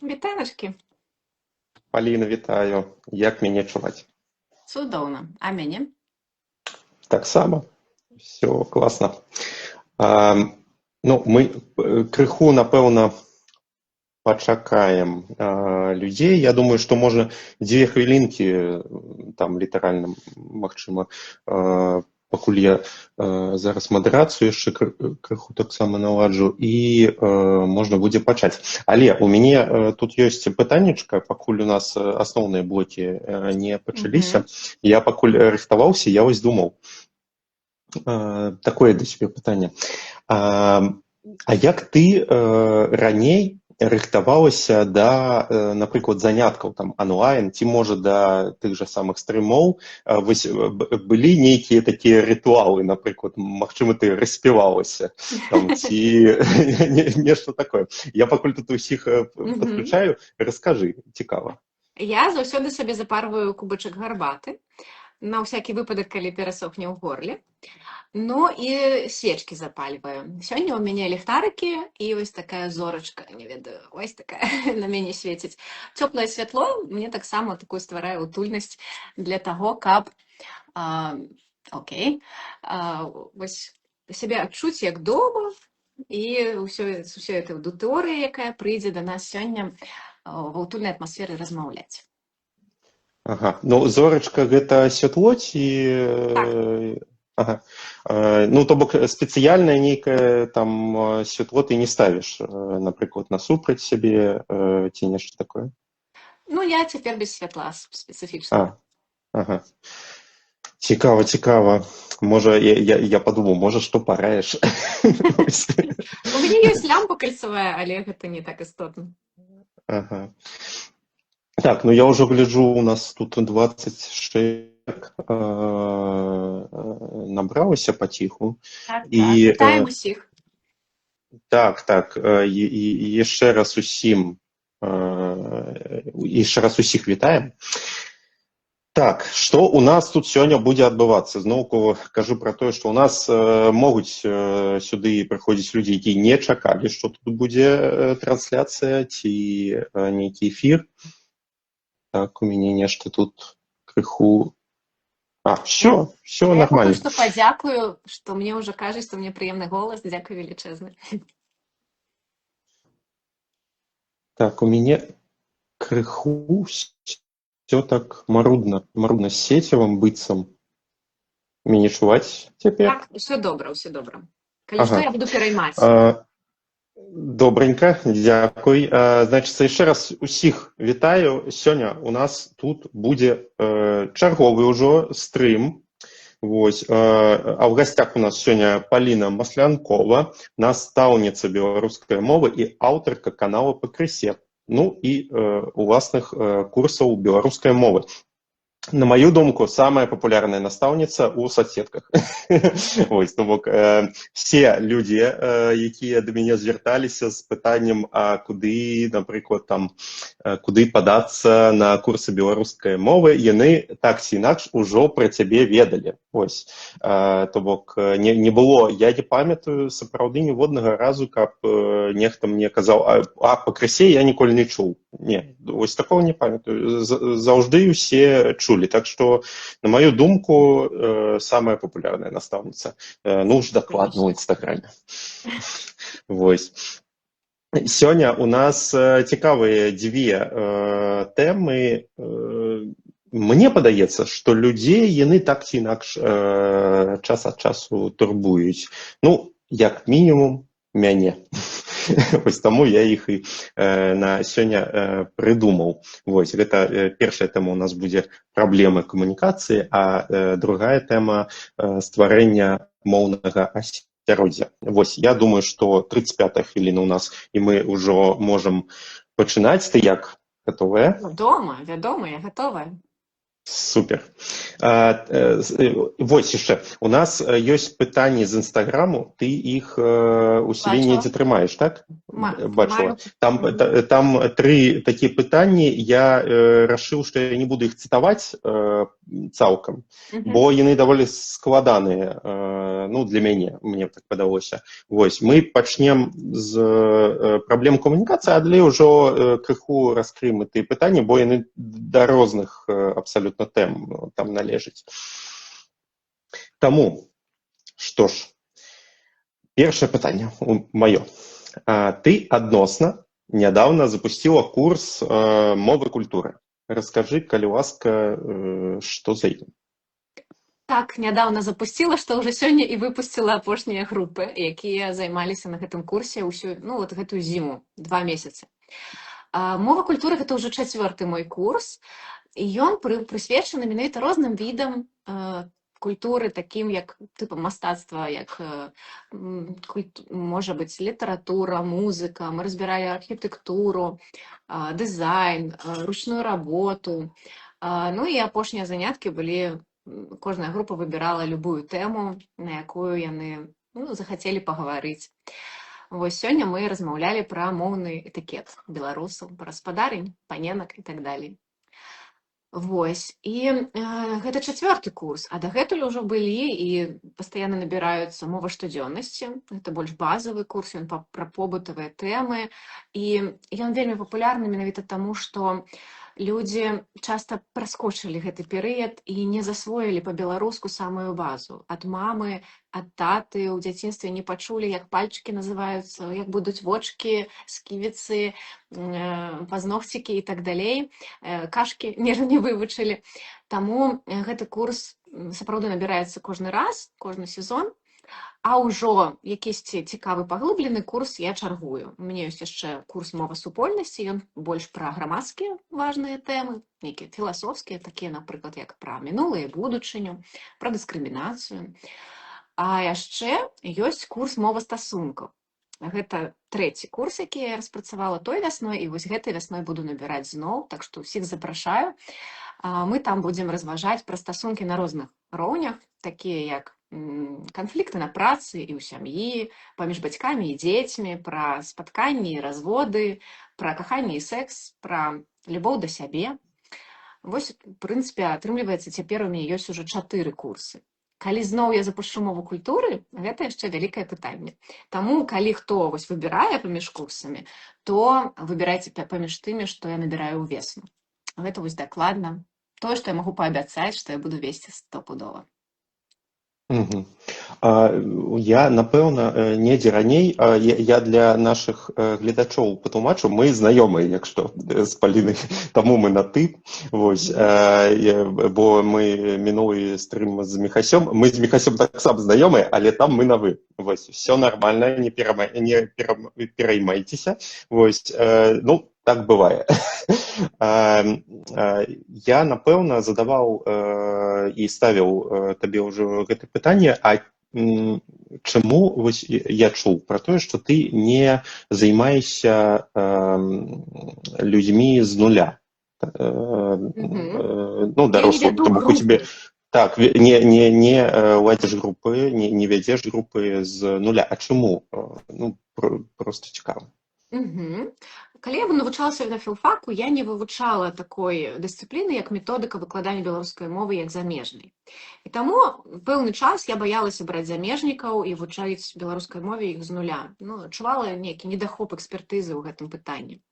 Вітаночки. Паліна, вітаю. Як мяне чуваць? Цудоўна. А мяне? Таксама. Все класна. А, ну, мы крыху, напэўна, пачакаем людзей. Я думаю, што можа 2 хвілінкі, там літаральна, магчыма, пакуль я зараз мадэрацыю яшчэ крыху таксама наладжу, і можна будзе пачаць. Але у мяне тут ёсць пытаннечка, пакуль у нас асноўныя блокі не пачаліся. Я пакуль рыхтаваўся, я вось думаў, такое да сябе пытанне. А як ты раней рыхтавалася да, напрыклад, заняткаў там онлайн, ці можа да тых жа самых стрымоў? Вось былі нейкія такія рытуалы, напрыклад, магчыма, ты распівалася там, ці нешта такое. Я пакуль тут усіх падключаю, раскажы, цікава. Я заўсёды сабе запарваю кубачак гарбаты, на ўсякі выпадак, калі перасохне ў горле. Ну і свечкі запальваю. Сёння ў мяне ліхтарыкі і вось такая зорачка, не ведаю, ось такая на мяне свеціць. Цёплае святло мне таксама такую стварае утульнасць для таго, каб вось сябе адчуць як дома, і ўсё этой аўдыторыі, якая прыйдзе да нас сёння, ва ўтульнай атмасферы размаўляць. Ага. Ну, зорачка гэта святло ці... Так. Ага. Ну, то бок спецыяльнае нейкае там святло ты не ставіш, напрыклад, насупраць сябе ці нешта такое? Ну, я цяпер без святла спецыфічна. Ага. Цікава, цікава. Можа, я падумаў, можа, што параеш? У мяне ёсць лямпа кальцавая, але гэта не так істотна. Ага. Так, ну я ўжо гляджу, у нас тут 26 набралася паціху. Так, вітаем усіх. Так, і яшчэ раз усіх вітаем. Так, што у нас тут сёння будзе адбывацца? Зноўку кажу пра тое, што ў нас могуць сюды прыходзіць людзі, якія не чакалі, што тут будзе трансляцыя ці нейкі эфір. Так, у мяне нешта тут крыху... Все нормально. Я пакуль што падзякую, што мне ўжо кажуць, што мне прыемны голас. Дзякуй велічэзны. Так, у мяне крыху все так марудна з сецівам быццам. Мяне чуваць цяпер? Так, усё добра. Калі што, я буду пераймаць. Добренька, дзякуй. Значыць, яшчэ раз усіх вітаю. Сёння у нас тут будзе чарговы ўжо стрым. Вось. А ў гасцях у нас сёння Паліна Маслянкова, настаўніца беларускай мовы і аўтарка канала «Пакрысе». Ну і уласных курсаў беларускай мовы. На маю думку, самая папулярная настаўніца ў соцсетках. Вось, то бок, все людзі, якія да мяне звярталіся з пытаннем, а куды, напрыклад, там, куды падацца на курсы беларускай мовы, яны так ці інакш ужо пра цябе ведалі. Вось, то бок, не было, я не памятаю сапраўды ніводнага разу, каб нехта мне казаў, а Пакрысе я ніколі не чуў. Не, вось такого не памятаю. Заўжды усе чулі. Так што, на маю думку, самая папулярная настаўніца. Ну, уж дакладна ў інстаграме. Вось. Сёння у нас цікавыя дзве тэмы. Мне падаецца, што людзей яны так ці інакш час ад часу турбуюць. Ну, як мінімум, мяне. Вось таму я іх і на сёння прыдумаў. Вось, гэта першая тэма у нас будзе праблемы камунікацыі, а другая тэма стварэння моўнага асяроддзя. Вось, я думаю, што 35-я хвіліна у нас, і мы ўжо можам пачынаць. Ты як? Гатовая? Вядома, я гатовая. Супер. Вось яшчэ. У нас ёсць пытанні з інстаграму, ты іх у сябе недзе трымаеш, так? бачила. Маю. Там 3 такія пытанні. Я рашыў, што я не буду іх цытаваць цалкам, Мгм. бо яны даволі складаныя, ну, для мяне, мне так падалося. Вось, мы пачнем з праблем камунікацыі, але ўжо крыху раскрыем тыя пытанні, бо яны да розных абсалютна тэм там належаць. Таму, што ж, першае пытанне маё. Ты адносна нядаўна запусціла курс мовы культуры. Раскажы, калі ласка, што за ім? Так, нядаўна запусціла, што ўжо сёння і выпусціла апошнія групы, якія займаліся на гэтым курсе ўсю, ну, вот гэтую зіму, 2 месяцы. Мова культуры гэта ўжо 4-ы мой курс, і ён прысвечаны менавіта розным відам культуры, такім як тыпам мастацтва, як можа быць літаратура, музыка. Мы разбіралі архітэктуру, дызайн, ручную работу. Ну і апошнія заняткі былі, кожная група выбірала любую тэму, на якую яны захацелі пагаварыць. Вось сёння мы размаўлялі пра моўны этыкет беларусаў, пра спадарынь, паненак і так далей. Вось, і гэта 4-ы курс, а дагэтуль ужо былі і пастаянна набіраюцца мова штодзённасці. Гэта больш базавы курс, ён пра побытавыя тэмы, і ён вельмі папулярны менавіта таму, што людзі часта праскочылі гэты перыяд і не засвоілі па-беларуску самую базу. Ад мамы, ад таты ў дзяцінстве не пачулі, як пальчыкі называюцца, як будуць вочкі, сківіцы, пазногцікі і так далей. Кашкі не вывучылі. Таму гэты курс сапраўды набіраецца кожны раз, кожны сезон. А ўжо якісьці цікавы паглыблены курс я чаргую. У мяне ёсць яшчэ курс мова супольнасці, ён больш пра грамадскія важныя тэмы, нейкія філасофскія, такія, напрыклад, як пра мінулае і будучыню, пра дыскрымінацыю. А яшчэ ёсць курс мова стасункаў. Гэта 3-й курс, які я распрацавала той вясной, і вось гэтай вясной буду набіраць зноў, так што ўсіх запрашаю. Мы там будзем разважаць пра стасункі на розных роўнях, такія як канфлікты на працы і ў сям'і, паміж бацькамі і дзецьмі, пра спатканні і разводы, пра каханне і секс, пра любоў да сябе. Вось, у прынцыпе, атрымліваецца, цяпер у мяне ёсць ужо 4 курсы. Калі зноў я запушчу мову культуры, гэта яшчэ вялікае пытанне. Таму, калі хто вось выбірае паміж курсамі, то выбірайце паміж тымі, што я набіраю ўвесну. Гэта вось дакладна тое, што я магу паабяцаць, што я буду весці стопудова. Я, напэўна, недзе раней, я для нашых гледачоў патлумачу, мы знаёмыя, як што, з Палінай, таму мы на ты, вось, бо мы мінулы стрым з Міхасём, мы з Міхасём таксама знаёмыя, але там мы на вы, вось, все нормально, не пераймайцеся, вось, ну, так бывае. Я, напэўна, задаваў і ставіў табе ўжо гэта пытанне, а чаму вось я чуў пра тое, што ты не займаешся людзьмі з нуля. Ну, дарослым, то бок у тебе так, не ладзіш групы, не вядзеш групы з нуля. А чаму? Ну, просто цікава. Калі я навучалася на філфаку, я не вывучала такой дысцыпліны, як методыка выкладання беларускай мовы як замежнай. І таму пэўны час я баялася браць замежнікаў і вывучаць беларускай мове іх з нуля. Ну, адчувала нейкі недахоп экспертызы ў гэтым пытанні.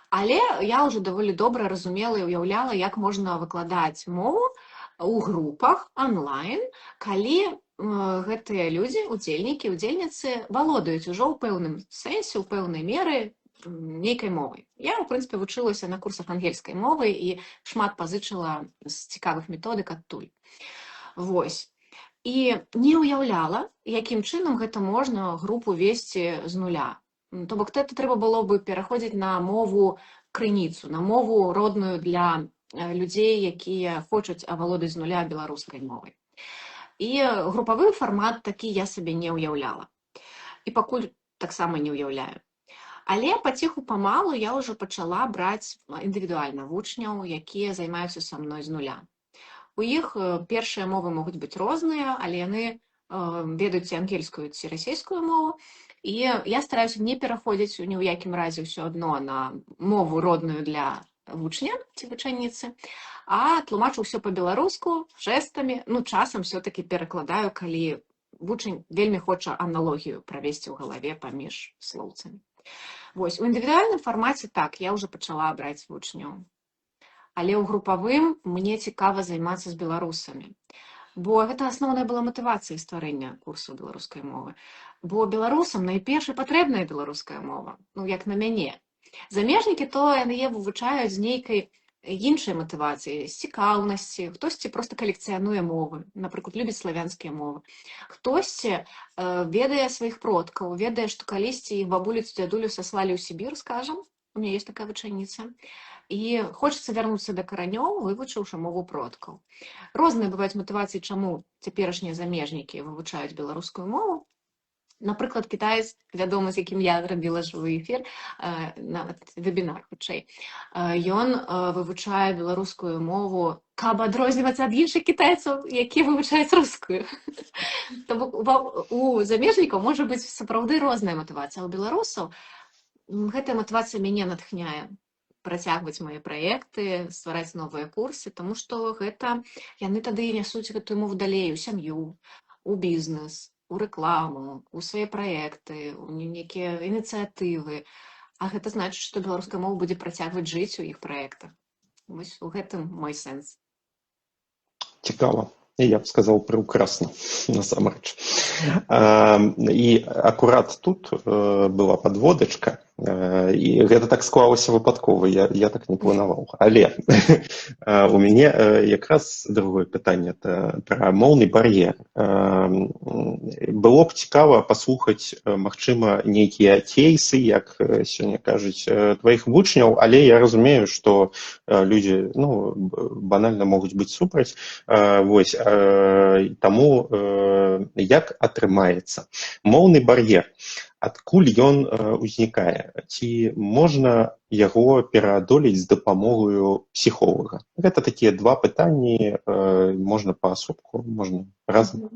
Але я ўжо даволі добра разумела і ўяўляла, як можна выкладаць мову ў групах онлайн, калі гэтыя людзі, удзельнікі, удзельніцы валодаюць ужо ў пэўным сэнсе, у пэўнай меры нейкай мовай. Я, у прынцыпе, вучылася на курсах ангельскай мовы і шмат пазычыла з цікавых методык адтуль. Вось. І не ўяўляла, якім чынам гэта можна групу весці з нуля. То бок, гэта трэба было бы пераходзіць на мову крыніцу, на мову родную для людзей, якія хочуць авалодаць з нуля беларускай мовай. І групавы фармат такі я сабе не ўяўляла. І пакуль таксама не ўяўляю. Але паціху-памалу я ўжо пачала браць індывідуальна вучняў, якія займаюцца са мной з нуля. У іх першыя мовы могуць быць розныя, але яны ведаюць ці ангельскую ці расійскую мову. І я стараюся не пераходзіць ні ў якім разе ўсё адно на мову родную для вучня ці вучаніцы, а тлумачу ўсё па-беларуску, жэстамі, ну, часам все-таки перакладаю, калі вучань вельмі хоча аналогію правесці ў галаве паміж слоўцамі. Вось, у індывідуальным фармаце так, я ўжо пачала браць вучняў. Але ў групавым мне цікава займацца з беларусамі. Бо гэта асноўная была матывацыя стварэння курсу беларускай мовы. Бо беларусам найперш патрэбная беларуская мова, ну, як на мяне. Замежнікі то яны вывучаюць з нейкай іншай матывацыі, з цікаўнасці, хтосьці проста калекцыянуе мовы, напрыклад, любіць славянскія мовы. Хтосьці ведае сваіх продкаў, ведае, што калісьці іх бабулю ці дзядулю саслалі ў Сібір, скажам, у меня есть такая вучаніца, і хочацца вярнуцца да каранёў, вывучыўшы мову продкаў. Розныя бываюць матывацыі, чаму цяперашнія замежнікі вывучаюць беларускую мову. Напрыклад, кітаец, вядома, з якім я рабіла жывы эфір, нават вебінар, хутчэй, ён вывучае беларускую мову, каб адрознівацца ад іншых кітайцаў, якія вывучаюць рускую. То бок у замежнікаў можа быць сапраўды розная матывацыя, а у беларусаў гэтая матывацыя мяне натхняе працягваць мае праекты, ствараць новыя курсы, таму што гэта яны тады нясуць гэтую мову далей у сям'ю, у бізнес, у рэкламу, у свае праекты, у нейкія ініцыятывы. А гэта значыць, што беларуская мова будзе працягваць жыць у іх праектах. Вось у гэтым мой сэнс. Цікава. Я б сказал, прекрасно, насамрэч. І акурат тут была подводочка, і гэта так склалася выпадкова, я так не планаваў. Але у мяне якраз другое пытанне пра моўны бар'ер. Было б цікава паслухаць, магчыма, нейкія кейсы, як сёння кажуць, тваіх вучняў, але я разумею, што людзі, ну, банальна могуць быць супраць. Вось, таму як атрымаецца моўны бар'ер, адкуль ён узнікае, ці можна яго пераадолець з дапамогаю псіхолага? Гэта такія два пытанні, можна паасобку, можна разам.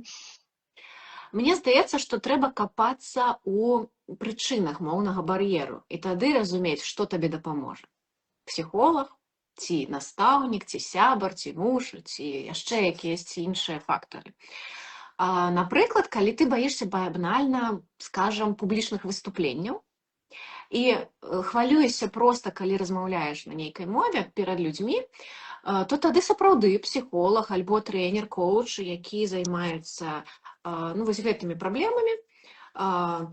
Мне здаецца, што трэба капацца ў прычынах моўнага бар'еру і тады разумець, што табе дапаможа. Псіхолог, ці настаўнік, ці сябар, ці муж, ці яшчэ якіясьці іншыя фактары. Напрыклад, калі ты баішся банальна, скажам, публічных выступленняў і хвалюешся проста, калі размаўляеш на нейкай мове перад людзьмі, то тады сапраўды псіхолог альбо трэнер, коуч, які займаецца вось гэтымі праблемамі,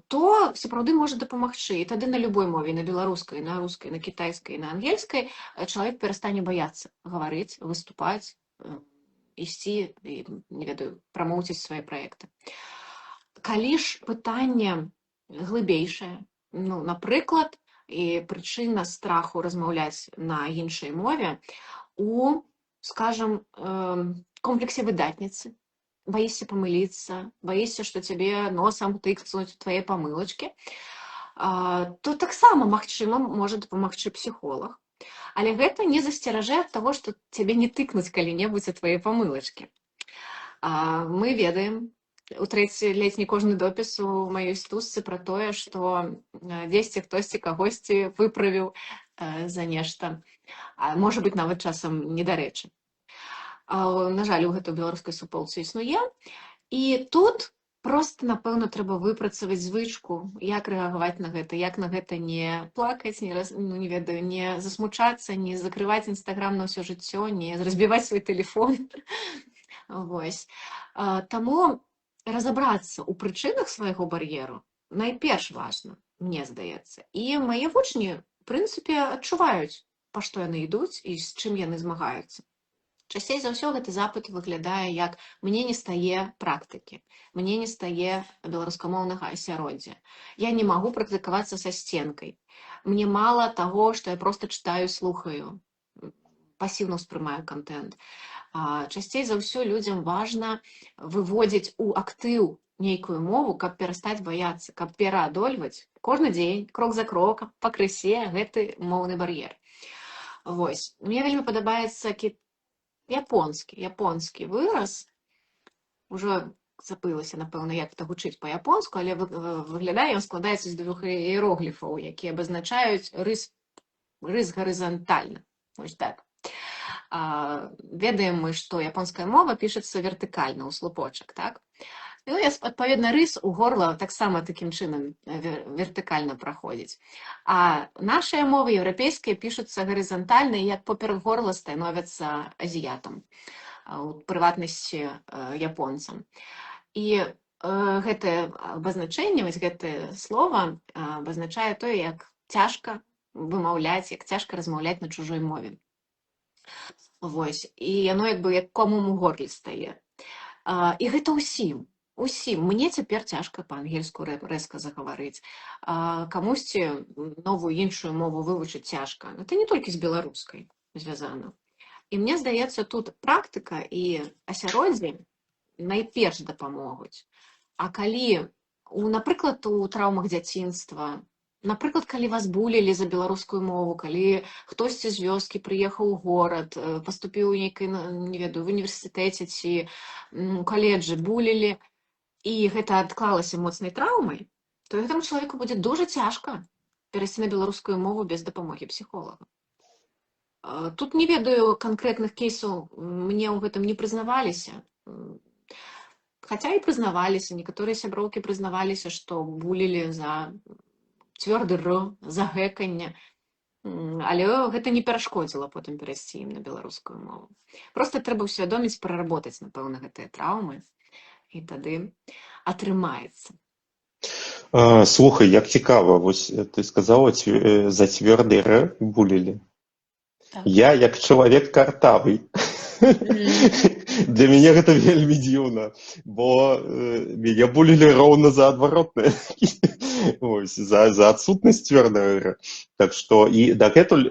то сапраўды можа дапамагчы. І тады на любой мове, на беларускай, на рускай, на кітайскай, на ангельскай, чалавек перастане баяцца гаварыць, выступаць, ісці, не ведаю, прамоўціць свае праекты. Калі ж пытанне глыбейшае, ну, напрыклад, і прычына страху размаўляць на іншай мове у, скажам, комплексе выдатніцы, боишься помылиться, боишься, что тебе носом тыкнуць твае памылачкі, то таксама, магчыма, можа дапамагчы псіхолог. Але гэта не засцеражэ ад таго, што цябе не тыкнуць калі-небудзь а твае памылачкі. Мы ведаем, у трэці ледзь не кожны допіс у маёй стужцы пра тое, што дзесьці хтосьці кагосьці выправіў за нешта. Можа быць, нават часам недарэчы. На жаль, у гэтай беларускай суполцы існуе. І тут проста, напэўна, трэба выпрацаваць звычку, як рэагаваць на гэта не плакаць, не ведаю, не засмучацца, не закрываць Інстаграм на ўсё жыццё, не разбіваць свой тэлефон. Вось. Таму разабрацца ў прычынах свайго бар'еру найперш важна, мне здаецца. І мае вучні, в прынцыпе, адчуваюць, па што яны ідуць і з чым яны змагаюцца. Часцей за ўсё гэты запыт выглядае як «мне не стае практыкі», «мне не стае беларускамоўнага асяроддзя», «я не магу практыкавацца са сценкай», «мне мала таго, што я проста чытаю, слухаю», пасіўна ўспрымаю контент. Часцей за ўсё людзям важна выводзіць у актыў нейкую мову, каб перастаць баяцца, каб пераадольваць кожны дзень, крок за крокам, пакрысе гэты моўны бар'ер. Вось. Мне вельмі падабаецца японскі выраз, ужо забылася, напэўна, як гэта гучыць па-японску, але выглядае, ён складаецца з 2 іерогліфаў, якія абазначаюць рыс гарызантальна. Вось так. Ведаем мы, што японская мова пішацца вертыкальна ў слупочак, так? Ну, і, адпаведна, рыс у горла таксама такім чынам вертыкальна праходзіць. А нашыя мовы еўрапейскія пішуцца гарызантальна, і як поперак горла становяцца азіятам, у прыватнасці японцам. І гэтае абазначэнне, вось гэтае слова абазначае тое, як цяжка вымаўляць, як цяжка размаўляць на чужой мове. Вось. І яно як бы як комам у горле стае. І гэта ўсім. Мне цяпер цяжка па-ангельску рэзка загаварыць. Камусьці новую іншую мову вывучыць цяжка. Гэта не толькі з беларускай звязана. І мне здаецца, тут практыка і асяроддзе найперш дапамогуць. А калі, напрыклад, у траўмах дзяцінства, напрыклад, калі вас булілі за беларускую мову, калі хтосьці з вёскі прыехаў у горад, паступіў у нейкай, не ведаю, в універсітэце ці у каледжы булілі, і гэта адклалася моцнай траўмай, то гэтаму чалавеку будзе дуже цяжка перайсці на беларускую мову без дапамогі псіхолага. Тут не ведаю канкрэтных кейсаў, мне ў гэтым не прызнаваліся. Хаця і прызнаваліся, некаторыя сяброўкі прызнаваліся, што булілі за цвёрды р, за гэканне, але гэта не перашкодзіла потым перайсці ім на беларускую мову. Проста трэба ўсвядоміць, праработаць, напэўна, гэтыя траўмы, і тады атрымаецца. Слухай, як цікава, вось ты сказала, за цвёрды р булілі. Я, як чалавек картавы, для мяне гэта вельмі дзіўна, бо мяне булілі роўна за адваротнае, за адсутнасць цвёрдага р. Так што і дагэтуль,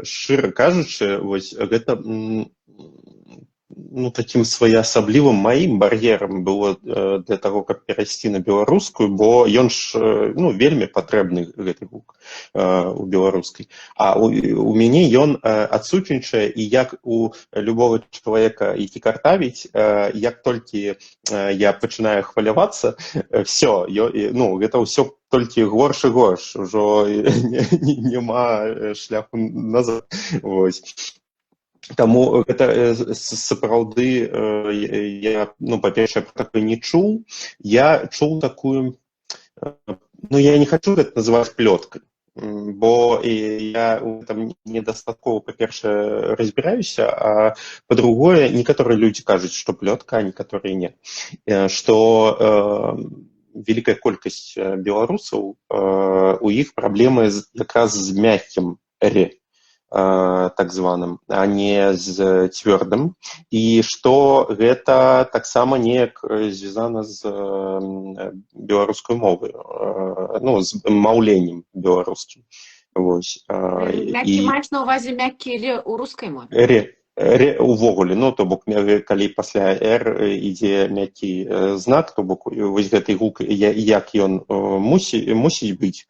шчыра кажучы, вось гэта такім своеасаблівым маім бар'ерам было для таго, каб перайсці на беларускую, бо ён ж вельмі патрэбны гэты гук у беларускай. А у мяне ён адсутнічае, і як у любого чалавека, які картавіць, як толькі я пачынаю хвалявацца, все, гэта ўсё толькі горш і горш, ужо няма шляху назад. Вось. Таму гэта сапраўды, я, па-першае, пра такое не чуў. Я чуў такую, я не хачу гэта называць плёткай, бо я там недастаткова, па-першае, разбіраюся, а па-другое, некаторыя людзі кажуць, што плётка, а некаторыя не. Што вялікая колькасць беларусаў, у іх праблемы якраз з мяккім р, так званым, а не з цвёрдым, і што гэта таксама неяк звязана з беларускай мовай, з маўленнем беларускім. Мяккі маеш на ўвазе мяккі р у рускай мове? Увогуле, то бок, калі пасля р ідзе мяккі знак, то бок, вось гэты гук, як ён мусіць быць.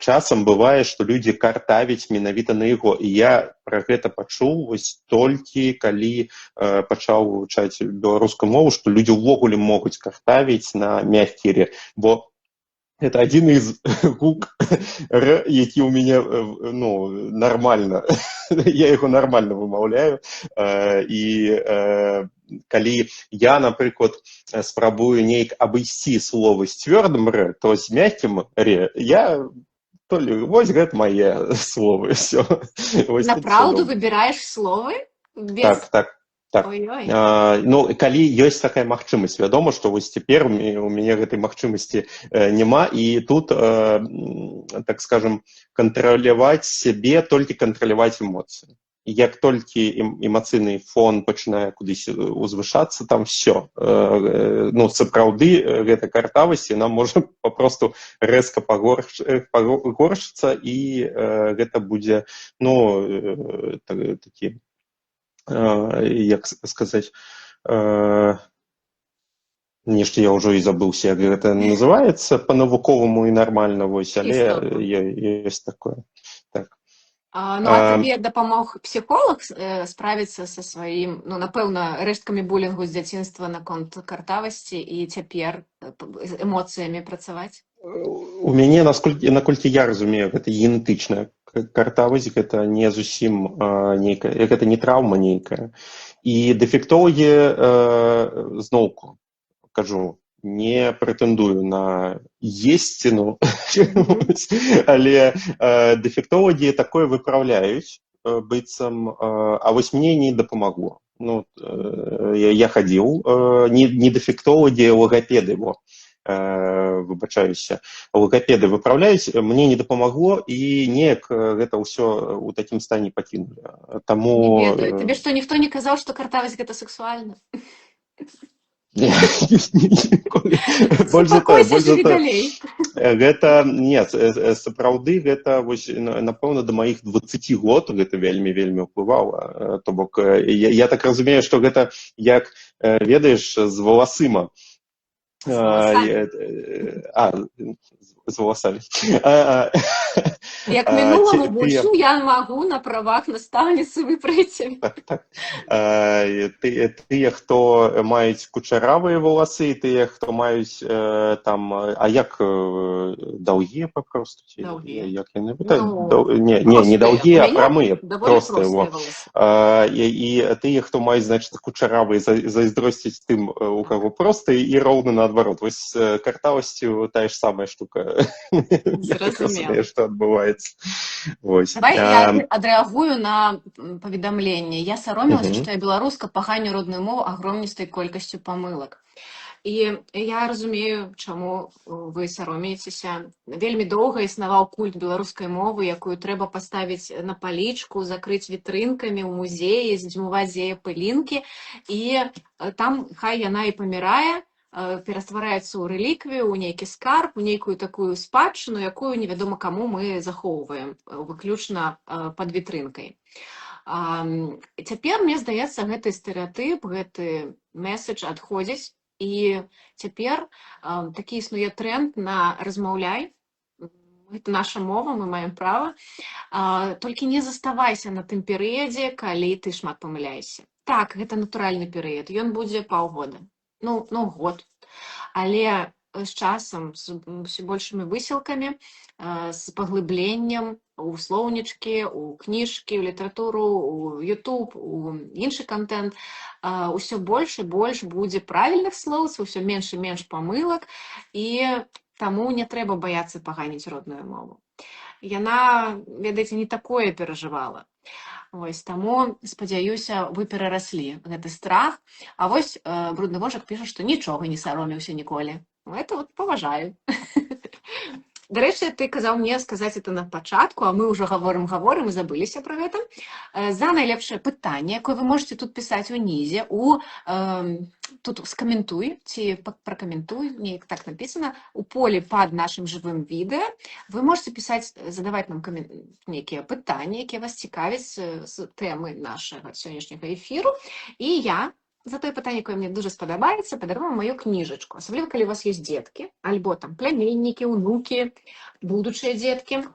Часам бывае, што людзі картавяць менавіта на яго. І я пра гэта пачуў вось толькі, калі пачаў вывучаць беларускую мову, што людзі ўвогуле могуць картавіць на мяккі р, бо это адзін з гук р, які ў мяне нармальна, я яго нармальна вымаўляю, і калі я, напрыклад, спрабую неяк абысці словы з цвёрдым р, то з мяккім р, я вось гэта мае словы, все. Направду выбіраеш словы? Так. Калі ёсць такая магчымасць, вядома, што вось цяпер у мяне гэтай магчымасці няма, і тут, так скажем, кантраляваць сябе, толькі кантраляваць эмоцыі. Як толькі эмацыйны фон пачынае кудысь узвышацца, там все. Сапраўды, гэта картавасць, яна можа папросту рэзка пагоршыцца, і гэта будзе, такі, як сказаць, нешта я ўжо і забыўся, як гэта называецца па-навуковаму і нармальна, вось, але ёсць такое. Так. Ну, а табе дапамог псіхолог справіцца са сваім, ну, напэўна, рэшткамі булінгу з дзяцінства наконт картавасці і цяпер з эмоцыямі працаваць? У мяне, наколькі я разумею, гэта генетычная картавасць, гэта не зусім нейкая, гэта не траўма нейкая. І дэфектолагі, зноўку кажу, не прэтэндую на есціну, але дэфектолагі такое выпраўляюць, быццам, а вось мне не дапамагло. Ну, я хадзіў, не дэфектолагі, а лагапеды, выбачаюся, лагапеды выпраўляюць, мне не дапамагло, і неяк гэта ўсё ў такім стане пакінулі. Таму... Не ведаю. Табе што, ніхто не казаў, што картавасць гэта сексуальна? Супакойся сабе далей. Гэта, не, сапраўды, гэта, напэўна, да маіх 20 год гэта вельмі ўплывала. То бок, я так разумею, што гэта, як, ведаеш, з валасыма. З валасамі. Як мінуламу вучу, я магу на правах настаўніцы выправіць. Так. Тыя, хто маюць кучаравыя валасы, тыя, хто маюць там, а як даўгія папросту? Даўгія. Не даўгія, а прамыя. Простыя валасы. І тыя, хто маюць, значыць, кучаравыя, зайздросціць тым, у каго простыя, і роўна наадварот. Вось з картавасцю тая ж самая штука. Зразумела. Што адбываецца. Давай я адрэагую на паведамленне. Я саромілася, што я беларуска паганю родную мову агромністай колькасцю памылак. І я разумею, чаму вы саромеецеся. Вельмі доўга існаваў культ беларускай мовы, якую трэба паставіць на палічку, закрыць вітрынкамі ў музеі, здзьмуваць з яе пылінкі, і там хай яна і памірае, пераствараецца ў рэліквію, у нейкі скарб, у нейкую такую спадчыну, якую невядома каму мы захоўваем, выключна пад вітрынкай. Цяпер, мне здаецца, гэты стэрэатып, гэты месседж адходзіць, і цяпер такі існуе тренд на размаўляй. Гэта наша мова, мы маем права. Толькі не заставайся на тым перыядзе, калі ты шмат памыляешся. Так, гэта натуральны перыяд, ён будзе паўгода. Ну, год. Але з часам, з ўсё большымі высілкамі, з паглыбленнем у слоўнічкі, у кніжкі, у літаратуру, у YouTube, у іншы контент, усё больш і больш будзе правільных слоўцаў, усё менш і менш памылак, і таму не трэба баяцца паганіць родную мову. Яна, ведаеце, не такое перажывала. Вось, таму, спадзяюся, вы перараслі гэты страх. А вось брудны вожак піша, што нічога не саромеўся ніколі. Это вот паважаю. Дарэчы, ты казаў мне сказаць это на пачатку, а мы ўжо гаворым і забыліся пра гэта. За найлепшае пытанне, якое вы можете тут пісаць унізе, тут скаментуй, ці пракаментуй, неяк так напісана, у полі пад нашым жывым відэа. Вы можете пісаць, задаваць нам нейкія пытанні, якія вас цікавяць з тэмы нашага сённяшняга эфіру, і я за тое пытанне, якое мне дуже спадабаецца, падарую маю кніжачку. Асабліва, калі у вас ёсць дзеткі, альбо там пляменнікі, унукі, будучыя дзеткі,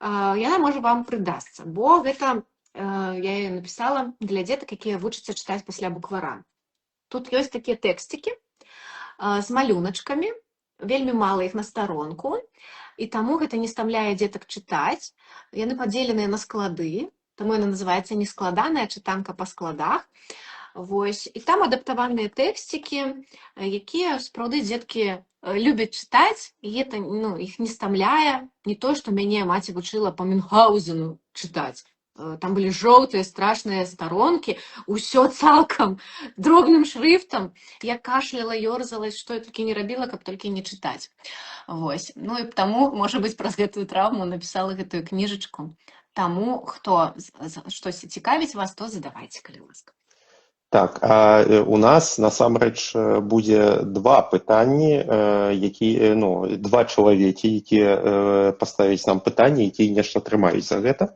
яна можа вам прыдасца, бо гэта я яе напісала для дзетак, якія вучацца чытаць пасля буквара. Тут ёсць такія тэксцікі з малюначкамі, вельмі мала іх на старонку, і таму гэта не стамляе дзетак чытаць. Яны падзеленыя на склады, таму яна называецца нескладаная чытанка па складах. Вось, і там адаптаваныя тэксцікі, якія сапраўды дзеткі любяць чытаць, і гэта, іх не стамляе, не то, што мяне маці вучыла па Мюнхгаузену чытаць. Там былі жоўтыя страшныя старонкі, усё цалкам дробным шрыфтам. Я кашляла, ёрзалась, што я толькі не рабіла, каб толькі не чытаць. Вось. Ну і таму, можа быць, праз гэтую траўму напісала гэтую кніжачку. Таму, хто штосьці цікавіць вас, то задавайце, калі ласка. Так, а у нас насамрэч будзе два пытанні, два чалавекі, якія паставяць нам пытанні, якія нешта атрымаюць за гэта.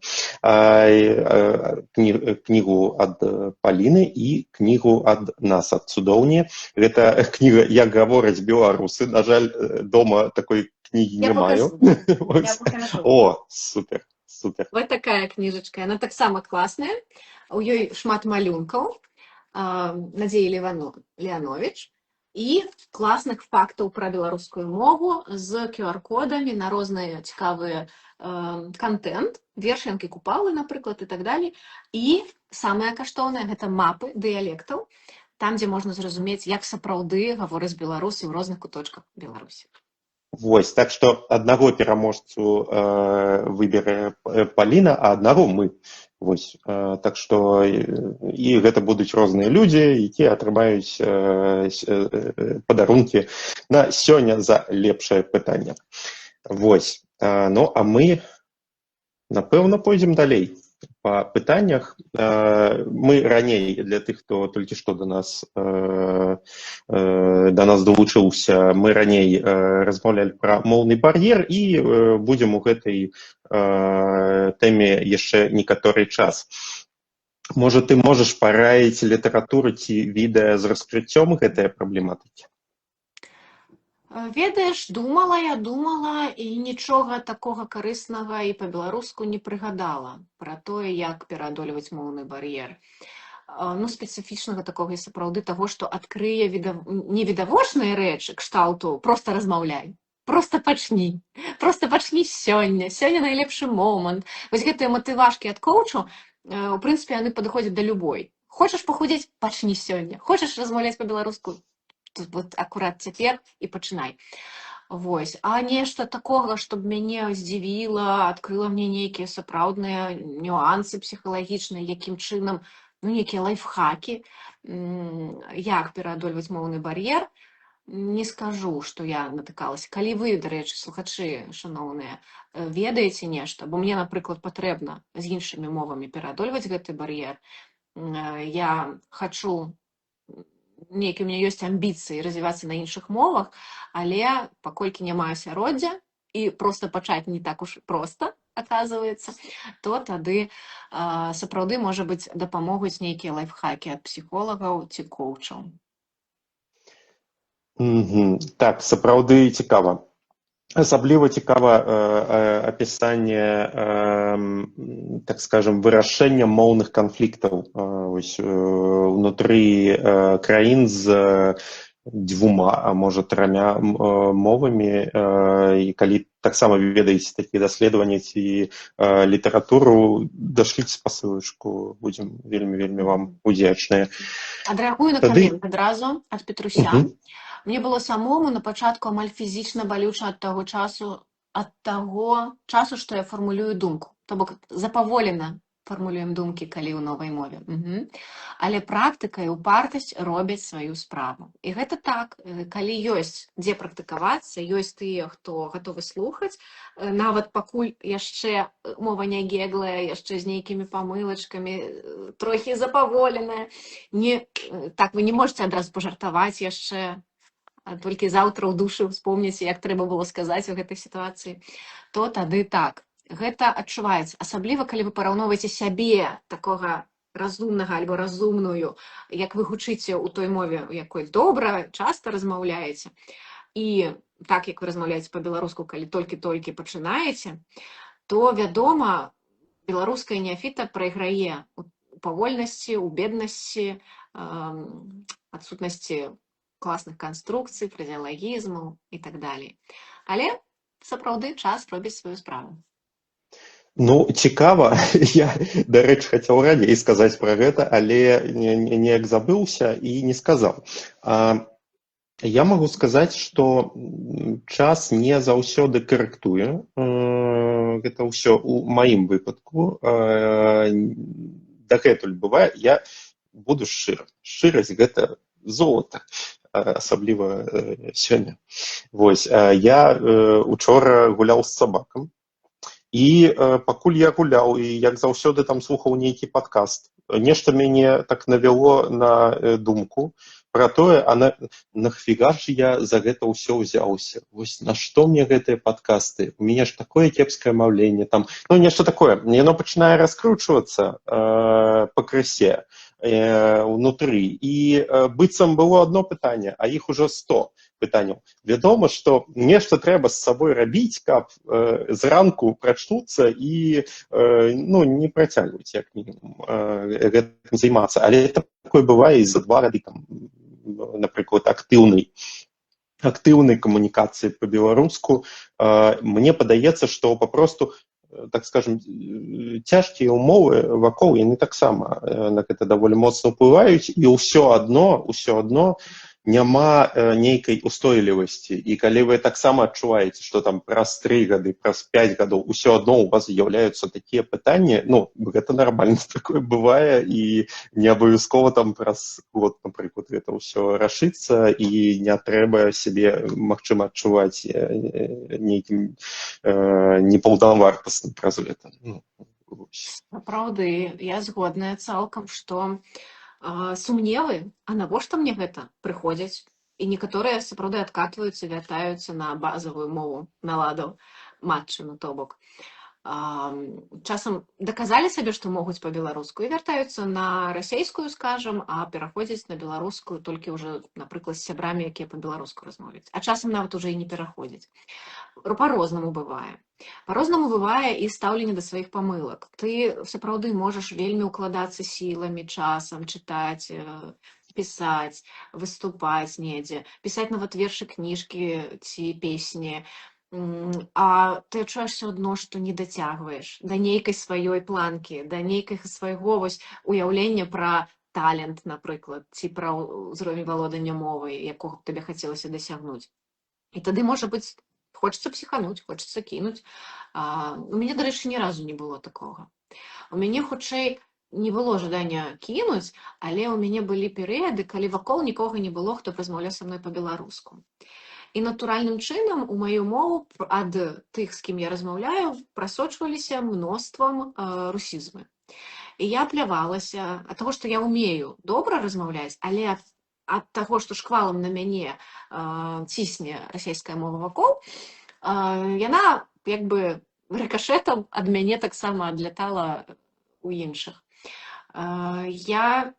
Кнігу ад Паліны і кнігу ад нас, ад цудоўні. Гэта кніга «Як гавораць беларусы». На жаль, дома такой кнігі не маю. О, супер. Супер. Вот такая кніжачка. Яна таксама класная. У ёй шмат малюнкаў. Надзеі Леанович. І класных фактаў пра беларускую мову з QR-кодамі на розныя цікавыя контент, вершанкі, купалы, напрыклад, і так далей. І самае каштоўнае гэта мапы дыялектаў, там, дзе можна зразумець, як сапраўды гавораць беларусы ў розных куточках Беларусі. Вось, так што аднаго пераможцу выбере Паліна, а аднаго мы. Вось, так што і гэта будуць розныя людзі, якія атрымаюць падарункі на сёння за лепшае пытанне. Вось, ну, а мы, напэўна, пойдзем далей. Па пытаннях. Мы раней, для тых, хто толькі што да нас далучыўся, мы раней размаўлялі пра моўны бар'ер і будзем у гэтай тэме яшчэ некаторы час. Можа, ты можаш параіць літаратуру ці відэа з раскрыццём гэтай праблематыкі? Ведаеш, думала, і нічога такога карыснага і па-беларуску не прыгадала пра тое, як пераадольваць моўны бар'ер. Ну, спецыфічнага такога і сапраўды таго, што адкрые невідавочныя рэчы кшталту «проста размаўляй», «проста пачні», «проста пачні сёння», «сёння найлепшы момант». Вось гэтыя матывашкі ад коучу, у прынцыпе, яны падыходзяць да любой. Хочаш пахудзець – пачні сёння. Хочаш размаўляць па-беларуску – вот акурат цяпер і пачынай. Вось. А нешта такога, што б мяне здзівіла, адкрыла мне нейкія сапраўдныя нюансы псіхалагічныя, якім чынам, ну, нейкія лайфхакі, як пераадольваць моўны бар'ер, не скажу, што я натыкалася. Калі вы, дарэчы, слухачы шаноўныя, ведаеце нешта, бо мне, напрыклад, патрэбна з іншымі мовамі пераадольваць гэты бар'ер, я хачу, нейкі у мяне ёсць амбіцыі развівацца на іншых мовах, але паколькі няма асяроддзя і проста пачаць не так уж проста, аказваецца, то тады сапраўды, можа быць, дапамогуць нейкія лайфхакі ад псіхолагаў ці коучаў. Так, сапраўды цікава. Асабліва цікава апісанне, так скажем, вырашэння моўных канфліктаў унутры краін з дзвюма, а можа трамя мовамі. І калі таксама ведаеце такія даследаванні ці літаратуру, дашліце спасылачку, будзем вельмі вам удзячныя. Адрэагую на камент адразу ад Петруся. Мне было самому на пачатку амаль фізічна балюча ад таго часу, што я фармулюю думку. То бок запаволена фармулюем думкі, калі ў новай мове. Але практыка і упартасць робяць сваю справу. І гэта так, калі ёсць дзе практыкавацца, ёсць тыя, хто гатовы слухаць, нават пакуль яшчэ мова не геглая, яшчэ з нейкімі памылачкамі, трохі запаволеная. Так, вы не можете адразу пажартаваць яшчэ, толькі заўтра ў душы успомніце, як трэба было сказаць у гэтай сітуацыі, то тады так. Гэта адчуваецца. Асабліва, калі вы параўноўваеце сябе, такога разумнага альбо разумную, як вы гучыце ў той мове, у якой добра, часта размаўляеце, і так, як вы размаўляеце па-беларуску, калі толькі-толькі пачынаеце, то, вядома, беларуская неафіта прайграе у павольнасці, у беднасці, адсутнасці класных канструкцый, фразеалагізмаў і так далей. Але, сапраўды, час робіць сваю справу. Ну, цікава. Я, дарэчы, хацеў раней сказаць пра гэта, але неяк забыўся і не сказаў. Я магу сказаць, што час не заўсёды карэктуе. Гэта ўсё ў маім выпадку. Дагэтуль бывае. Я буду шчыры. Шчырасць – гэта золата. Асабліва сёння. Вось, я учора гуляў з сабакам, і пакуль я гуляў, і як заўсёды там слухаў нейкі падкаст, нешта мяне так навяло на думку пра тое, а нахфіга ж я за гэта ўсё ўзяўся? Вось на што мне гэтыя падкасты? У мяне ж такое кепскае маўленне, там, ну, нешта такое. Яно пачынае раскручвацца пакрысе унутры. І быццам было адно пытанне, а іх ужо 100 пытанняў. Вядома, што нешта трэба з сабой рабіць, каб зранку прачнуцца і не працягваць як мінімум гэтым займацца. Але такое бывае і за 2 гады, напрыклад, актыўнай камунікацыі па-беларуску. Мне падаецца, што папросту, так скажем, цяжкія ўмовы вакол, яны таксама на гэта даволі моцна ўплываюць, і ўсё адно няма нейкай устойлівасці. І калі вы таксама адчуваеце, што там праз 3 гады, праз 5 гадоў ўсё адно у вас з'яўляюцца такія пытанні, гэта нармальна, такое бывае, і не абавязкова там праз год, напрыклад, гэта ўсё рашыцца, і не трэба сябе, магчыма, адчуваць нейкім непаўнавартасным праз гэта. Сапраўды, я згодная цалкам, што сумневы, а навошта мне гэта, прыходзяць. І некаторыя сапраўды адкатваюцца, вяртаюцца на базавую мову наладаў матчыну, то бок. Часам даказалі сабе, што могуць па-беларуску, і вяртаюцца на расейскую, скажам, а пераходзяць на беларускую толькі ўжо, напрыклад, з сябрамі, якія па-беларуску размовляюць. А часам нават уже і не пераходзяць. Па-рознаму бывае. Па-рознаму бывае і стаўленне да сваіх памылак. Ты сапраўды можаш вельмі ўкладацца сіламі, часам, чытаць, пісаць, выступаць недзе, пісаць нават вершы, кніжкі ці песні, а ты адчуваеш усё адно, што не дацягваеш да нейкай сваёй планкі, да нейкай свайго уяўлення пра талент, напрыклад, ці пра ўзровень валодання мовай, якога б табе хацелася дасягнуць. І тады, можа быць, хочацца псіхануць, хочацца кінуць. У мяне, дарэчы, ні разу не было такога. У мяне, хутчэй, не было жадання кінуць, але ў мяне былі перыяды, калі вакол нікога не было, хто размаўляў са мной па-беларуску. І натуральным чынам у маю мову ад тых, з кім я размаўляю, прасочваліся мноствам русізмы. І я плявалася ад таго, што я ўмею добра размаўляць, але ад таго, што шквалам на мяне цісне расійская мова вакол, яна як бы рыкашэтам ад мяне таксама адлятала ў іншых. Я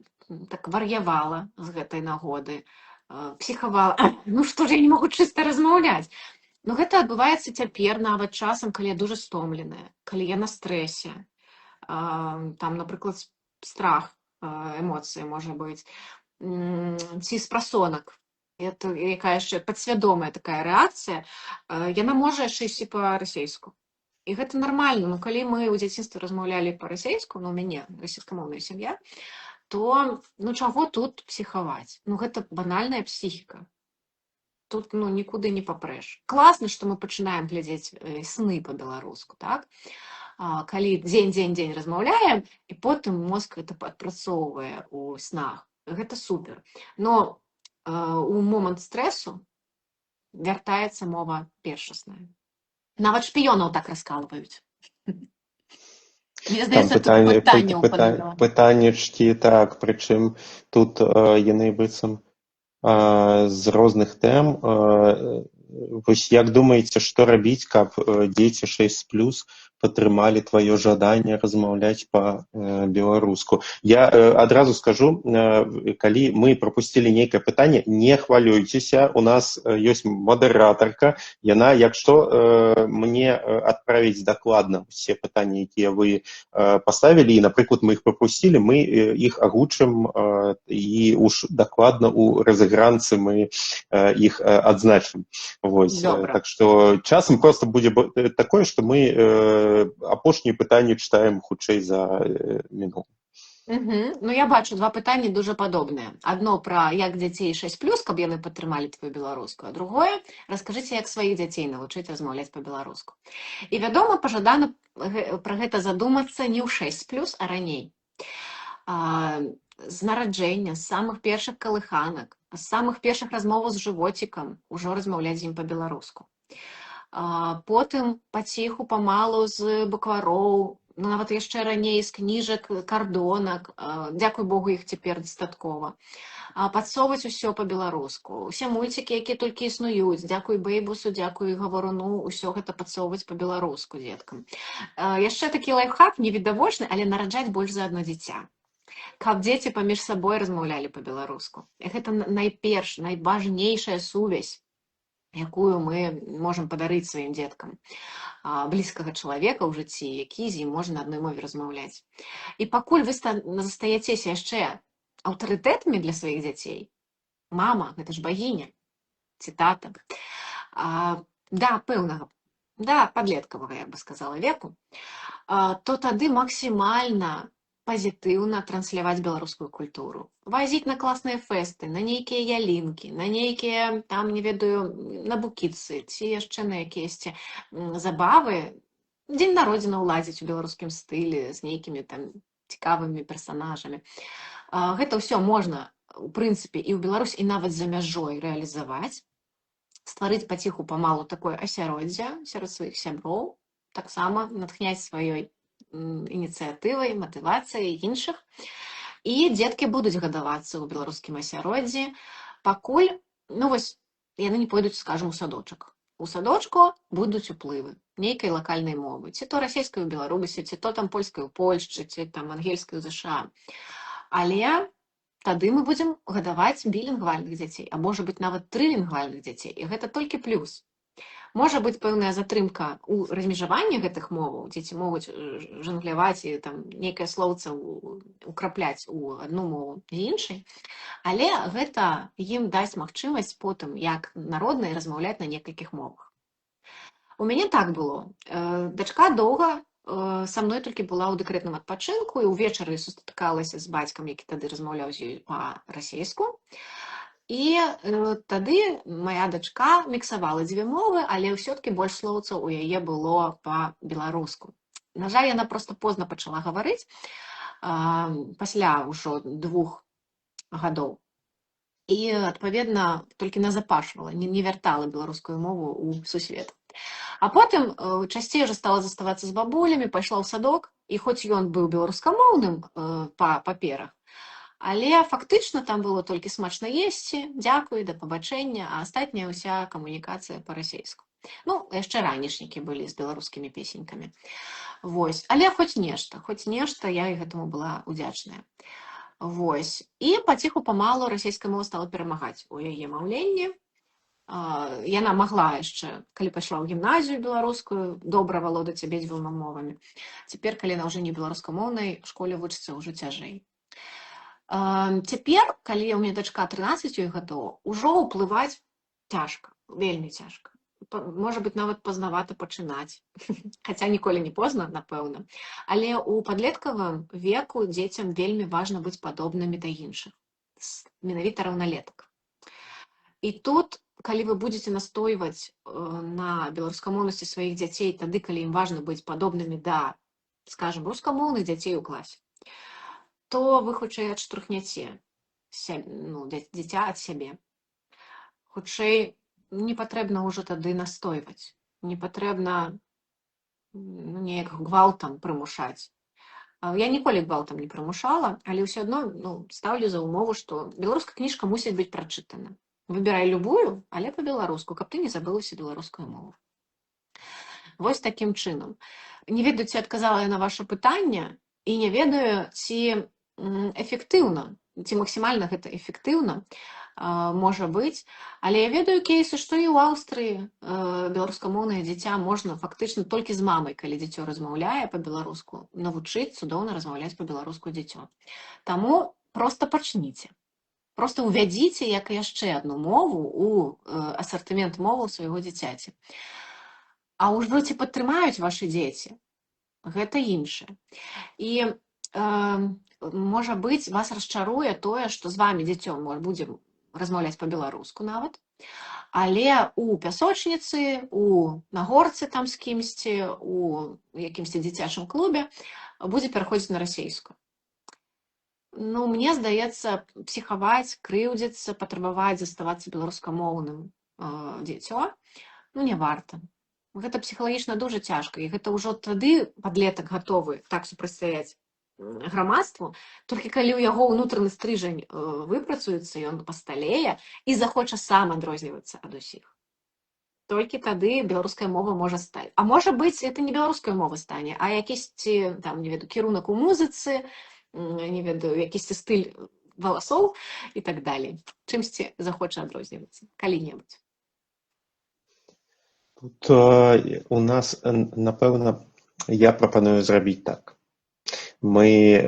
так вар'явала з гэтай нагоды, псіхавала, што ж я не магу чыста размаўляць. Гэта адбываецца цяпер нават часам, калі я дужа стомленая, калі я на стрэсе. Там, напрыклад, страх, эмоцыі, можа быць, ці спрасонак, якая яшчэ падсвядомая такая рэакцыя, яна можа яшчэ ісці па-расейску. І гэта нармальна. Калі мы ў дзяцінстве размаўлялі па-расейску, у мяне расійскамоўная сям'я, то чаго тут псіхаваць? Гэта банальная псіхіка. Тут нікуды не папрэш. Класна, што мы пачынаем глядзець сны па-беларуску, так? Калі дзень размаўляем, і потым мозг гэта адпрацоўвае ў снах. Гэта супер. Но у момант стрэсу вяртаецца мова першасная. Нават шпіёнаў так раскалваюць. Мне здаецца, тут пытанняў падавала. Пытаннячкі, так, прычым тут яны быццам з розных тэм. Вось як думаеце, што рабіць, каб дзеці 6+ падтрымалі тваё жаданне размаўляць па-беларуску? Я адразу скажу, калі мы прапусцілі нейкае пытанне, не хвалюйцеся, у нас ёсць мадэратарка, яна, як што, мне адправіць дакладна ўсе пытанні, якія вы паставілі, і, напрыклад, мы іх прапусцілі, мы іх агучым, і уж дакладна ў разыгранцы мы іх адзначым. Так што часам проста будзе такое, што мы апошнія пытанні чытаем хутчэй за мінулым. Я бачу, 2 пытанні дуже падобныя. Адно пра як дзяцей 6+, каб яны падтрымалі твою беларускую, а другое, раскажыце, як сваіх дзяцей навучыць размаўляць па-беларуску. І, вядома, пажадана пра гэта задумацца не ў 6+, а раней. З нараджэння, з самых першых калыханак, з самых першых размоваў з жывоцікам ужо размаўляць з ім па-беларуску. Потым паціху, памалу з буквароў, нават яшчэ раней з кніжак, кардонак, дзякуй Богу, іх цяпер дастаткова. Падсоўваць усё па-беларуску. Усе мульцікі, якія толькі існуюць, дзякуй Бэйбусу, дзякуй Гаваруну, усё гэта падсоўваць па-беларуску дзеткам. Яшчэ такі лайфхак, невідавочны, але нараджаць больш за адно дзіця. Каб дзеці паміж сабой размаўлялі па-беларуску. Гэта найперш, найважнейшая сувязь якую мы можам падарыць сваім дзеткам, блізкага чалавека ў жыцці, які з ім можа на адной мове размаўляць. І пакуль вы застаецеся яшчэ аўтарытэтамі для сваіх дзяцей, мама, гэта ж багіня, ці тата, да пэўнага, да падлеткавага, я бы сказала, веку, то тады максімальна пазітыўна трансляваць беларускую культуру. Вазіць на класныя фэсты, на нейкія ялінкі, на нейкія, там, не ведаю, на букіцы, ці яшчэ на якіясьці забавы. Дзень народзінаў ладзіць у беларускім стылі з нейкімі там цікавымі персанажамі. Гэта ўсё можна, у прынцыпе, і ў Беларусі, і нават за мяжой рэалізаваць, стварыць паціху памалу такое асяроддзе сярод сваіх сяброў, таксама натхняць сваёй ініцыятывай, матывацыяй іншых. І дзеткі будуць гадавацца ў беларускім асяроддзі, пакуль, ну вось, яны не пойдуць, скажам, у садочак. У садочку будуць уплывы нейкай лакальнай мовы, ці то расейскай у Беларусі, ці то там польскай у Польшчы, ці там ангельскай у ЗША. Але тады мы будзем гадаваць білінгвальных дзяцей, а можа быць нават трылінгвальных дзяцей, і гэта толькі плюс. Можа быць пэўная затрымка ў размежаванні гэтых моваў, дзеці могуць жангляваць і там нейкае слоўца украпляць у адну мову з іншай, але гэта ім дасць магчымасць потым, як народнай, размаўляць на некалькіх мовах. У мяне так было. Дачка доўга са мной толькі была ў дэкрэтным адпачынку і ўвечары сустракалася з бацькам, які тады размаўляў з ёй па-расейску. І тады моя дачка міксавала дзве мовы, але ўсё-такі больш слоўцаў у яе было па-беларуску. На жаль, яна проста позна пачала гаварыць, пасля ўжо 2 гадоў. І, адпаведна, толькі назапашвала, не вяртала беларускую мову ў сусвет. А потым часцей уже стала заставацца з бабулямі, пайшла ў садок, і хоць ён быў беларускамоўным па паперах, але фактычна там было толькі смачна есці, дзякуй, да пабачэння, а астатняя ўся камунікацыя па-расейску. Ну, яшчэ ранішнікі былі з беларускімі песенькамі. Вось. Але хоць нешта, я і гэтаму была удзячная. Вось. І паціху памалу расейская мова стала перамагаць у яе маўленні. Яна магла яшчэ, калі пайшла ў гімназію беларускую, добра валодаць абедзвюма мовамі. Цяпер, калі яна ўжо не беларускамоўнай школе вучыцца, ўжо цяжэй. Цяпер, калі ў мяне дачка 13 гадоў, ужо ўплываць цяжка, вельмі цяжка. Можа быць, нават пазнавата пачынаць. Хаця ніколі не позна, напэўна. Але ў падлеткавым веку дзецям вельмі важна быць падобнымі да іншых. Менавіта раўналетак. І тут, калі вы будзеце настойваць на беларускамоўнасці сваіх дзяцей тады, калі ім важна быць падобнымі да, скажам, рускамоўных дзяцей у класе, то вы хутчэй адштурхняце дзіця ад сябе. Хутчэй не патрэбна ўжо тады настойваць, не патрэбна неяк гвалтам прымушаць. Я ніколі гвалтам не прымушала, але ўсё адно стаўлю за ўмову, што беларуская кніжка мусіць быць прачытана. Выбірай любую, але па-беларуску, каб ты не забылася беларускую мову. Вось такім чынам. Не ведаю, ці адказала я на ваше пытанне, і не ведаю, ці эфектыўна, ці максімальна гэта эфектыўна можа быць. Але я ведаю кейсы, што і ў Аўстрыі беларускамоўнае дзіця можна фактычна толькі з мамай, калі дзіцё размаўляе па-беларуску, навучыць цудоўна размаўляць па-беларуску дзіцё. Таму проста пачніце. Проста ўвядзіце як яшчэ адну мову ў асартымент моваў свайго дзіцяці. А ўжо ці падтрымаюць вашы дзеці, гэта іншае. І, можа быць, вас расчаруе тое, што з вамі дзіцём будзем размаўляць па-беларуску нават, але у пясочніцы, на горцы там з кімсьці, у якімсьці дзіцячым клубе будзе пераходзіць на расейскую. Мне здаецца, псіхаваць, крыўдзіцца, патрабаваць заставацца беларускамоўным дзіцё, не варта. Гэта псіхалагічна дуже цяжка, і гэта ўжо тады падлетак гатовы так супрацьстаяць грамадству, толькі калі ў яго ўнутраны стрыжань выпрацуецца, ён пасталее і захоча сам адрознівацца ад усіх. Толькі тады беларуская мова можа стаць. А можа быць, это не беларуская мова стане, а якісьці, не ведаю, кірунак у музыцы, не ведаю, якісьці стыль валасоў і так далей. Чымсьці захоча адрознівацца, калі-небудзь. Тут у нас, напэўна, я прапаную зрабіць так. Мы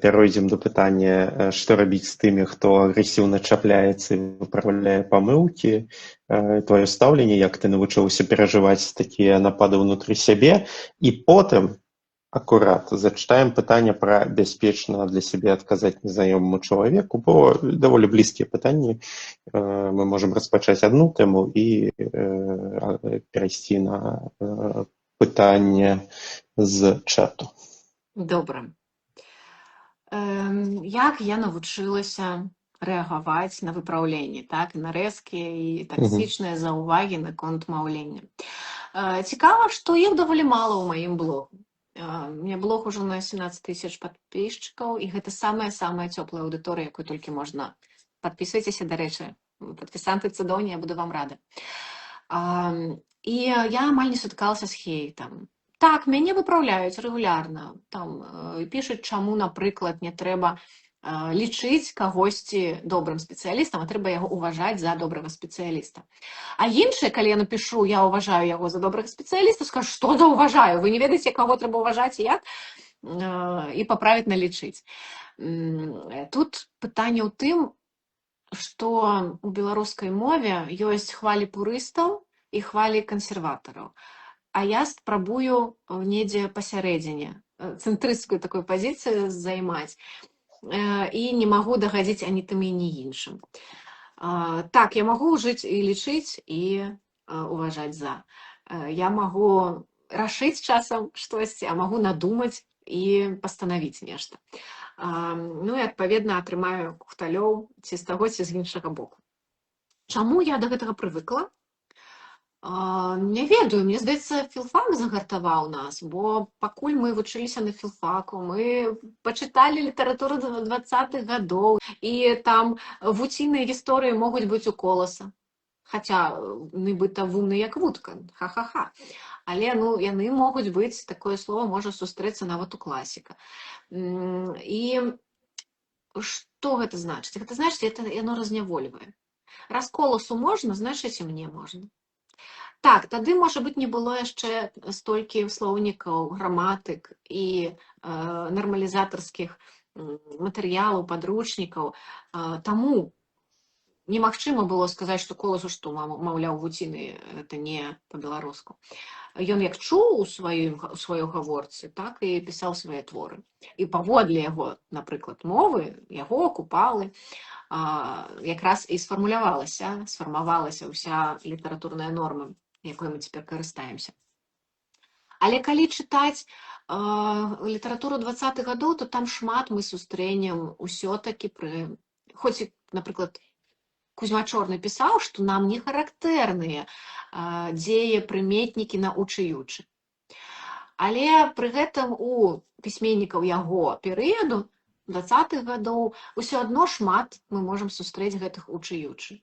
перайдзем до пытання, што рабіць з тымі, хто агрэсіўна чапляецца і выпраўляе памылкі, твоё стаўленне, як ты навучыўся перажываць такія напады ўнутры сябе, і потым акурат зачытаем пытанне пра бяспечна для сябе адказаць незнаёмаму чалавеку, бо даволі блізкія пытанні. Мы можам распачаць адну тэму і перайсці на пытанне з чату. Добра. Як я навучылася рэагаваць на выпраўленні, так, на рэзкія і таксічныя заўвагі наконт маўлення. Цікава, што іх даволі мала ў маім блогу. У меня блог ужо на 17 000 подписчикаў, і гэта самая-самая цёплая аўдыторыя, якую толькі можна. Подписывайтеся, дарэчы, падпісанты цудоўні, я буду вам рада. І я амаль не сутыкалася з хейтам. Так, мяне выпраўляюць рэгулярна. Там пішуць, чаму, напрыклад, не трэба лічыць кагосьці добрым спецыялістам, а трэба яго уважаць за добрага спецыяліста. А іншыя, калі я напишу, я уважаю яго за добрага спецыяліста, скажу, што за уважаю? Вы не ведаеце, каго трэба уважаць і як? І паправітна лічыць. Тут пытанне ў тым, што у беларускай мове ёсць хвалі пурыстаў і хвалі кансерватараў. А я спрабую недзе пасярэдзіне цэнтрысцкую такую пазіцыю займаць і не магу дагадзіць ані тым і ні іншым. Так, я магу жыць і лічыць і уважаць за. Я магу рашыць часам штосьці, а магу надумаць і пастанавіць нешта. Ну і адпаведна атрымаю кухталёў ці з таго, ці з іншага боку. Чаму я да гэтага прывыкла? Не ведаю, мне здаецца, філфак загартаваў нас, бо пакуль мы вучыліся на філфаку, мы пачыталі літаратуру 20-х гадоў, і там вуційныя гісторыі могуць быць у Коласа. Хаця, нібыта вумны як вудка, ха-ха-ха. Але, ну, яны могуць быць, такое слово можа сустрэцца нават у класіка. І што гэта значыць? Гэта значыць, яно разнявольвае. Раз Коласу можна, значыць, і мне можна. Так, тады, можа быць, не было яшчэ столькі слоўнікаў, граматык і нармалізатарскіх матэрыялаў, падручнікаў. Таму немагчыма было сказаць, што Коласу, што, маўляў, вуціны, это не па-беларуску. Ён як чуў у сваёй гаворцы, так і пісаў свае творы. І паводле яго, напрыклад, мовы, яго купалы, якраз і сфармавалася ўся літаратурная норма, якой мы цяпер карыстаемся. Але калі чытаць літаратуру 20-х гадоў, то там шмат мы сустрэнем усё-такі хоць, напрыклад, Кузьма Чорны пісаў, што нам не характэрныя дзеепрыметнікі на учыючы. Але пры гэтым у пісьменнікаў яго перыяду 20-х гадоў усё адно шмат мы можам сустрэць гэтых учыючы.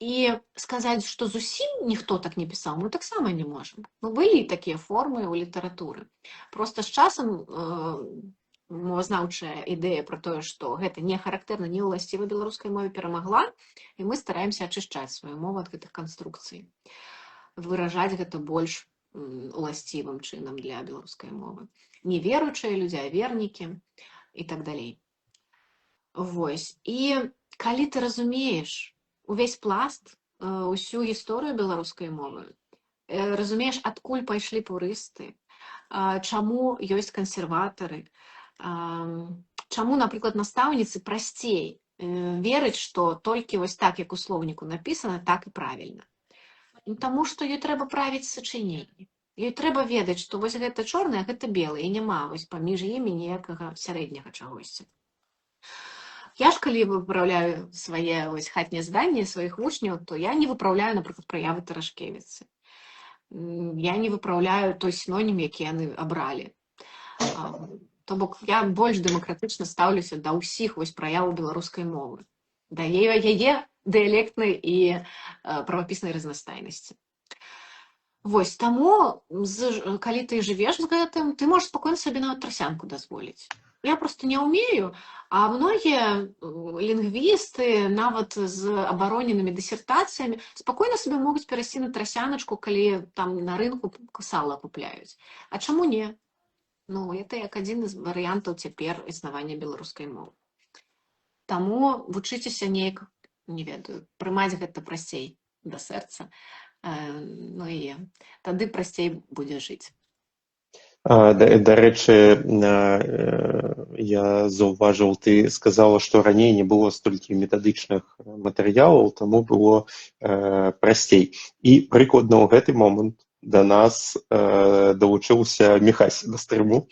І сказаць, што зусім ніхто так не пісаў, мы таксама не можам. Ну, былі такія формы ў літаратуры. Проста з часам мовазнаўчая ідэя пра тое, што гэта не характэрна, не ўласціва беларускай мове перамагла, і мы стараемся ачышчаць сваю мову ад гэтых канструкцый. Выражаць гэта больш уласцівым чынам для беларускай мовы. Не веруючыя людзі, а вернікі і так далей. Вось. І калі ты разумееш увесь пласт, усю гісторыю беларускай мовы, разумееш, адкуль пайшлі пурысты, чаму ёсць кансерватары, чаму, напрыклад, настаўніцы прасцей верыць, што толькі вось так, як у слоўніку напісана, так і правільна. Таму што ёй трэба правіць сачыненне. Ёй трэба ведаць, што вось гэта чорнае, а гэта белае, і няма вось паміж імі ніякага сярэдняга чагосьці. Я ж, калі выпраўляю свае хатнія зданні сваіх вучняў, то я не выпраўляю, напрыклад, праявы Тарашкевіцы. Я не выпраўляю той сінонім, які яны абралі. То бок, я больш дэмакратычна стаўлюся да ўсіх праяваў беларускай мовы, да яе дыялектнай і правапіснай разнастайнасці. Вось, таму, калі ты жывеш з гэтым, ты можаш спакойна сабе нават трасянку дазволіць. Я просто не ўмею, а многія лінгвісты, нават з абароненымі дысертацыямі, спакойна сабе могуць перайсці на трасяначку, калі там на рынку сала купляюць. А чаму не? Ну, это як адзін з варыянтаў цяпер існавання беларускай мовы. Таму вучыцеся неяк, не ведаю, прымаць гэта прасцей да сэрца, ну і тады прасцей будзе жыць. Дарэчы, я заўважыў, ты сказала, што раней не было столькі метадычных матэрыялаў, таму было прасцей. І прыкладна ў гэты момант да нас далучыўся Міхась да стрыму.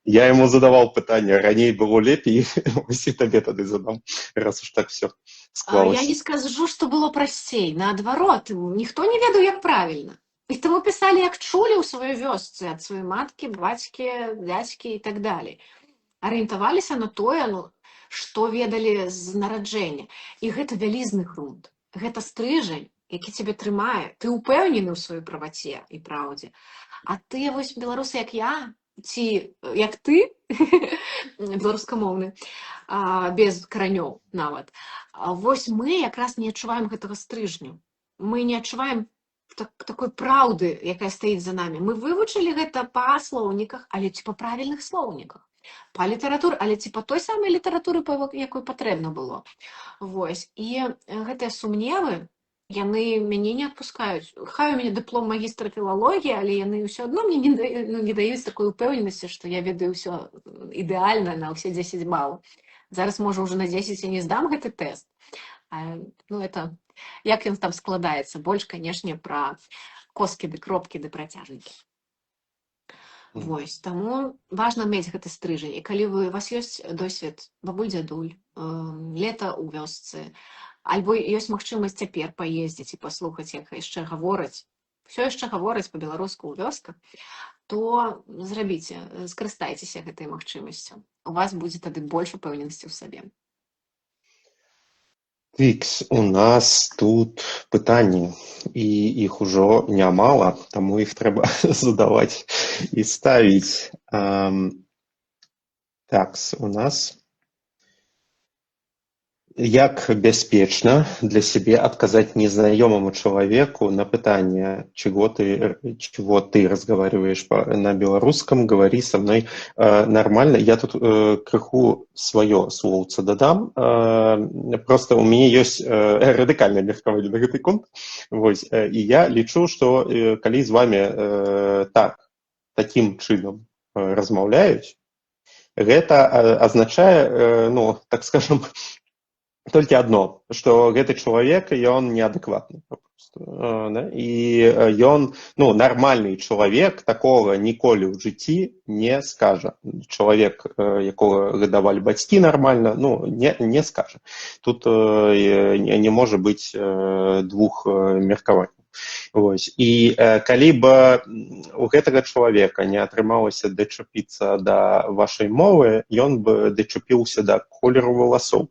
Я яму задаваў пытанне, раней было лепей, вось і табе тады задам, раз уж так все склалася. Я не скажу, што было прасцей, наадварот, ніхто не ведаў, як правільна. І таму пісалі, як чулі ў сваёй вёсцы ад сваёй маткі, бацькі, дзядзькі і так далей. Арыентаваліся на тое, што ведалі з нараджэння. І гэта вялізны грунт. Гэта стрыжань, які цябе трымае. Ты ўпэўнены ў сваёй праваце і праўдзе. А ты, вось, беларусы, як я, ці як ты, беларускамоўны, без каранёў нават, вось мы якраз не адчуваем гэтага стрыжню. Мы не адчуваем такой праўды, якая стаіць за намі. Мы вывучылі гэта па слоўніках, але ці па правільных слоўніках. Па літаратуры, але ці па той самай літаратуры, якой патрэбна было. Вось. І гэтыя сумневы, яны мяне не адпускаюць. Хай у мяне дыплом магістра філалогіі, але яны ўсё адно мне не даюць такой упэўненасці, што я ведаю ўсё ідэальна на ўсе 10 балаў. Зараз, можа, ўжо на 10 я не здам гэты тэст. Ну, это... Як ён там складаецца? Больш, канешне, пра коскі ды кропкі ды працяжнікі. Вось, таму важна мець гэты стрыжань. І калі у вас ёсць досвед бабуль-дзядуль, лета ў вёсцы, альбо ёсць магчымасць цяпер паездзіць і паслухаць, як яшчэ гавораць, ўсё яшчэ гавораць па-беларуску ў вёсках, то зрабіце, скарыстайцеся гэтай магчымасцю. У вас будзе тады больш упэўненасці ў сабе. Вікс, у нас тут пытанні, і іх ужо нямала, таму іх трэба задаваць і ставіць. Такс, у нас... Як бяспечна для сябе адказаць незнаёмаму чалавеку на пытанне, чего ты разговариваешь на беларускам, говори со мной нормально. Я тут крыху сваё словца дадам. Просто у мяне ёсць радыкальнае меркаванне на гэты конт. Вось. І я лічу, што калі з вами такім чынам размаўляюць, гэта азначае, ну, так скажем, толькі адно, што гэты чалавек, ён неадэкватны. І ён, ну, нармальны чалавек такога ніколі ў жыцці не скажа. Чалавек, якога гадавалі бацькі нармальна, ну, не скажа. Тут не можа быць двух меркаванняў. Вось. І калі б у гэтага чалавека не атрымалася дачапіцца да вашай мовы, ён бы дачапіўся да колеру валасоў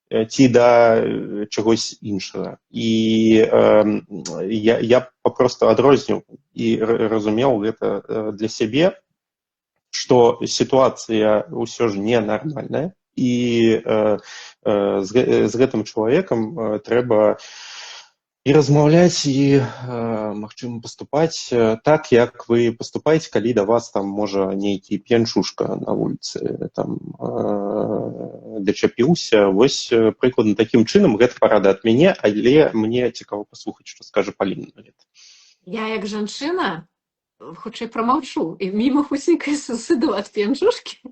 ці да чагось іншага. І я папросту адрозню і разумеў гэта для сябе, што сітуацыя ўсё ж ненармальная, і з гэтым чалавекам трэба і размаўляць, і, магчыма, паступаць так, як вы паступаеце, калі да вас там, можа, нейкі п'янчушка на вуліцы там дачапіўся. Вось прыкладна такім чынам. Гэта парада ад мяне, але мне цікава паслухаць, што скажа Паліна на гэта. Я, як жанчына, хутчэй прамаўчу, і міма хусенька сыду ад п'янчушкі.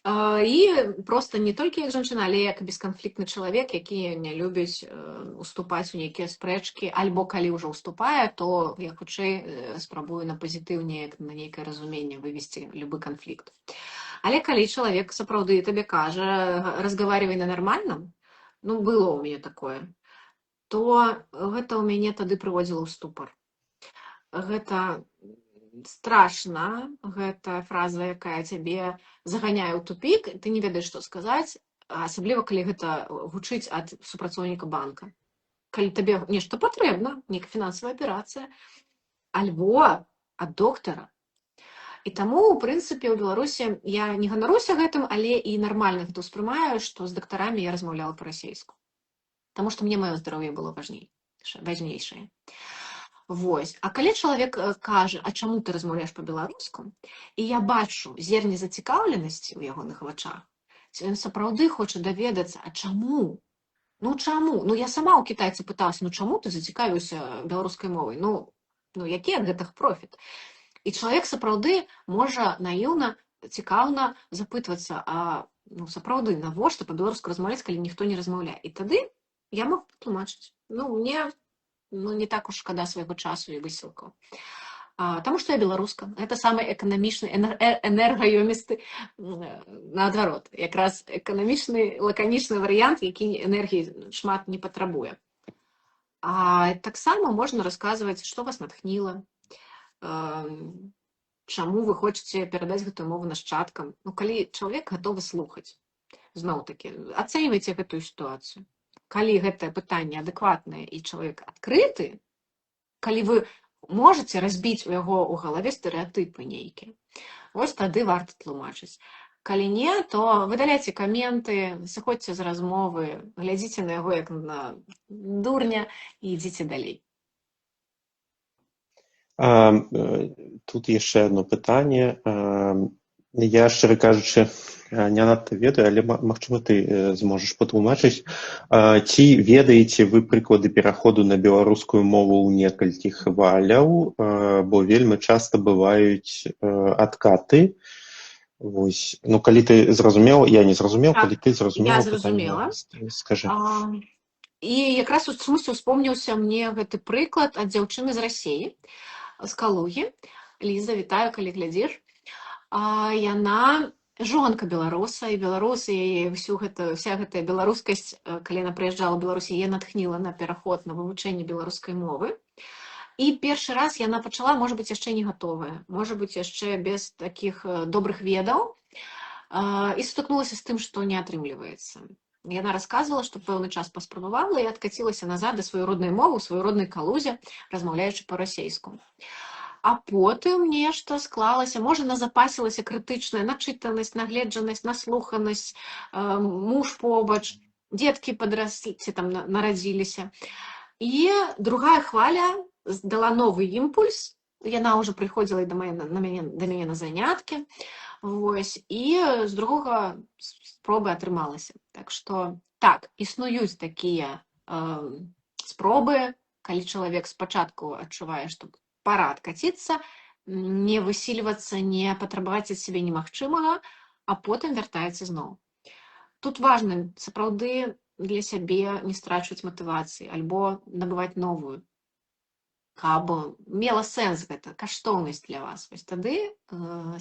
І проста не толькі як жанчына, але як бесканфліктны чалавек, які не любіць уступаць у нейкія спрэчкі, альбо калі ўжо уступае, то я хутчэй спрабую на пазітыўнее, на нейкае разуменне вывесці любы канфлікт. Але калі чалавек сапраўды табе кажа, разговаривай на нармальным, ну, было ў мяне такое, то гэта ў мяне тады прыводзіла ў ступар. Гэта страшна, гэта фраза, якая цябе заганяе ў тупік, ты не ведаеш, што сказаць, асабліва, калі гэта гучыць ад супрацоўніка банка. Калі табе нешта патрэбна, нейкая фінансавая аперацыя, альбо ад доктара. І таму, у прынцыпе, у Беларусі я не ганаруся гэтым, але і нармальна гэта ўспрымаю, што з дактарамі я размаўляла па-расейску. Таму што мне маё здароўе было важнейшае. Вось. А калі чалавек кажа, а чаму ты размаўляеш па-беларуску, і я бачу зерне зацікаўленасці ў ягоных вачах, ці ён сапраўды хоча даведацца, а чаму? Ну чаму? Ну я сама ў кітайца пыталася, ну чаму ты зацікавіўся беларускай мовай? Ну які ад гэтых профіт? І чалавек сапраўды можа наіўна, цікаўна запытвацца, а сапраўды, навошта па-беларуску размаўляць, калі ніхто не размаўляе? І тады я магу патлумачыць. Мне не так уж шкада свайго часу і высілкаў. Таму што я беларуска. Гэта самы эканамічны, энергаёмісты, наадварот, якраз эканамічны, лаканічны варыянт, які энергіі шмат не патрабуе. А таксама можна расказваць, што вас натхніла, чаму вы хочаце перадаць гэтую мову нашчадкам. Калі чалавек гатовы слухаць, зноў-такі, ацэньвайце гэтую сітуацыю. Калі гэтае пытанне адэкватнае і чалавек адкрыты, калі вы можаце разбіць у яго ў галаве стэрэатыпы нейкія, вось тады варта тлумачыць. Калі не, то выдаляйце каменты, сыходзьце з размовы, глядзіце на яго як на дурня і ідзіце далей. Тут яшчэ одно пытанне. Я, шчыра кажучы, не надта ведаю, але, магчыма, ты зможаш патлумачыць. Ці ведаеце вы прыклады пераходу на беларускую мову ў некалькі хваляў, бо вельмі часта бываюць адкаты. Вось. Калі ты зразумела, я не зразумеў, калі ты зразумела, я зразумела. Скажы. І якраз у чамусьці успомніўся мне гэты прыклад ад дзяўчыны з Расіі, з Калугі. Ліза, вітаю, калі глядзіш. Яна жонка беларуса, і беларусы яе вся гэтая беларускасць, калі яна прыязджала ў Беларусь, яе натхніла на пераход на вывучэнне беларускай мовы. І першы раз яна пачала, можа быць, яшчэ не гатовая, можа быць, яшчэ без такіх добрых ведаў, і сутыкнулася з тым, што не атрымліваецца. Яна расказвала, што пэўны час паспрабавала і адкацілася назад да сваёй роднай мовы, у сваёй роднай Калузе, размаўляючы па-расейску. А потым нешта склалася, можа, назапасілася крытычная начытанасць, нагледжанасць, наслуханасць, муж побач, дзеткі падраслі, ці там нарадзіліся. І другая хваля дала новы імпульс, яна ўжо прыходзіла да мяне на заняткі, вось, і з другога спробы атрымалася. Так што, так, існуюць такія спробы, калі чалавек спачатку адчувае, што пора адкаціцца, не высільвацца, не патрабаваць ад сябе немагчымага, а потым вяртаецца зноў. Тут важна сапраўды для сябе не страчваць матывацыі, альбо набываць новую, каб мела сэнс гэта, каштоўнасць для вас. Вось тады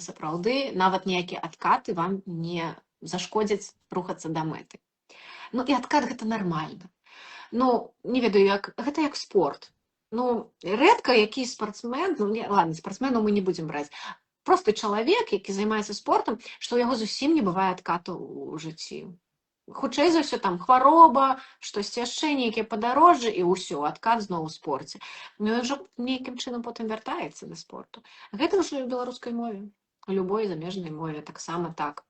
сапраўды нават ніякія адкаты вам не зашкодзяць рухацца да мэты. І адкат гэта нармальна. Не ведаю, гэта як спорт. Рэдка які спартсмен, ладно, спартсменаў мы не будзем браць, просты чалавек, які займаецца спортам, што ў яго зусім не бывае адкату ў жыцці. Хутчэй за ўсё, там хвароба, штосьці яшчэ, нейкія падарожжы, і ўсё, адкат зноў у спорце. Ўжо нейкім чынам потым вяртаецца да спорту. Гэта ўжо і ў беларускай мове, у любой замежнай мове таксама так.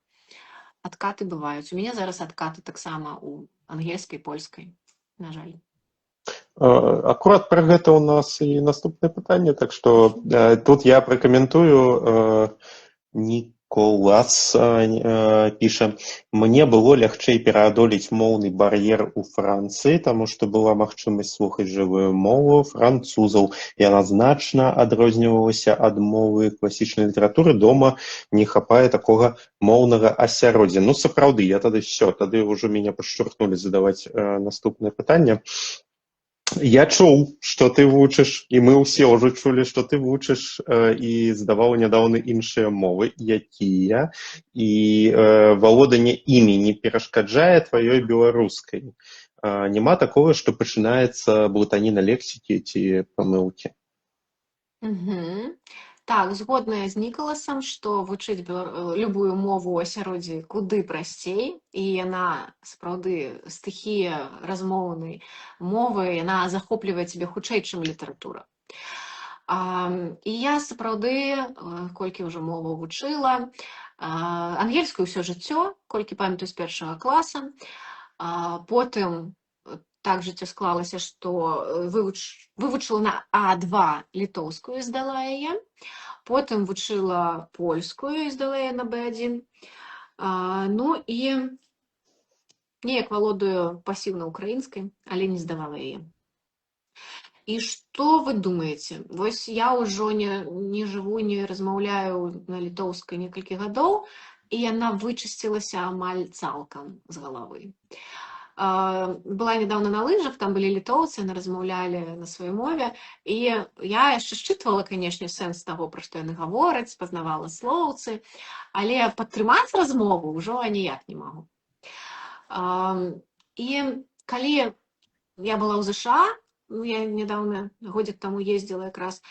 Адкаты бываюць. У мяне зараз адкаты таксама ў ангельскай, польскай, на жаль. Акурат пра гэта ў нас і наступнае пытанне, так што тут я пракаментую. Ніколас піша: «Мне было лягчэй пераадолець моўны бар'ер у Францыі, таму што была магчымасць слухаць жывую мову французаў. Яна значна адрознівалася ад мовы класічнай літаратуры. Дома не хапае такога моўнага асяроддзя». Сапраўды, я тады ўжо мяне падштурхнулі задаваць наступнае пытанне. Я чуў, што ты вучыш, і мы ўсе ўжо чулі, што ты вучыш і здаваў нядаўна іншыя мовы, якія, і валоданне імі не перашкаджае тваёй беларускай. Няма такога, што пачынаецца блытаніна лексікі ці памылкі. Так, згодная з Нікаласам, што вучыць любую мову ў асяроддзі куды прасцей, і яна, сапраўды, стыхія размоўнай мовы, яна захоплівае цябе хутчэй, чым літаратура. І я сапраўды, колькі ўжо моваў вучыла, ангельскую ўсё жыццё, колькі памятаю з першага класа. Потым так жыццё склалася, што вывучыла на А2 літоўскую, здала яе. Потым вучыла польскую і здала яе на Б1. Ну і неяк валодаю пасіўна украінскай, але не здавала яе. І што вы думаеце? Вось я ўжо не жыву, не размаўляю на літоўскай некалькі гадоў, і яна вычысцілася амаль цалкам з галавы. Была недавно на лыжах, там былі літоўцы, яны размаўлялі на сваёй мове, і я яшчэ счытвала, канешне, сэнс таго, пра што яны гавораць, пазнавала слоўцы, але падтрымаць размову ўжо аніяк не магу. І калі я была ў ЗША, я недавно, годзік таму ездзіла якраз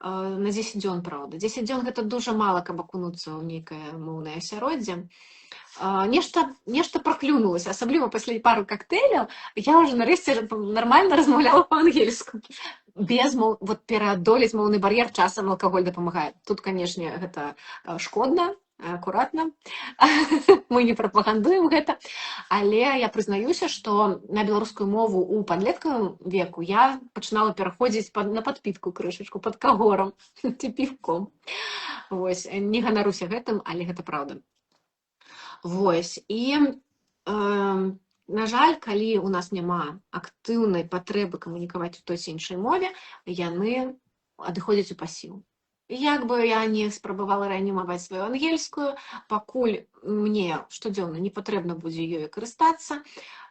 на 10 дзён, правда. 10 дзён гэта дужа мала, каб акунуцца ў нейкае моўнае асяроддзе. Нешта праклюнулася, асабліва пасля пары кактэйляў, я ўжо нарэшце нармальна размаўляла па-ангельску. Вот пераадолець моўны бар'ер часам алкаголь дапамагае. Тут, канешне, гэта шкодна, акуратна. Мы не прапагандуем гэта. Але я прызнаюся, што на беларускую мову ў падлеткавым веку я пачынала пераходзіць на падпітку крышачку, пад кагорам ці півком. Вось, не ганаруся гэтым, але гэта праўда. Вось, і, на жаль, калі у нас няма актыўнай патрэбы камунікаваць у той ці іншай мове, яны адыходзяць у пасіў. Як бы я не спрабавала рэанімаваць сваю ангельскую, пакуль мне штодзённа не патрэбна будзе ёй карыстацца,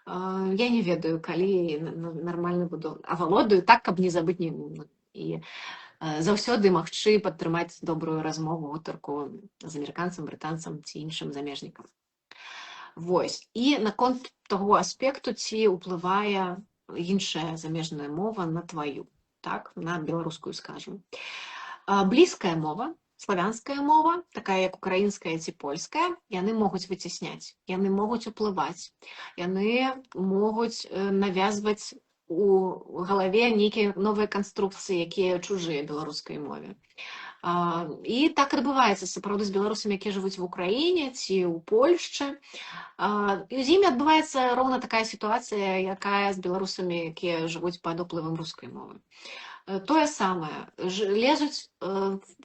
я не ведаю, калі нармальна буду авалодаю так, каб не забыць і заўсёды магчы падтрымаць добрую размову, гутарку з амерыканцам, брытанцам ці іншым замежнікам. Вось. І наконт таго аспекту, ці ўплывае іншая замежная мова на тваю, так, на беларускую, скажем. Блізкая мова, славянская мова, такая як украінская ці польская, яны могуць выцісняць, яны могуць уплываць, яны могуць навязваць у галаве нейкія новыя канструкцыі, якія чужыя беларускай мове. І так адбываецца, сапраўды, з беларусамі, якія жывуць в Украіне ці ў Польшчы. І з імі адбываецца роўна такая сітуацыя, якая з беларусамі, якія жывуць пад уплывам рускай мовы. Тое самае, лезуць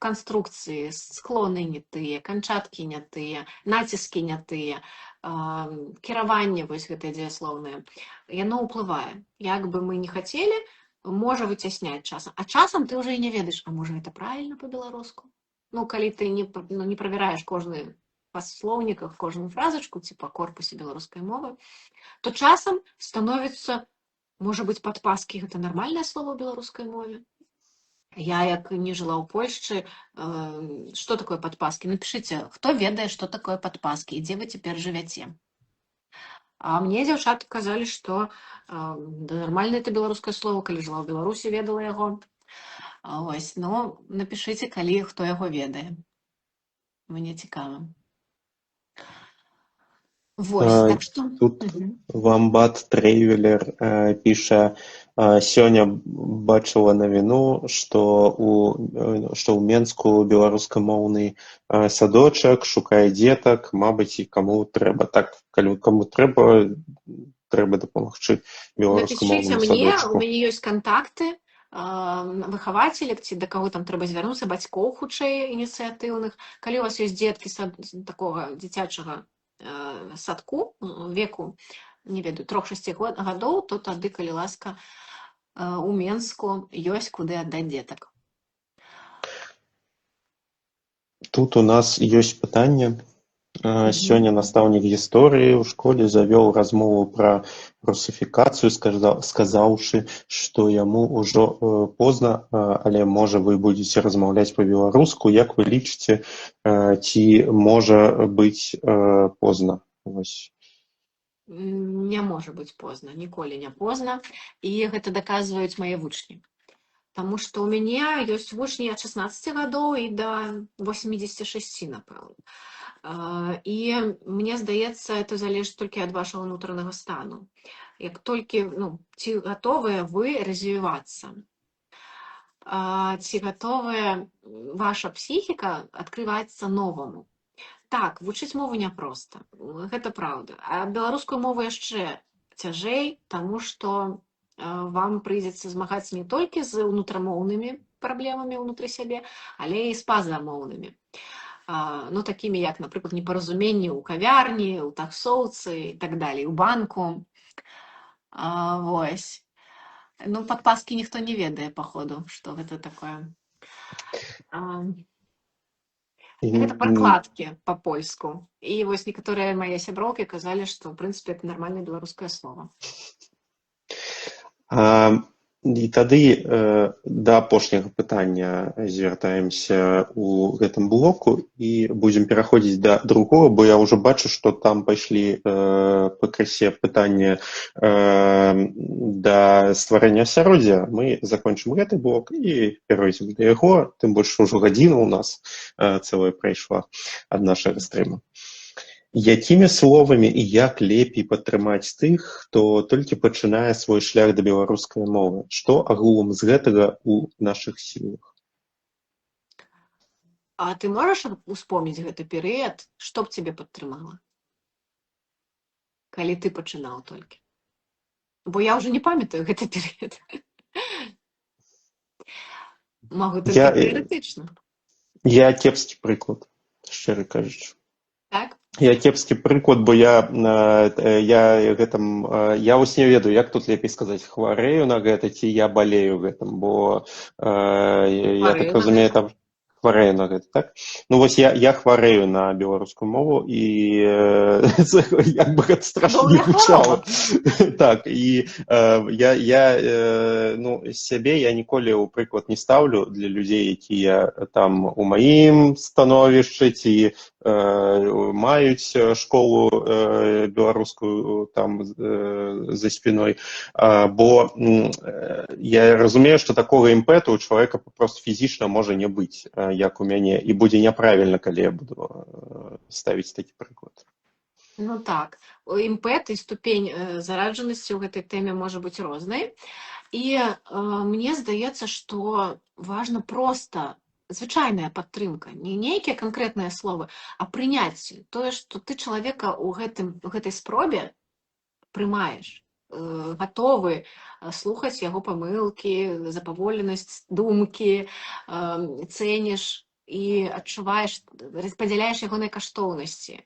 канструкцыі, склоны не тыя, канчаткі не тыя, націскі не тыя, кіраванне, вось гэтыя дзеяслоўныя, яно ўплывае. Як бы мы не хацелі, можа выцясняць часам. А часам ты ўжо і не ведаеш, а можа гэта правільна па-беларуску? Ну, калі ты не правяраеш кожны па слоўніках, кожную фразачку, ці па корпусе беларускай мовы, то часам становіцца, можа быць, падпаскі, гэта нармальнае слово ў беларускай мове. Я, як не жыла ў Польшчы, што такое падпаскі? Напішыце, хто ведае, што такое падпаскі і дзе вы цяпер жывяце. А мне дзяўчаты казалі, што нармальнае это беларускае слово, калі жыла ў Беларусі, ведала яго. Вось, ну, напішыце, калі хто яго ведае. Мне цікава. Вось, так што... Тут Вамбат Трейвелер піша, сёння бачыла навіну, што ў Менску беларускамоўны садочак шукае дзетак, мабыць, і каму трэба. Так, калі каму трэба дапамагчы беларускамоўнаму садочку. Напішыце мне, у мяне ёсць кантакты выхавацелек, ці да каго там трэба звярнуцца, бацькоў, хутчэй, ініцыятыўных. Калі у вас ёсць дзеткі такога дзіцячага садку, веку, не ведаю, 3-6 гадоў, то тады, калі ласка, у Менску ёсць куды аддаць дзетак. Тут у нас ёсць пытанне. Сёння настаўнік гісторыі ў школе завёў размову пра русіфікацыю, сказаўшы, што яму ўжо позна, але можа вы будзеце размаўляць па-беларуску. Як вы лічыце, ці можа быць позна? Не можа быць позна, ніколі не позна. І гэта даказваюць мае вучні. Таму што ў мяне ёсць вучні ад 16 гадоў і да 86, напэўна. І мне здаецца, это залежыць толькі ад вашага ўнутранага стану. Як толькі, ці гатовыя вы развівацца. ці гатовая ваша псіхіка адкрывацца новаму. Так, вучыць мову няпроста, гэта праўда. А беларускую мову яшчэ цяжэй, таму што вам прыйдзецца змагацца не толькі з унутрамоўнымі праблемамі ўнутры сябе, але і з пазамоўнымі. Ну, такімі як, напрыклад, непаразуменні ў кавярні, ў таксоўцы і так далей, у банку. Вось. Ну, падпаскі ніхто не ведае, паходу, што гэта такое. Гэта пракладкі па-польску. І вось некаторыя мае сяброўкі казалі, што, ў прынцыпе, это нармальнае беларускае слова. І тады да апошняга пытання звяртаемся ў гэтым блоку і будзем пераходзіць да другого, бо я ўжо бачу, што там пайшлі пакрысе пытання да стварэння асяроддзя. Мы закончым гэты блок і перайдзем да яго, тым больш ужо гадзіна ў нас цэлая прайшла ад нашага стрыма. Якімі словамі і як лепей падтрымаць тых, хто толькі пачынае свой шлях да беларускай мовы? Што агулам з гэтага ў нашых сілах? А ты можаш успомніць гэты перыяд, што б цябе падтрымала? Калі ты пачынаў толькі. Бо я ўжо не памятаю гэты перыяд. Магу толькі тэарэтычна. Я кепскі прыклад, шчыра кажучы. Так? Я кепскі прыклад, бо я вось не ведаю, як тут лепей сказаць, хварэю на гэта ці я балею гэтым, бо я так разумею, там хварэю на гэта, так? Ну вось я хварэю на беларускую мову і як бы гэта страшна не гучала. Так, і сябе я ніколі ў прыклад не стаўлю для людзей, якія там у маім становішчы ці маюць школу беларускую там за спіной, бо я разумею, што такога імпэту у чалавека проста фізічна можа не быць, як у мяне, і будзе няправільна, калі я буду ставіць такі прыклад. Ну так, імпэт і ступень зараджанасці ў гэтай тэме можа быць рознай. І мне здаецца, што важна проста звычайная падтрымка, не нейкія канкрэтныя словы, а прыняцце. Тое, што ты чалавека ў гэтай спробе прымаеш, гатовы слухаць яго памылкі, запаволенасць думкі, цэніш і адчуваеш, распадзяляеш ягоныя каштоўнасці.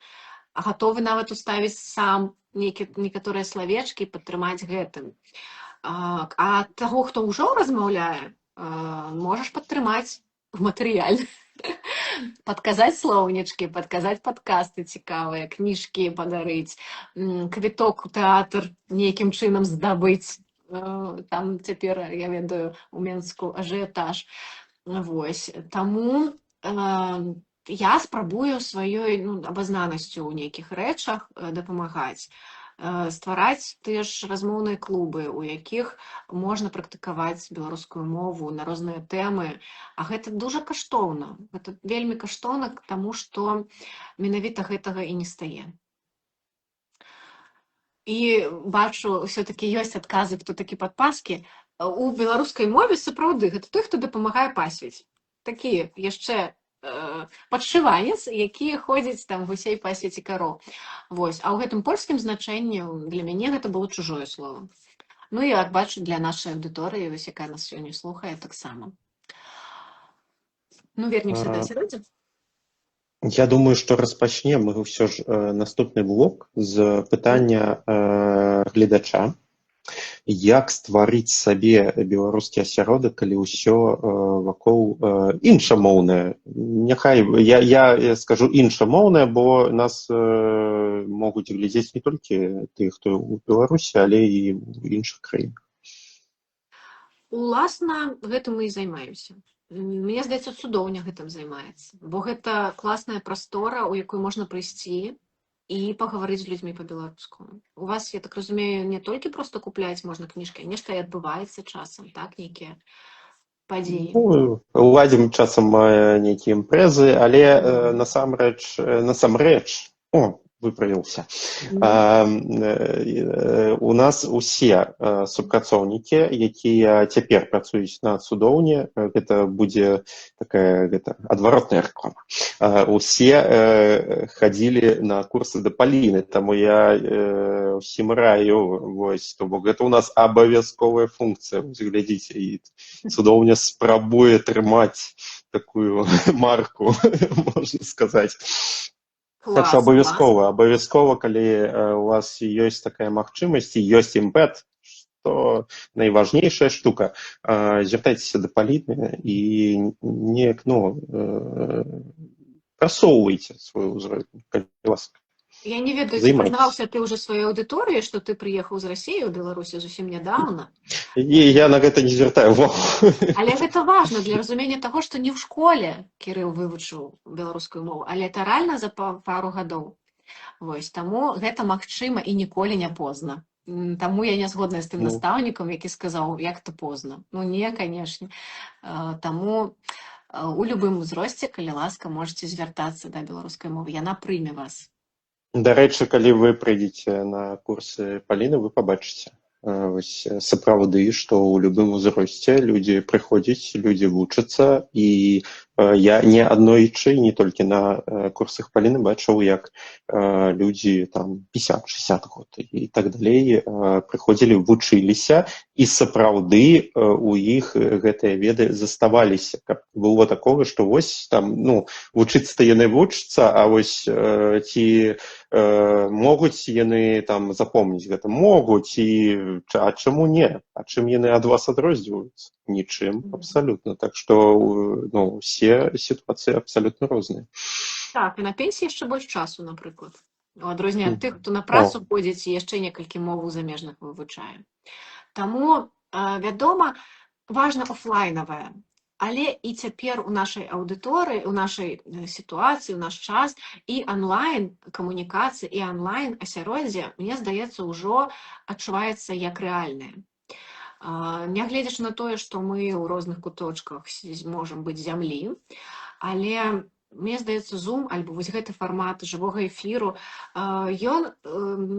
Гатовы нават уставіць сам некаторыя славечкі і падтрымаць гэтым. А таго, хто ўжо размаўляе, можаш падтрымаць матэрыяльна. Падказаць слоўнічкі, падказаць падкасты цікавыя, кніжкі падарыць, квіток у тэатр нейкім чынам здабыць. Там цяпер, я ведаю, у Менску ажыятаж. Вось. Таму я спрабую сваёй абазнанасцю ў нейкіх рэчах дапамагаць. Ствараць тыя ж размоўныя клубы, у якіх можна практыкаваць беларускую мову на розныя тэмы. А гэта дужа каштоўна. Гэта вельмі каштоўна, таму што менавіта гэтага і не стае. І бачу, ўсё-такі ёсць адказы, хто такі падпаскі. У беларускай мове сапраўды гэта той, хто дапамагае пасвіць. Такі яшчэ падшыванец, які ходзіць там гусей пасвіць і кароў. Вось. А ў гэтым польскім значэнні для мяне гэта было чужое слово. Ну і як бачу, для нашай аўдыторыі, вось якая нас сёння слухае, таксама. Ну, вернемся да асяроддзя. Я думаю, што распачнем мы ўсё ж наступны блок з пытання гледача. Як стварыць сабе беларускі асяродак, калі ўсё вакол іншамоўнае? Няхай я скажу іншамоўнае, бо нас могуць глядзець не толькі тых, хто ў Беларусі, але і ў іншых краінах. Уласна, гэтым мы і займаемся. Мне здаецца, цудоўня гэтым займаецца, бо гэта класная прастора, у якой можна прыйсці і пагаварыць з людзьмі па-беларуску. У вас, я так разумею, не толькі проста купляць можна кніжкі, а нешта і адбываецца часам, так, нейкія падзеі. Ладзім часам нейкія імпрэзы, але насамрэч, выправіўся. Мгм. У нас усе супрацоўнікі, якія цяпер працуюць на цудоўні, гэта будзе такая адваротная рэклама. Усе хадзілі на курсы да Паліны, таму я ўсім раю, вось, то бок гэта у нас абавязковая функцыя. Вось глядзіце, і цудоўня спрабуе трымаць такую марку, можна сказаць. Так што Клас, клас. абавязкова, калі у вас ёсць такая магчымасць і ёсць імпэт, што найважнейшая штука, звяртайцеся да Паліны і неяк, прасоўвайце свой узровень, калі ласка. Я не ведаю, ці Займайтесь. прызнаваўся ты ўжо сваёй аўдыторыі, што ты прыехаў з Расіі ў Беларусі зусім нядаўна. І я на гэта не звяртаю увагу. Але гэта важна для разумення таго, што не ў школе Кірыл вывучыў беларускую мову, але это рэальна за пару гадоў. Вось, таму гэта магчыма і ніколі не позна. Таму я не згодная з тым настаўнікам, які сказаў, як то позна. Ну не, канешне. Таму у любым узросце, калі ласка, можаце звяртацца да беларускай мовы. Яна прыме вас. Дарэчы, калі вы прыйдзеце на курсы Паліны, вы пабачыце. Вось сапраўды, што ў любым узросце людзі прыходзяць, людзі вучацца, і я не аднойчы, не толькі на курсах Паліны бачыў, як людзі там 50-60 год і так далей прыходзілі, вучыліся, і сапраўды у іх гэтыя веды заставаліся. Каб было такога, што вось там, вучыцца-то яны вучацца, а вось ці могуць яны там запомніць гэта? Могуць, а чаму не? А чым яны ад вас адрозніваюцца? Нічым, абсалютна. Так што усе сітуацыі абсалютна розныя. Так, і на пенсіі яшчэ больш часу, напрыклад. У адрозненне ад тых, хто на працу ходзіць і яшчэ некалькі моваў замежных вывучае. Таму, вядома, важна офлайнавае. Але і цяпер у нашай аўдыторыі, у нашай сітуацыі, у наш час і онлайн-камунікацыі, і онлайн-асяроддзе, мне здаецца, ўжо адчуваецца як рэальнае. Нягледзячы на тое, што мы ў розных куточках можам быць зямлі, але мне здаецца, Zoom, альбо вось гэты фармат жывога эфіру, ён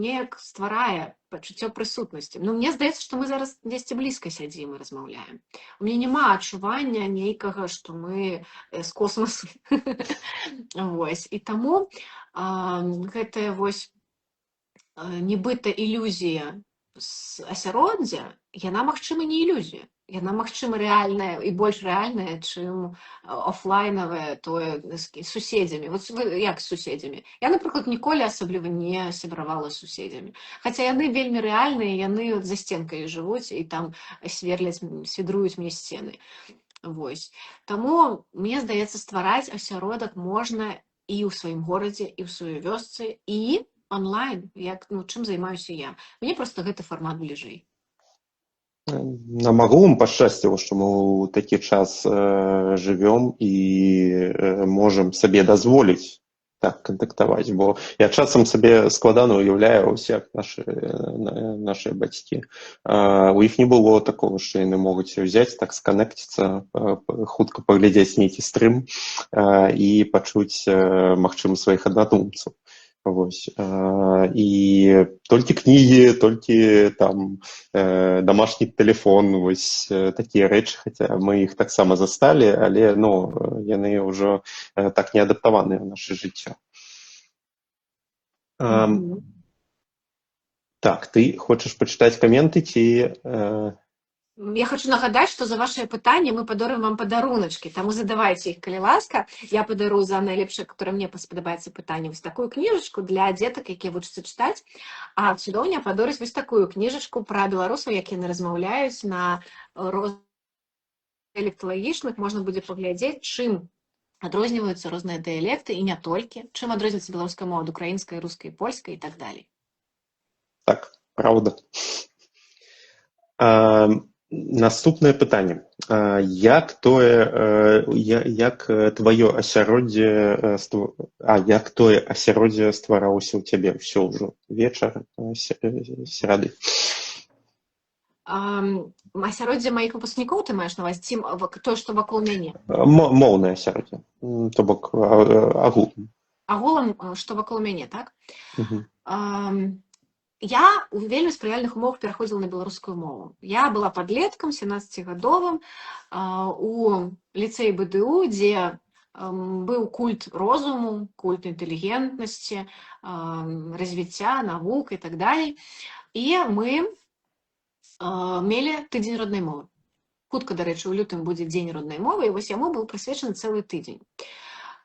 неяк стварае пачуццё прысутнасці. Мне здаецца, што мы зараз дзесьці блізка сядзім і размаўляем. У мяне няма адчування нейкага, што мы з космасу. Вось. І таму гэтая вось нібыта ілюзія асяроддзя, яна, магчыма, не ілюзія. Яна, магчыма, рэальная і больш рэальная, чым офлайнавая, тое з суседзямі. Вот вы як з суседзямі? Я, напрыклад, ніколі асабліва не сябравала з суседзямі. Хаця яны вельмі рэальныя, яны за сценкай жывуць і там свідруюць мне сцены. Вось. Таму, мне здаецца, ствараць асяродак можна і ў сваім горадзе, і ў сваёй вёсцы, і онлайн, чым займаюся я. Мне проста гэты фармат бліжэй. Магу вам пашчасціла, што мы ў такі час жывём і можам сабе дазволіць так кантактаваць, бо я часам сабе складана ўяўляю, як нашы бацькі. У іх не было такого, што яны могуць ўзяць, так сканекціцца, хутка паглядзець нейкі стрым і пачуць, магчыма, сваіх аднадумцаў. Вось. І толькі кнігі, толькі там домашні тэлефон, вось такія рэчы, хаця мы іх таксама засталі, але яны ўжо так не адаптаваныя ў наша жыццё. Так, ты хочаш пачытаць каменты ці... Я хочу нагадаць, што за вашыя пытанні мы падарым вам падаруначкі, таму задавайце іх, калі ласка. Я падару за найлепшае, которое мне спадабаецца пытанне, вось такую кніжачку для дзетак, якія вучацца чытаць, а цудоўня падорыць вось такую кніжачку пра беларусаў, як яны размаўляюць на дыялекталагічных. Можна будзе паглядзець, чым адрозніваюцца розныя дыялекты, і не толькі, чым адрозніваецца беларуская мова ад украінскай, рускай, польскай і так далей. Так, праўда. Наступнае пытанне. Як твоё асяроддзе стваралася ў цябе? Ўсё ўжо вечар, серады. Асяроддзе маіх выпускнікоў ты маеш на ўвазе, ці тое, што вакол мяне? Моўнае асяроддзе, то бок агулам. агулам, што вакол мяне, так? Мгм. Я ў вельмі спрыяльных умовах пераходзіла на беларускую мову. Я была падлеткам 17гадовым у ліцэі БДУ, дзе быў культ розуму, культ інтэлігентнасці, развіцця, навук і так далей. І мы мелі тыдзень роднай мовы. Хутка, дарэчы, у лютым будзе дзень роднай мовы, і вось яму быў прысвечаны цэлы тыдзень.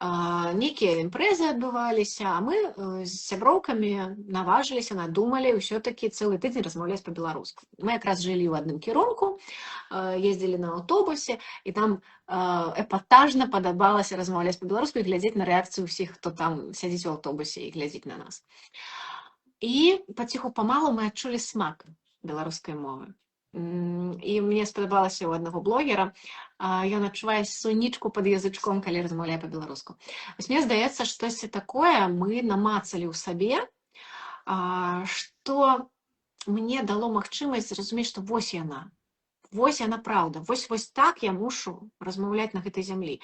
Нейкія імпрэзы адбываліся, а мы з сяброўкамі наважыліся, надумалі ўсё-такі цэлы тыдзень размаўляць па-беларуску. Мы якраз жылі ў адным кірунку, ездзілі на аўтобусе, і там эпатажна падабалася размаўляць па-беларуску і глядзець на рэакцыю ўсіх, хто там сядзіць у аўтобусе і глядзіць на нас. І паціху-памалу мы адчулі смак беларускай мовы. І мне спадабалася ў аднаго блогера, ён адчувае сунічку пад язычком, калі размаўляе па-беларуску. Вось мне здаецца, штосьці такое мы намацалі ў сабе, што мне дало магчымасць зразумець, што вось яна праўда, вось так я мушу размаўляць на гэтай зямлі.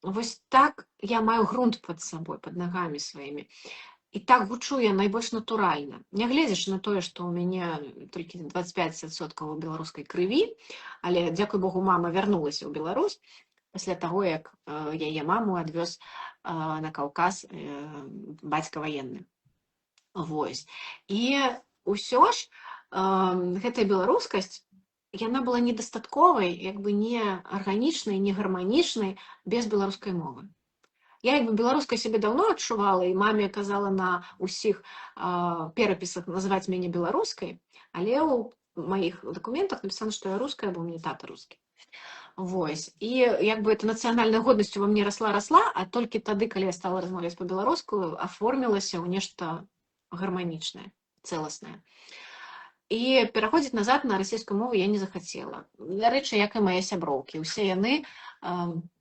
Вось так я маю грунт пад сабой, пад нагамі сваімі. І так гучу я найбольш натуральна. Нягледзячы на тое, што ў мяне толькі 25% беларускай крыві, але, дзякуй Богу, мама вярнулася ў Беларусь пасля таго, як яе маму адвёз на Каўказ бацька ваенны. Вось. І ўсё ж гэтая беларускасць, яна была недастатковай, як бы не арганічнай, не гарманічнай без беларускай мовы. Я як бы беларускай сябе даўно адчувала, і маме казала на ўсіх перапісах называць мяне беларускай, але ў маіх дакументах напісана, што я руская, бо ў мяне тата рускі. Вось. І як бы эта нацыянальная годнасць ува мне расла, а толькі тады, калі я стала размаўляць па-беларуску, аформілася ў нешта гарманічнае, цэласнае. І пераходзіць назад на расійскую мову я не захацела. Дарэчы, як і мае сяброўкі. Усе яны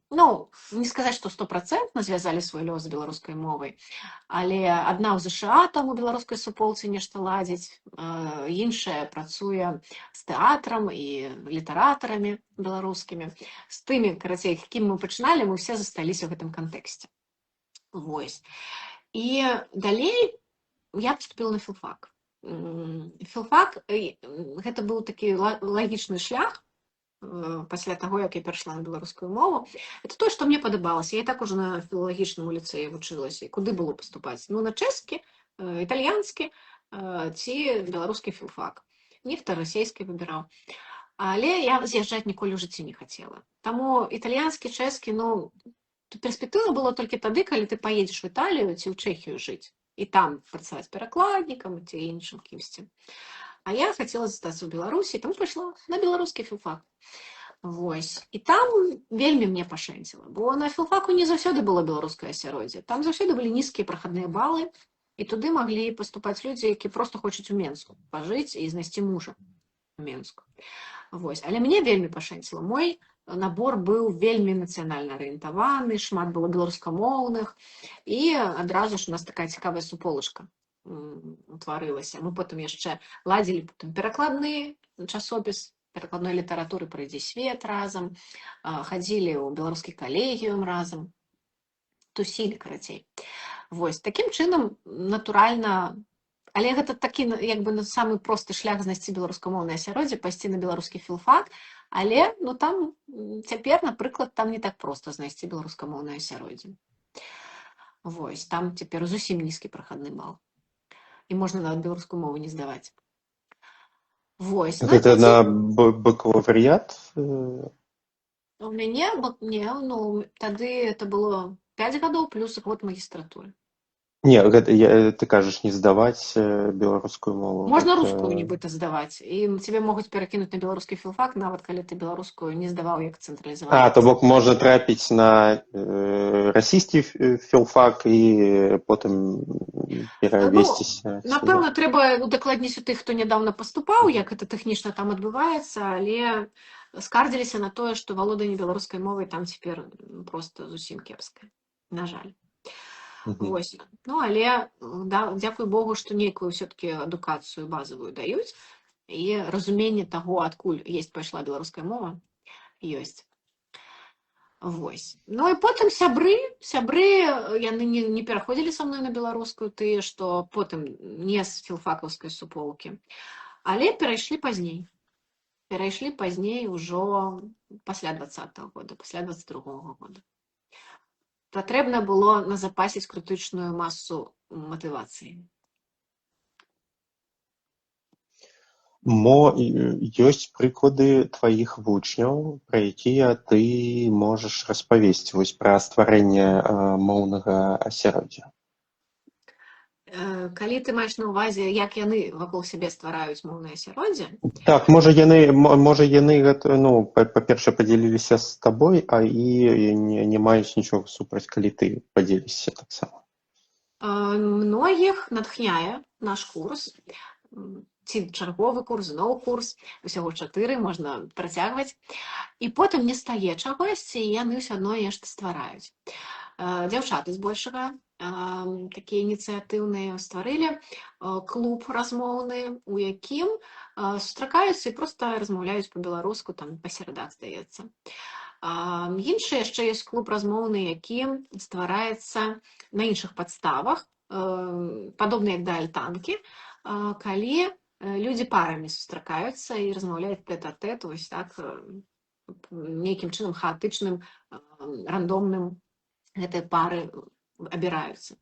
не сказаць, што 100% звязалі свой лёс з беларускай мовай, але адна ў ЗША там у беларускай суполцы нешта ладзіць, іншая працуе з тэатрам і літаратарамі беларускімі. З тымі, карацей, кім мы пачыналі, мы ўсе засталіся ў гэтым кантэксце. Вось. І далей я паступіла на філфак. Філфак, гэта быў такі лагічны шлях, пасля таго, як я перайшла на беларускую мову. Это тое, што мне падабалася. Я і так ужо на філалагічным ліцэі вучылася. І куды было паступаць? На чэшскі, італьянскі ці беларускі філфак. Нехта расейскі выбіраў. Але я з'язджаць ніколі ў жыцці не хацела. Таму італьянскі, чэшскі, перспектыва было толькі тады, калі ты паедзеш в Італію ці ў Чэхію жыць. І там працаваць перакладнікам ці іншым кімсьці. А я хацела застацца ў Беларусі, таму пайшла на беларускі філфак. Вось. І там вельмі мне пашэнціла, бо на філфаку не заўсёды было беларускае асяроддзе. Там заўсёды былі нізкія прахадныя балы, і туды маглі паступаць людзі, які проста хочуць у Менску пажыць і знайсці мужа у Менску. Вось. Але мне вельмі пашэнціла. Мой набор быў вельмі нацыянальна арыентаваны, шмат было беларускамоўных, і адразу ж у нас такая цікавая суполачка утварылася. Мы потым яшчэ ладзілі перакладны часопіс перакладной літаратуры «Пройдзе свет» разам, хадзілі ў беларускі калегіум разам, тусілі, карацей. Вось, такім чынам, натуральна, але гэта такі, як бы, самы просты шлях знайсці беларускамоўнае асяроддзе, пайсці на беларускі філфак, але, там, цяпер, напрыклад, там не так проста знайсці беларускамоўнае асяроддзе. Вось, там цяпер зусім нізкі прахадны бал. І можна нават беларускую мову не здаваць. Вось. Гэта на бакалаврыят? У мяне, тады это было 5 гадоў плюс год магістратуры. Не, ты кажаш, не здаваць беларускую мову. Можна рускую нібыта здаваць. І цябе могуць перакінуць на беларускі філфак, нават калі ты беларускую не здаваў як цэнтралізаваны. То бок можна трапіць на расійскі філфак і потым перавесціся. Напэўна, трэба удакладніць у тых, хто нядаўна паступаў, як гэта тэхнічна там адбываецца, але скардзіліся на тое, што валоданне беларускай мовай там цяпер проста зусім кепскае. На жаль. Вось. Але дзякуй Богу, што нейкую ўсё-такі адукацыю базавую даюць, і разуменне таго, адкуль пайшла беларуская мова, ёсць. Вось. Ну і потым сябры, яны не пераходзілі са мной на беларускую, тыя, што потым не з філфакаўскай суполкі, але перайшлі пазней ужо пасля 20-го года, пасля 22-го года. Патрэбна было назапасіць крытычную масу матывацыі. Ёсць прыклады тваіх вучняў, пра якія ты можаш распавесці вось пра стварэнне моўнага асяроддзя? Калі ты маеш на ўвазе, як яны вакол сябе ствараюць моўнае асяроддзе? Так, можа яны гэта, ну, па-першае, падзяліліся з табой, а і не маюць нічога супраць, калі ты падзелішся таксама. Многіх натхняе наш курс, ці чарговы курс, зноў курс, усяго 4, можна працягваць. І потым не стае чагосьці, і яны ўсё адно нешта ствараюць. Дзяўчаты збольшага такія ініцыятыўныя стварылі клуб размоўны, у якім сустракаюцца і проста размаўляюць па-беларуску, там па серадах, здаецца. Іншы яшчэ ёсць клуб размоўны, які ствараецца на іншых падставах, падобна як да альтанкі, калі людзі парамі сустракаюцца і размаўляюць тэт-а-тэт, вось так, нейкім чынам хаатычным, рандомным гэтыя пары абіраюцца.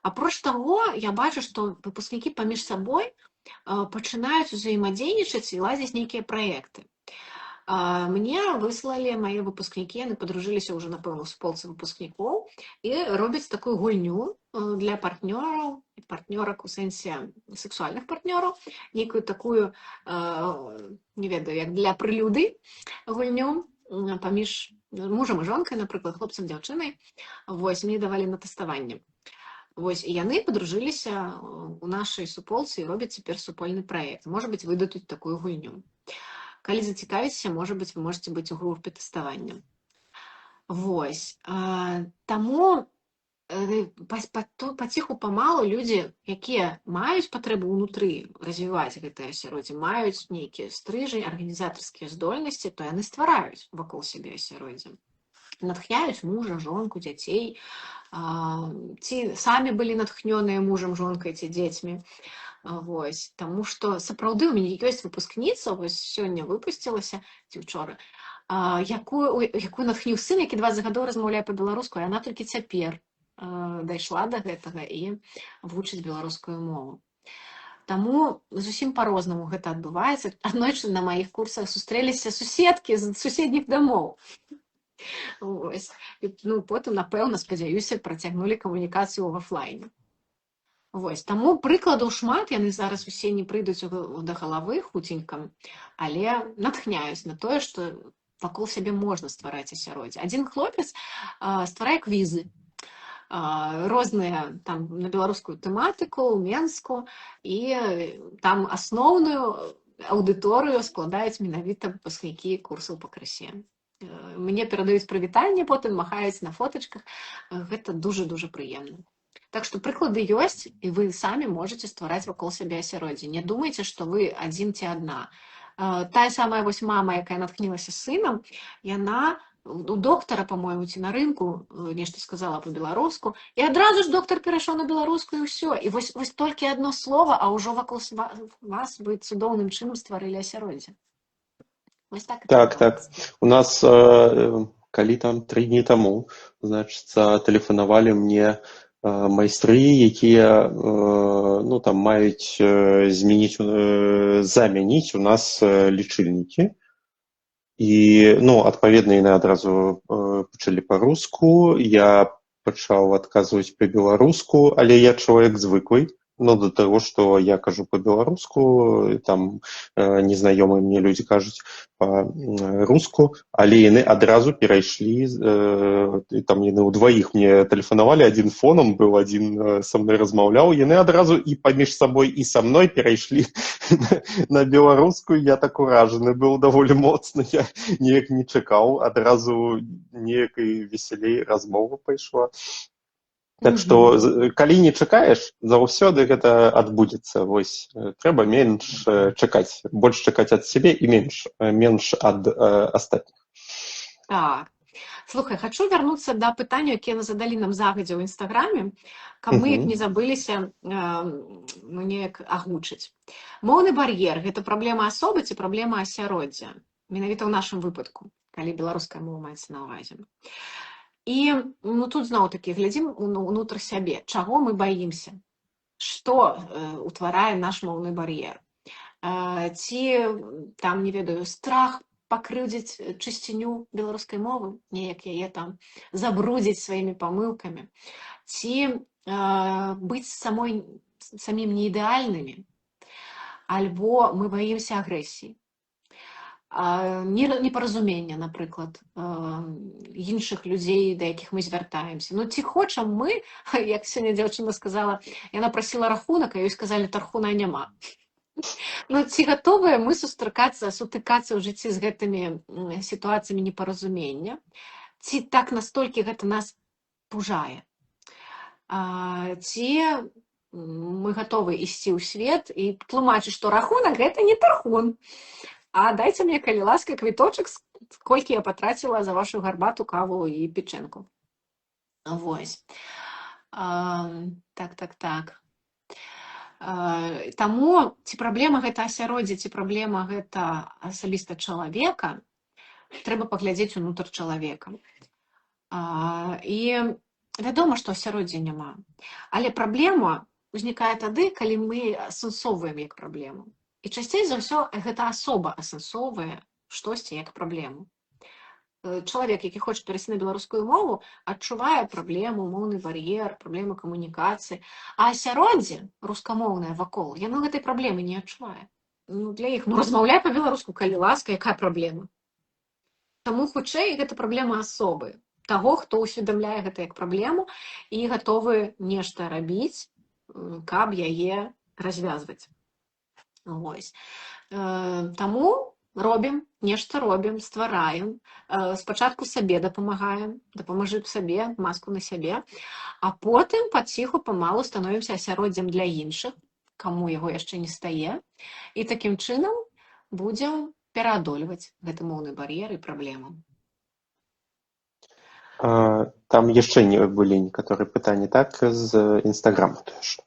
Апроч таго, я бачу, што выпускнікі паміж сабой пачынаюць узаемадзейнічаць і ладзіць нейкія праекты. Мне выслалі мае выпускнікі, яны падружыліся ўжо, напэўна, у суполцы выпускнікоў і робяць такую гульню для партнёраў, партнёрак у сэнсе сексуальных партнёраў, нейкую такую, не ведаю, як для прылюды гульню паміж мужам і жонкай, напрыклад, хлопцам, дзяўчынай. Вось, мне давалі на тэставанне. Вось, і яны падружыліся у нашай суполцы і робяць цяпер супольны праект. Можа быць, выдадуць такую гульню. Калі зацікавіцеся, можа быць, вы можете быць у групе тэставання. Вось. Таму паціху памалу людзі, якія маюць патрэбу ўнутры развіваць гэтае асяроддзе, маюць нейкія стрыжні, арганізатарскія здольнасці, то яны ствараюць вакол сябе асяроддзе. Натхняюць мужа, жонку, дзяцей, ці самі былі натхнёныя мужам, жонкай ці дзецьмі. Вось, таму што сапраўды у мяне ёсць выпускніца, вось сёння выпусцілася, ці ўчора, якую натхніў сын, які 20 гадоў размаўляе па-беларуску, а яна толькі цяпер дайшла да гэтага і вучыць беларускую мову. Таму зусім па-рознаму гэта адбываецца. Аднойчы на маіх курсах сустрэліся суседкі з суседніх дамоў. Вось. Ну, потым, напэўна, спадзяюся, працягнулі камунікацыю ў офлайне. Вось, таму прыкладаў шмат, яны зараз усе не прыйдуць да галавы хуценька, але натхняюць на тое, што вакол сябе можна ствараць асяроддзе. Адзін хлопец стварае квізы, розныя там на беларускую тэматыку, ў Менску, і там асноўную аўдыторыю складаюць менавіта выпускнікі курсаў па крысе. Мне перадаюць прывітанне, потым махаюць на фотачках. Гэта дуже-дуже прыемна. Так што прыклады ёсць, і вы самі можаце ствараць вакол сябе асяроддзе. Не думайце, што вы адзін ці адна. Тая самая вось мама, якая натхнілася сынам, яна у доктара, па-мойму, ці на рынку нешта сказала па-беларуску, і адразу ж доктар перайшоў на беларускую, і ўсё. І вось толькі адно слова, а ўжо вакол вас вы цудоўным чынам стварылі асяроддзе. Вось так. Так. У нас, калі там 3 дні таму, значыцца, тэлефанавалі мне майстры, якія ну, там, маюць замяніць у нас лічыльнікі. І, ну, адпаведна, яны адразу пачалі па-руску, я пачаў адказваць па-беларуску, але я чалавек звыклый, ну, да таго, што я кажу па-беларуску, там незнаёмыя мне людзі кажуць па-руску, але яны адразу перайшлі, там яны ўдваіх мне тэлефанавалі, адзін фонам быў, адзін са мной размаўляў, яны адразу і паміж сабой, і са мной перайшлі на беларускую. Я так уражаны быў даволі моцна, я неяк не чакаў, адразу неяк і весялей размова пайшла. Так што, калі не чакаеш, заўсёды гэта адбудзецца. Вось, трэба менш чакаць, больш чакаць ад сябе і менш ад астатніх. Так. Слухай, хочу вернуцца да пытання, якія задалі нам загадзя ў інстаграме, каб мы іх Мгм. не забыліся ну, неяк агучыць. Моўны бар'ер гэта праблема асобы ці праблема асяроддзя, менавіта ў нашым выпадку, калі беларуская мова маецца на ўвазе. І ну, тут зноў такі глядзім унутр сябе, чаго мы баімся, што утварае наш моўны бар'ер. Ці там, не ведаю, страх пакрыўдзіць чысціню беларускай мовы, неяк яе там забрудзіць сваімі памылкамі, ці быць самім неідэальнымі, альбо мы баімся агрэсіі, непаразумення, напрыклад, іншых людзей, да якіх мы звяртаемся. Ну, ці хочам мы, як сёння дзяўчына сказала, яна прасіла рахунак, а ёй сказалі, тархуна няма. Ну, ці гатовыя мы сутыкацца ў жыцці з гэтымі сітуацыямі непаразумення? Ці так настолькі гэта нас пужае? Ці мы гатовы ісці ў свет і тлумачыць, што рахунак гэта не тархун, а дайце мне, калі ласка, квіточак, колькі я патраціла за вашу гарбату, каву і печэнку. Вось. Так. Таму ці праблема гэта асяроддзе, ці праблема гэта асабіста чалавека, трэба паглядзець унутр чалавека. І вядома, што асяроддзя няма. Але праблема ўзнікае тады, калі мы асэнсоўваем як праблему. І часцей за ўсё гэта асоба асэнсоўвае штосьці як праблему. Чалавек, які хоча перайсці на беларускую мову, адчувае праблему, моўны бар'ер, праблему камунікацыі. А асяроддзе рускамоўнае вакол, яно гэтай праблемы не адчувае. Ну, для іх, размаўляй па-беларуску, калі ласка, якая праблема. Таму, хутчэй, гэта праблема асобы, таго, хто ўсведамляе гэта як праблему і гатовы нешта рабіць, каб яе развязваць. Вось. Таму нешта робім, ствараем. Спачатку сабе дапамагаем, дапамажы сабе, маску на сябе, а потым паціху памалу становімся асяроддзем для іншых, каму яго яшчэ не стае, і такім чынам будзем пераадольваць гэты моўны бар'ер і праблему. Там яшчэ былі некаторыя пытанні, так, з інстаграма теж.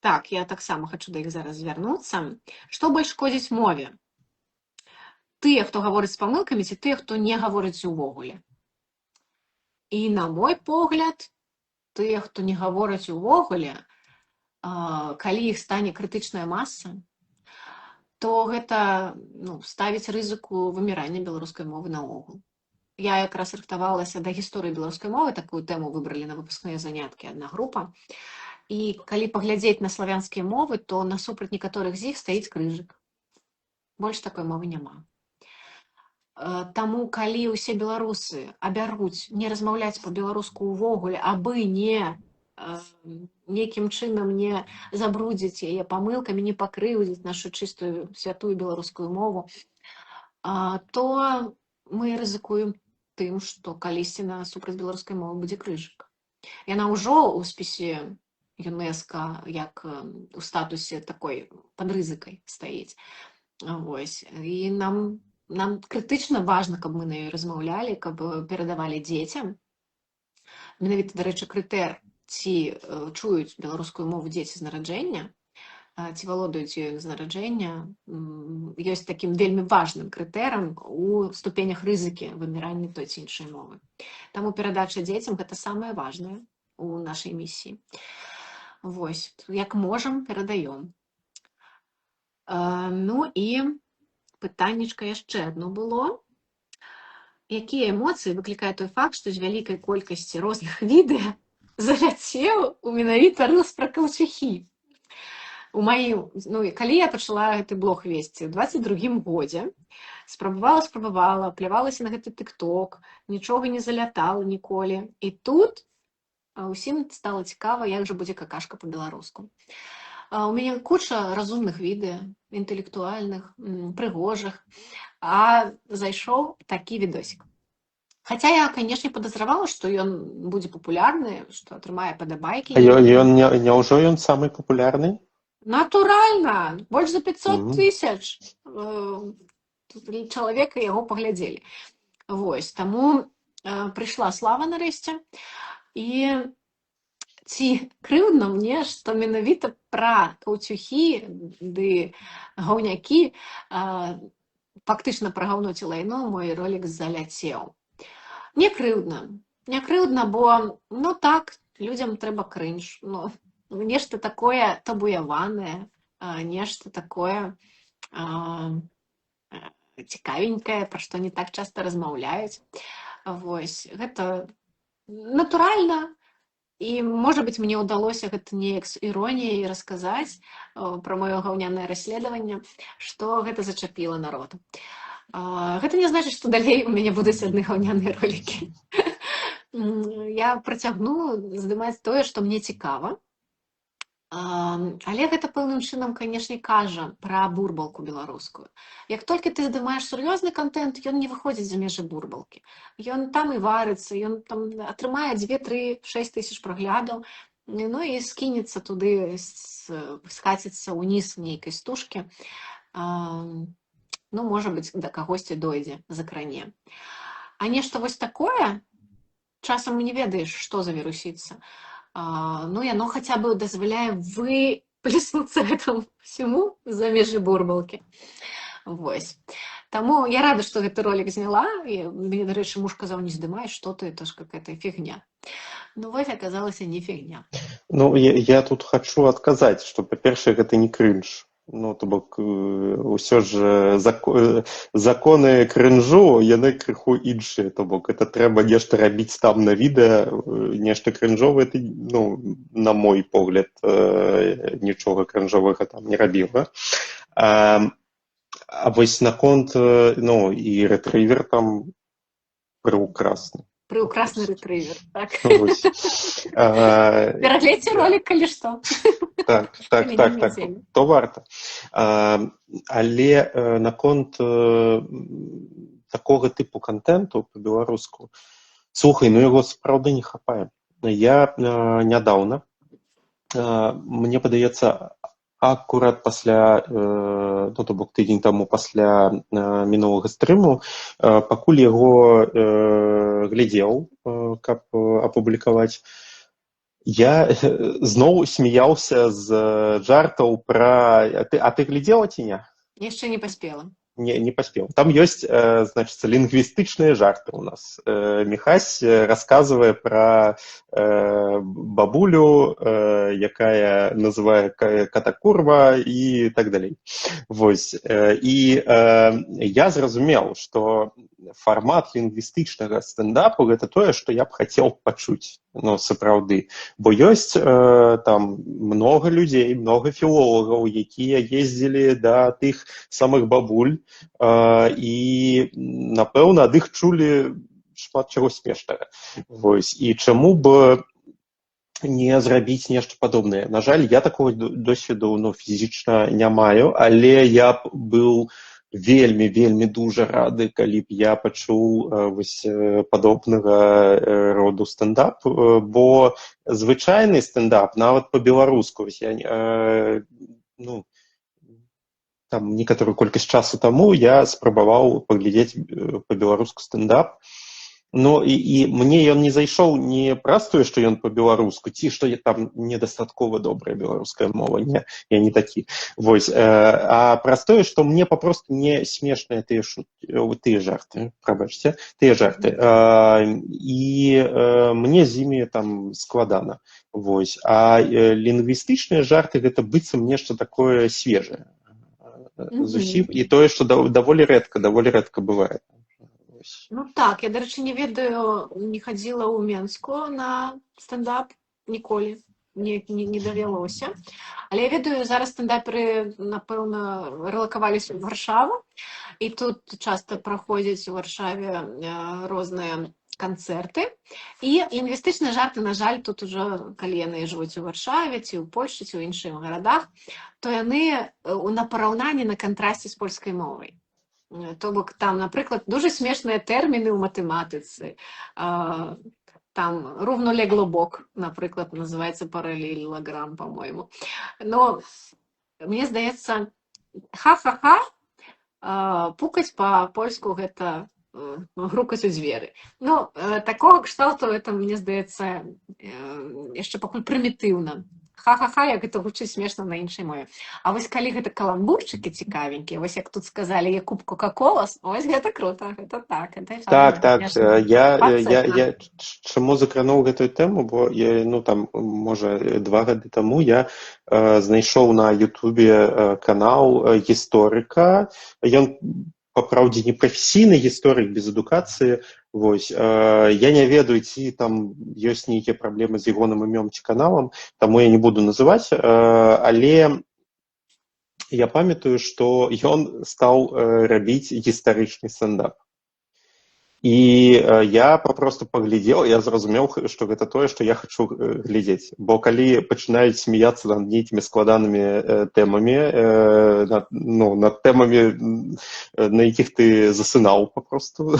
Так, я таксама хачу да іх зараз звярнуцца. Што больш шкодзіць мове? Тыя, хто гаворыць з памылкамі, ці тыя, хто не гаворыць увогуле? І, на мой погляд, тыя, хто не гаворыць увогуле, калі іх стане крытычная маса, то гэта ставіць рызыку вымірання беларускай мовы наогул. Я якраз рыхтавалася да гісторыі беларускай мовы, такую тэму выбралі на выпускныя заняткі адна група. І калі паглядзець на славянскія мовы, то насупраць некаторых з іх стаіць крыжык. Больш такой мовы няма. Таму, калі ўсе беларусы абяруць не размаўляць па-беларуску ўвогуле, абы нейкім чынам не забрудзіць яе памылкамі, не пакрыўдзіць нашу чыстую, святую беларускую мову, то мы рызыкуем тым, што калісьці насупраць беларускай мовы будзе крыжык. Яна ўжо ў спісе ЮНЕСКО як у статусе такой пад рызыкай стаіць. Вось. І нам крытычна важна, каб мы на ёй размаўлялі, каб перадавалі дзецям. Менавіта, дарэчы, крытэр, ці чуюць беларускую мову дзеці з нараджэння, ці валодаюць ёю з нараджэння, ёсць такім вельмі важным крытэрам у ступенях рызыкі вымірання той ці іншай мовы. Таму перадача дзецям гэта самае важнае у нашай місіі. Вось, як можам, перадаём. Ну і пытаннечка яшчэ адно было. Якія эмоцыі выклікае той факт, што з вялікай колькасці розных відэа заляцеў у менавіта рылс пра каўчухі? Калі я пачала гэты блог весці ў 22-м годзе, спрабавала, плявалася на гэты тык-ток, нічога не залятала ніколі. І тут усім стала цікава, як жа будзе какашка па-беларуску. У мяне куча разумных відэа, інтэлектуальных, прыгожых, а зайшоў такі відосік. Хаця я, канешне, падазравала, што ён будзе папулярны, што атрымае падабайкі. А няўжо ён самы папулярны? Натуральна! Больш за 500 000 чалавек яго паглядзелі. Вось, таму прыйшла слава нарэшце. І ці крыўдна мне, што менавіта пра каўцюхі ды гаўнякі фактычна пра гаўно ці лайно мой ролік заляцеў. Не крыўдна. Не крыўдна, бо, ну так, людзям трэба крынж. Ну, нешта такое табуяванае, нешта такое цікавенькае, пра што не так часта размаўляюць. Вось, гэта натуральна. І, можа быць, мне ўдалося гэта неяк з іроніяй расказаць пра маё гаўнянае расследаванне, што гэта зачапіла народ. Гэта не значыць, што далей у мяне будуць адны гаўняныя ролікі. Я працягну здымаць тое, што мне цікава. Але гэта пэўным чынам, канешне, кажа пра бурбалку беларускую. Як толькі ты здымаеш сур'ёзны контент, ён не выходзіць за межы бурбалкі. Ён там і варыцца, ён там атрымае 2, 3, 6 тысяч праглядаў, ну і скінецца туды, скаціцца ўніз нейкай стужкі. Ну, можа быць, да кагосьці дойдзе, закране. А нешта вось такое, часам не ведаеш, што завірусіцца. Ну, яно хаця бы дазваляе выплеснуцца гэтаму всему за межы бурбалкі. Вось. Таму я рада, што гэты ролік зняла. І мне, дарэчы, муж казаў, не здымай, што ты, это ж какая-то фігня. Ну, вось, аказалася, не фігня. Ну, я тут хочу адказаць, што, па-першае, гэта не крынж. Ну, то бок, усё ж законы крынжу, яны крыху іншыя. То бок, это трэба нешта рабіць там на відэа, нешта крынжовае, ну, на мой погляд, нічога крынжовага там не рабіла. А вось наконт, ну, і рэтрывер там прыўкрасны. Прыўкрасны рэтрывер, так. Вось. Перагледзьце ролік, калі што. Так, то варта. Але наконт такога типу контенту по-беларуску, слухай, ну яго сапраўды не хапае. Я нядаўна, мне падаецца, акурат пасля, ну, то бок тыдзень таму пасля мінулага стрыму, пакуль яго глядзеў, каб апублікаваць, я зноў смяяўся з жартаў пра... А ты глядзела ці не? Яшчэ не паспела. Не паспеў. Там ёсць, значыць, лінгвістычныя жарты ў нас. Міхась расказвае пра бабулю, якая называе катакурва і так далей. Вось. І я зразумеў, што фармат лінгвістычнага стендапу гэта тое, што я б хацеў пачуць. Ну, сапраўды. Бо ёсць там многа людзей, многа філолагаў, якія ездзілі да тых самых бабуль, і, напэўна, ад іх чулі шмат чаго смешнага. Вось. І чаму б не зрабіць нешта падобнае? На жаль, я такога досведу, ну, фізічна не маю, але я б быў вельмі дужа рады, калі б я пачуў вось падобнага роду стендап, бо звычайны стендап, нават па-беларуску, ну, там некаторую колькасць часу таму я спрабаваў паглядзець па-беларуску стендап. Ну, і мне ён не зайшоў не праз тое, што ён па-беларуску, ці што там недастаткова добрая беларуская мова, не, я не такі. Вось, а праз тое, што мне папросту не смешныя тыя жарты, прабачце, тыя жарты. І мне з імі там складана. Вось. А лінгвістычныя жарты гэта быццам нешта такое свежае. Зусім, і тое, што даволі рэдка бывае. Ну так, я, дарэчы, не ведаю, не хадзіла ў Менску на стендап ніколі, не давялося. Але я ведаю, зараз стендаперы, напэўна, рэлакаваліся ў Варшаву, і тут часта праходзяць у Варшаве розныя канцэрты. І лінгвістычныя жарты, на жаль, тут ужо, калі яны жывуць у Варшаве, ці ў Польшчы, ці ў іншых гарадах, то яны на параўнанні, на кантрасце з польскай мовай. То бок там, напрыклад, дуже смешныя тэрміны ў матэматыцы. Там ровно легло бок, напрыклад, называецца паралелограм, по-моему. Но мне здаецца, ха-ха-ха, пукаць па-польску гэта грукаць у дзверы. Ну, такого кшталту, это, мне здаецца, яшчэ пакуль прымітыўна. Ха-ха-ха, як гэта гучыць смешна на іншай мове. А вось калі гэта каламбурчыкі цікавенькія, вось як тут сказалі, я куб Кока-Кола, ось гэта круто, гэта так, гэта Так, конечно, я чаму закрануў гэтую тэму, бо ну там, можа, 2 гады таму я знайшоў на Ютубе канал гісторыка. Ён, па праўдзе, не прафесійны гісторык без адукацыі. Вось, я не ведаю, ці там ёсць нейкія праблемы з ягоным імём ці каналам, таму я не буду называць, але я памятаю, што ён стаў рабіць гістарычны стендап. І я папросту паглядзеў, я зразумеў, што гэта тое, што я хачу глядзець. Бо калі пачынаюць смяяцца над нейкімі складанымі тэмамі, над тэмамі, на якіх ты засынаў папросту,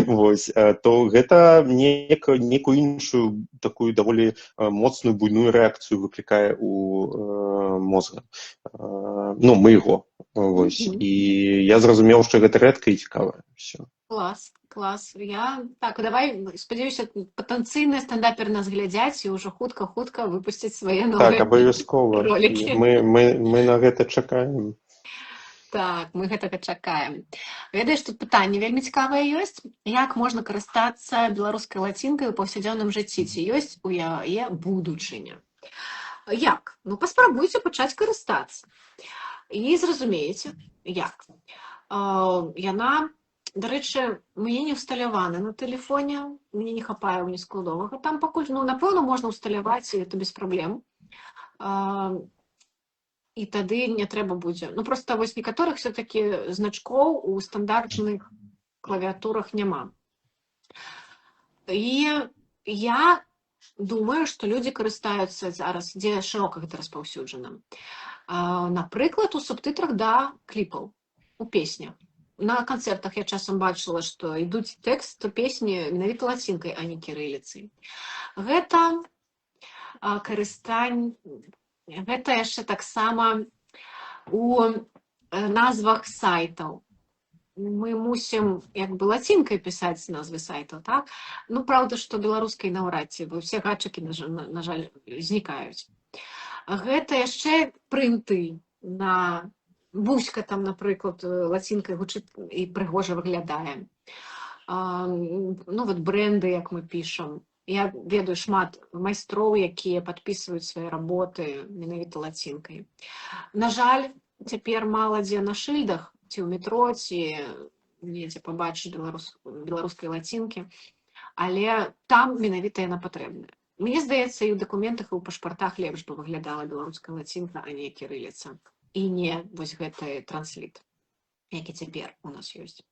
вось, то гэта некую іншую, такую даволі моцную, буйную рэакцыю выклікае у мозга. Ну, майго. Вось. І я зразумеў, што гэта рэдка і цікава. Всё. Клас. Давай, спадзяюся, патэнцыйныя стэндаперы нас глядзяць і ўжо хутка выпусцяць свае новыя абавязкова. ролікі. Мы на гэта чакаем. Так, мы гэтага чакаем. Ведаеш, тут пытанне вельмі цікавае ёсць. Як можна карыстацца беларускай лацінкай у паўсядзённым жыцці? Ці ёсць у яе будучыня? Як? Ну, паспрабуйце пачаць карыстацца. І зразумееце, як. Яна, дарэчы, мне не ўсталявана на тэлефоне, мне не хапае ў нескладовага. Там пакуль, напэўна, можна ўсталяваць, і это без праблем. І тады не трэба будзе. Проста вось некаторых все-таки значкоў у стандартных клавіатурах няма. І я думаю, што людзі карыстаюцца зараз, дзе шырока гэта распаўсюджана. Напрыклад, у субтытрах да кліпаў, у песнях. На канцэртах я часам бачыла, што ідуць тэкст песні менавіта лацінкай, а не кірыліцай. Гэта карыстань, гэта яшчэ таксама у назвах сайтаў. Мы мусім як бы лацінкай пісаць назвы сайтаў, так? Праўда, што беларускай наўрад ці, бо ўсе гаджыкі, на жаль, знікаюць. Гэта яшчэ прынты на Буська там, напрыклад, лацінкай гучыць і прыгожа выглядае. Брэнды, як мы пішам. Я ведаю шмат майстроў, якія падпісваюць свае работы менавіта лацінкай. На жаль, цяпер мала дзе на шыльдах, ці ў метро, ці недзе пабачыць беларускай лацінкі, але там менавіта яна патрэбная. Мне здаецца, і ў дакументах, і ў пашпартах лепш бы выглядала беларуская лацінка, а не кірыліца. І не вось гэты трансліт, які цяпер у нас ёсць.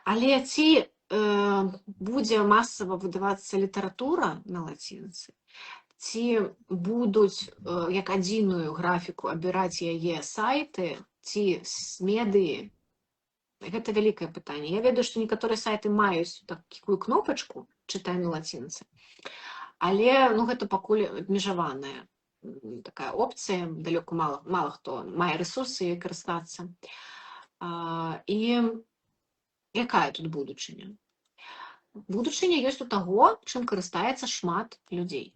Але ці будзе масава выдавацца літаратура на лацінцы, ці будуць як адзіную графіку абіраць яе сайты, ці медыі, гэта вялікае пытанне. Я ведаю, што некаторыя сайты маюць такую кнопачку «Чытай на лацінцы», але гэта пакуль абмежаваная такая опцыя, далёка мала хто мае рэсурсы карыстацца. І якая тут будучыня? Будучыня ёсць у таго, чым карыстаецца шмат людзей.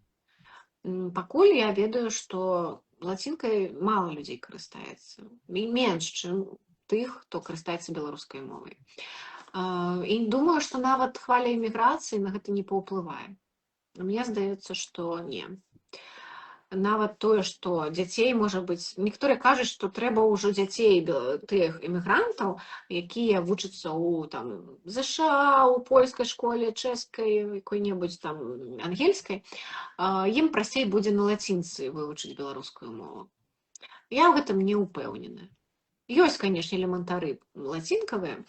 Пакуль я ведаю, што лацінкай мала людзей карыстаецца. Менш, чым тых, хто карыстаецца беларускай мовай. І думаю, што нават хваля эміграцыі на гэта не паўплывае. Мне здаецца, што не. Нават тое, што дзяцей, можа быць, некаторыя кажуць, што трэба ўжо дзяцей тых эмігрантаў, якія вучацца ў ЗША, у польскай школе, чэшскай, якой-небудзь там ангельскай, ім прасцей будзе на лацінцы вывучыць беларускую мову. Я ў гэтым не ўпэўненая. Ёсць, канешне, элементары лацінкавыя,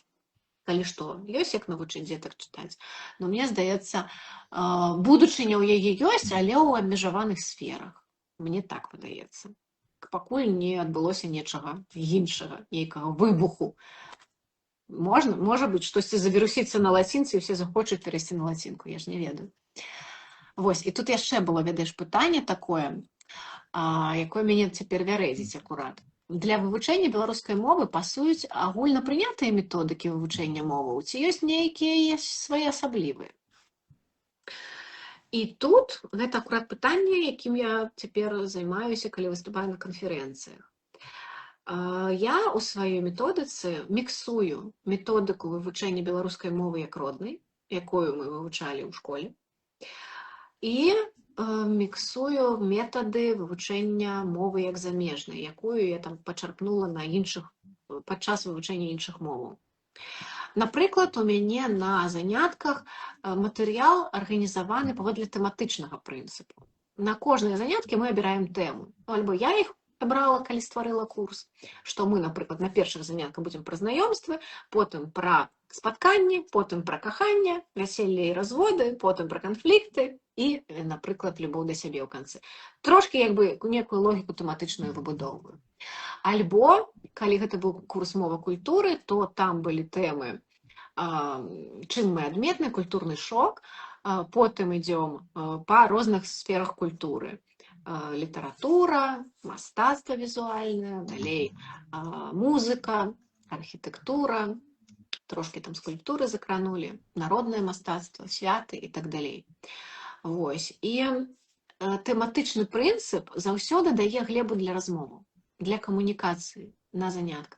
калі што, ёсць як навучыць дзетак чытаць, но мне здаецца, будучыня ў яе ёсць, але ў абмежаваных сферах. Мне так выдаецца. Пакуль не адбылося нечага іншага, нейкага выбуху. Можа быць, штосьці завірусіцца на лацінцы і ўсе захочуць перайсці на лацінку, я ж не ведаю. Вось, і тут яшчэ было, ведаеш, пытанне такое, якое мяне цяпер вярэдзіць акурат. для вывучэння беларускай мовы пасуюць агульнапрынятыя методыкі вывучэння моваў, ці ёсць нейкія своеасаблівыя? І тут гэта акурат пытанне, якім я цяпер займаюся, калі выступаю на канферэнцыях. Я ў сваёй методыцы міксую методыку вывучэння беларускай мовы як роднай, якую мы вывучалі ў школе, і міксую метады вывучэння мовы як замежнай, якую я там пачарпнула падчас вывучэння іншых моваў. Напрыклад, у мяне на занятках матэрыял арганізаваны паводле тэматычнага прынцыпу. На кожныя заняткі мы абіраем тэму. Альбо я іх абрала, калі стварыла курс, што мы, напрыклад, на першых занятках будзем пра знаёмствы, потым пра спатканні, потым пра каханне, вяселле і разводы, потым пра канфлікты і, напрыклад, любоў да сябе ў канцы. Трошкі, некую логіку тэматычную выбудоўваю. Альбо, калі гэта быў курс мова культуры, то там былі тэмы, чым мы адметны, культурны шок, потым ідём па розных сферах культуры. Літаратура, мастацтва візуальнае, далей музыка, архітэктура, трошкі там скульптуры закранулі, народнае мастацтва, святы і так далей. Вось. І тэматычны прынцып заўсёды дае глебу для размоваў, для камунікацыі на занятках.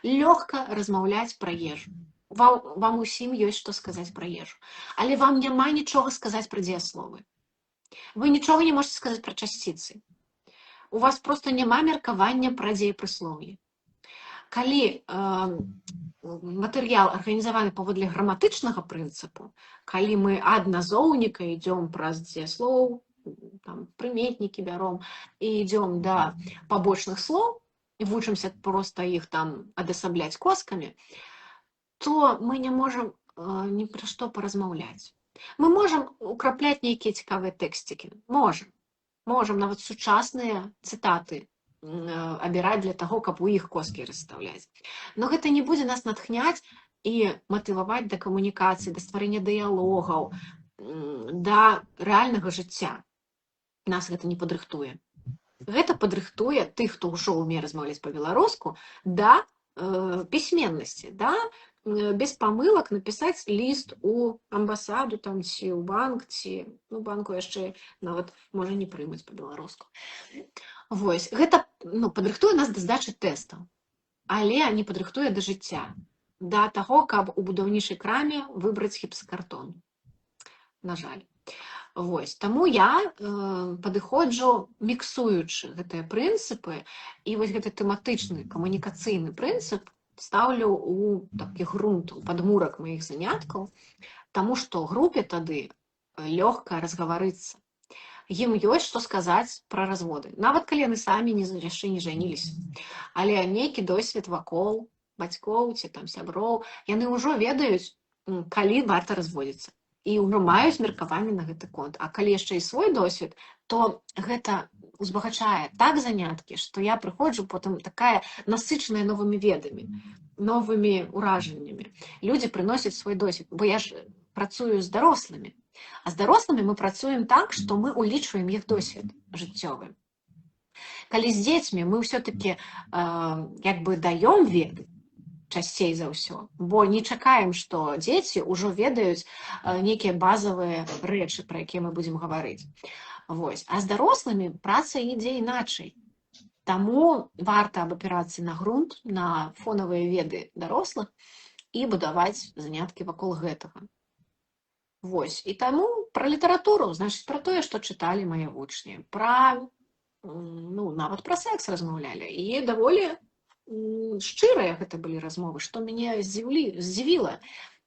Лёгка размаўляць пра ежу. Вам усім ёсць што сказаць пра ежу. Але вам няма нічога сказаць пра дзеясловы. Вы нічога не можете сказаць пра часціцы. У вас просто няма меркавання пра дзеепрыслоўі. Калі матэрыял арганізаваны паводле граматычнага прынцыпу, калі мы ад назоўніка ідём праз дзеяслоў, прыметнікі бяром і ідём да пабочных слоў і вучымся проста іх там адасабляць коскамі, то мы не можам ні пра што паразмаўляць. Мы можам украпляць нейкія цікавыя тэксцікі. Можам нават сучасныя цытаты абіраць для таго, каб у іх коскі расстаўляць. Но гэта не будзе нас натхняць і матываваць да камунікацыі, да стварэння дыялогаў, да рэальнага жыцця. Нас гэта не падрыхтуе. Гэта падрыхтуе тых, хто ўжо ўмее размаўляць па-беларуску, да пісьменнасці, да без памылак напісаць ліст у амбасаду там, ці ў банк, ці банку яшчэ нават можа не прымуць па-беларуску. Вось. Гэта падрыхтуе нас да здачы тэстаў, але не падрыхтуе да жыцця, да таго, каб у будаўнічай краме выбраць гіпсакартон. На жаль. Вось. Таму я падыходжу, міксуючы гэтыя прынцыпы, і вось гэты тэматычны камунікацыйны прынцып стаўлю ў такі грунт, у падмурак маіх заняткаў, таму што групе тады лёгка разгаварыцца. Ім ёсць што сказаць пра разводы. Нават калі яны самі яшчэ не жаніліся. Але нейкі досвед вакол бацькоў ці там сяброў, яны ўжо ведаюць, калі варта разводзіцца. І ўжо маюць меркаванне на гэты конт. А калі яшчэ і свой досвед, то гэта узбагачае так заняткі, што я прыходжу потым такая насычаная новымі ведамі, новымі ўражаннямі. Людзі прыносяць свой досвед, бо я ж працую з дарослымі. А з дарослымі мы працуем так, што мы улічваем іх досвед жыццёвы. Калі з дзецьмі мы ўсё-такі даём веды, часцей за ўсё, бо не чакаем, што дзеці ўжо ведаюць нейкія базавыя рэчы, пра якія мы будзем гаварыць. Вось. А з дарослымі праца ідзе іначай. Таму варта абапірацца на грунт, на фонавыя веды дарослых і будаваць заняткі вакол гэтага. Вось. І таму пра літаратуру, значыць, пра тое, што чыталі мае вучні, нават пра секс размаўлялі. І даволі шчырыя гэта былі размовы, што мяне здзівіла,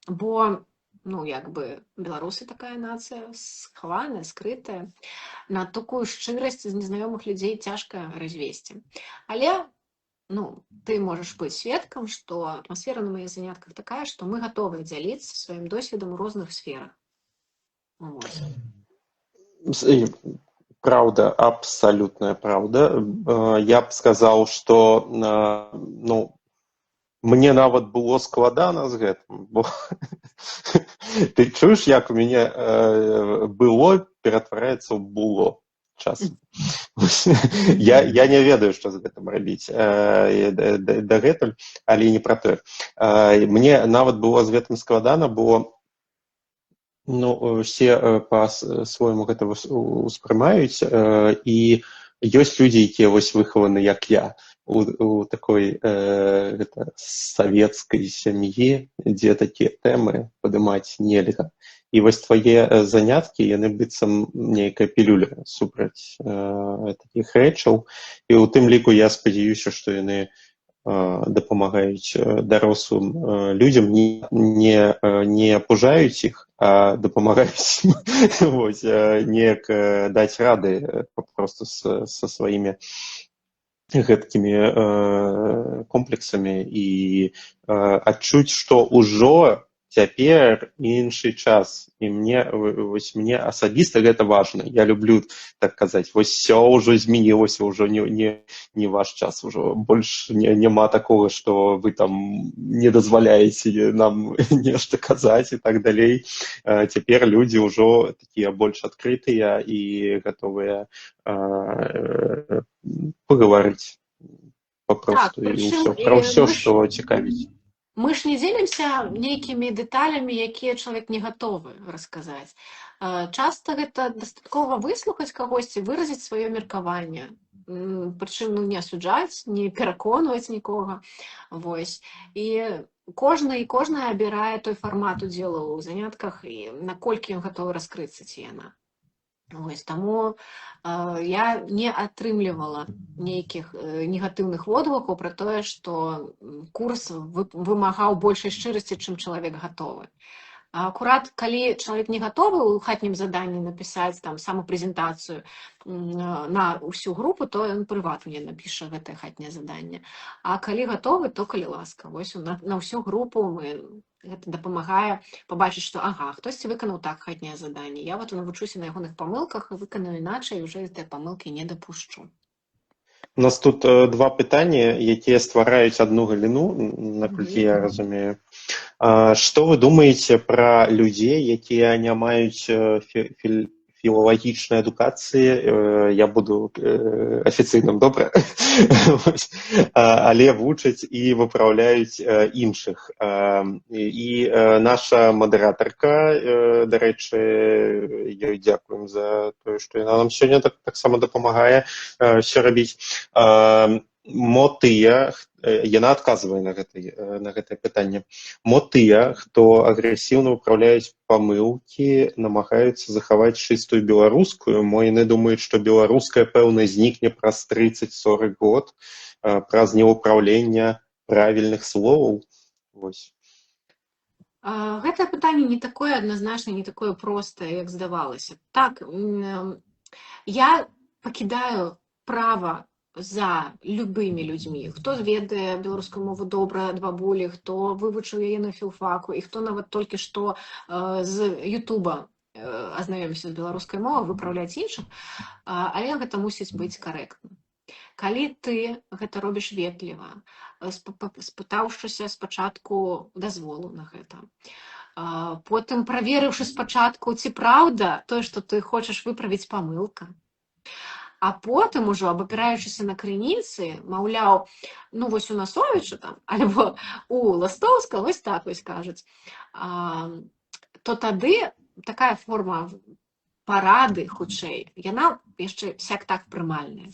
бо беларусы такая нацыя схаваная, скрытая. На такую шчырасць з незнаёмых людзей цяжка развесці. Але ты можаш быць сведкам, што атмасфера на маіх занятках такая, што мы гатовыя дзяліцца сваім досведам у розных сферах. Правда, абсолютная правда. Я б сказаў, што мне нават было складана з гэтым, бо ты чуеш, як у мяне было ператвараецца ў було. часам. Я не ведаю, што з гэтым рабіць дагэтуль, але не пра тое. Мне нават было з гэтым складана, бо все па-свойму гэта ўспрымаюць, і ёсць людзі, якія вось выхаваны, як я, у такой савецкай сям'і, дзе такія тэмы падымаць нельга. І вось твае заняткі, яны быццам нейкая пілюля супраць такіх рэчаў. І ў тым ліку я спадзяюся, што яны дапамагаюць дарослым людзям, не апужаюць іх, а дапамагаюць неяк даць рады папросту са сваімі гэткімі комплексамі і адчуць, што ўжо цяпер іншы час. І мне асабіста гэта важна. Я люблю так казаць, вось все ўжо змянілася, ўжо не ваш час, ўжо больш няма такога, што вы там не дазваляеце нам нешта казаць і так далей. Цяпер людзі ўжо такія больш адкрытыя і гатовыя пагаварыць папросту пра ўсё, што цікавіць. Мы ж не дзелімся нейкімі дэталямі, якія чалавек не гатовы расказаць. Часта гэта дастаткова выслухаць кагосьці, выразіць сваё меркаванне. Прычым не асуджаць, не пераконваць нікога. Вось. І кожная абірае той фармат удзелу ў занятках і наколькі ён гатовы раскрыцца ці яна. Вось, таму я не атрымлівала нейкіх негатыўных водгукаў пра тое, што курс вымагаў большай шчырасці, чым чалавек гатовы. Акурат, калі чалавек не гатовы ў хатнім заданні напісаць там самапрэзентацыю на ўсю групу, то ён прыватна напіша гэтае хатняе заданне. А калі гатовы, то калі ласка. Вось на ўсю групу гэта дапамагае пабачыць, што хтосьці выканаў так хатняе заданне. Я навучуся на ягоных памылках і выканаю іначай, і ўжо гэтыя памылкі не дапушчу. У нас тут два пытанні, якія ствараюць адну галіну, наколькі я разумею. Што вы думаеце пра людзей, якія не маюць філалагічнай адукацыі? Я буду афіцыйным, добра? Але вучаць і выпраўляюць іншых. І наша мадэратарка, дарэчы, ёй дзякуем за тое, што яна нам сёння таксама дапамагае ўсё рабіць. Яна адказвае на гэтае пытанне. Тыя, хто агрэсіўна выпраўляюць памылкі, намагаюцца захаваць чыстую беларускую, яны думаюць, што беларуская, пэўна, знікне праз 30-40 год праз невыпраўленне правільных словаў. Вось. Гэтае пытанне не такое адназначнае, не такое простае, як здавалася. Так, я пакідаю права за любымі людзьмі. Хто ведае беларускую мову добра ад бабулі, хто вывучыў яе на філфаку, і хто нават толькі што з Ютуба азнаёміўся з беларускай мовай, выпраўляць іншых, але гэта мусіць быць карэктна. Калі ты гэта робіш ветліва, спытаўшыся спачатку дазволу на гэта, потым праверыўшы спачатку, ці праўда тое, што ты хочаш выправіць памылка, а потым ужо, абапіраючыся на крыніцы, маўляў, вось у Насовіча там, альбо у Ластоўска, вось так вось кажуць, то тады такая форма парады, хутчэй, яна яшчэ сяк-так прымальная.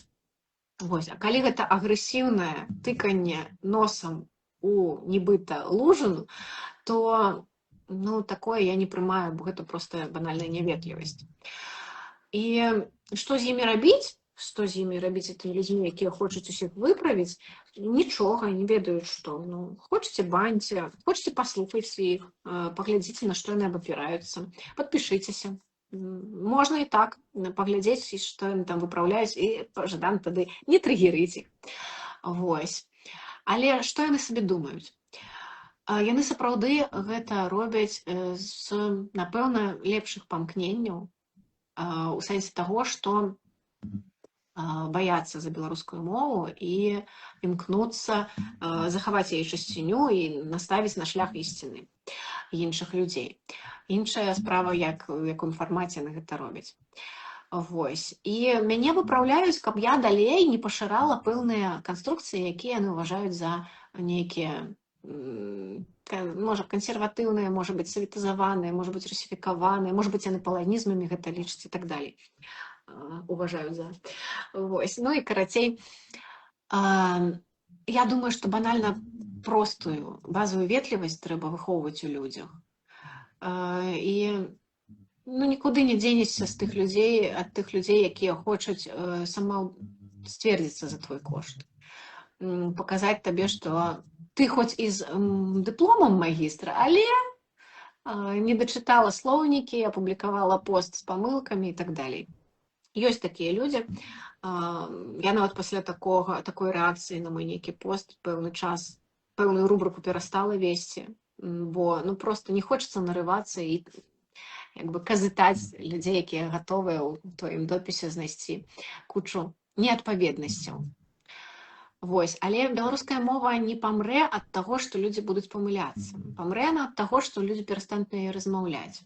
Вось. А калі гэта агрэсіўнае тыканне носам у нібыта лужыну, то такое я не прымаю, бо гэта проста банальная няветлівасць. І што з імі рабіць? Што з імі рабіць тымі людзьмі, якія хочуць усіх выправіць? Нічога, не ведаюць што. Хочаце баньце, хочаце паслухайце іх, паглядзіце, на што яны абапіраюцца, падпішыцеся. Можна і так паглядзець, што яны там выпраўляюць, і пажадана тады не трыгерыць іх. Вось. Але што яны сабе думаюць? Яны сапраўды гэта робяць з, напэўна, лепшых памкненняў, у сэнсе таго, што баяцца за беларускую мову і імкнуцца захаваць яе чысціню і наставіць на шлях ісціны іншых людзей. Іншая справа, як у якім фармаце яны гэта робяць. Вось. І мяне выпраўляюць, каб я далей не пашырала пэўныя канструкцыі, якія яны ўважаюць за нейкія можа кансерватыўныя, можа быць саветызаваныя, можа быць русіфікаваныя, можа быць яны паланізмамі гэта лічаць і так далей. Уважаюць за. Вось. Ну і карацей, я думаю, што банальна простую базовую ветлівасць трэба выхоўваць у людзях. І нікуды не дзенешся з тых людзей, ад тых людзей, якія хочуць сама сцвердзіцца за твой кошт. Паказаць табе, што ты хоць і з дыпломам магістра, але не дачытала слоўнікі, апублікавала пост з памылкамі і так далей. Ёсць такія людзі. Я нават пасля такой рэакцыі на мой нейкі пост пэўны час, пэўную рубрыку перастала весці, бо просто не хочацца нарывацца і казытаць людзей, якія гатовыя ў тваім допісе знайсці кучу неадпаведнасцяў. Вось. Але беларуская мова не памрэ ад таго, што людзі будуць памыляцца. Памрэ ад таго, што людзі перастануць на яе размаўляць.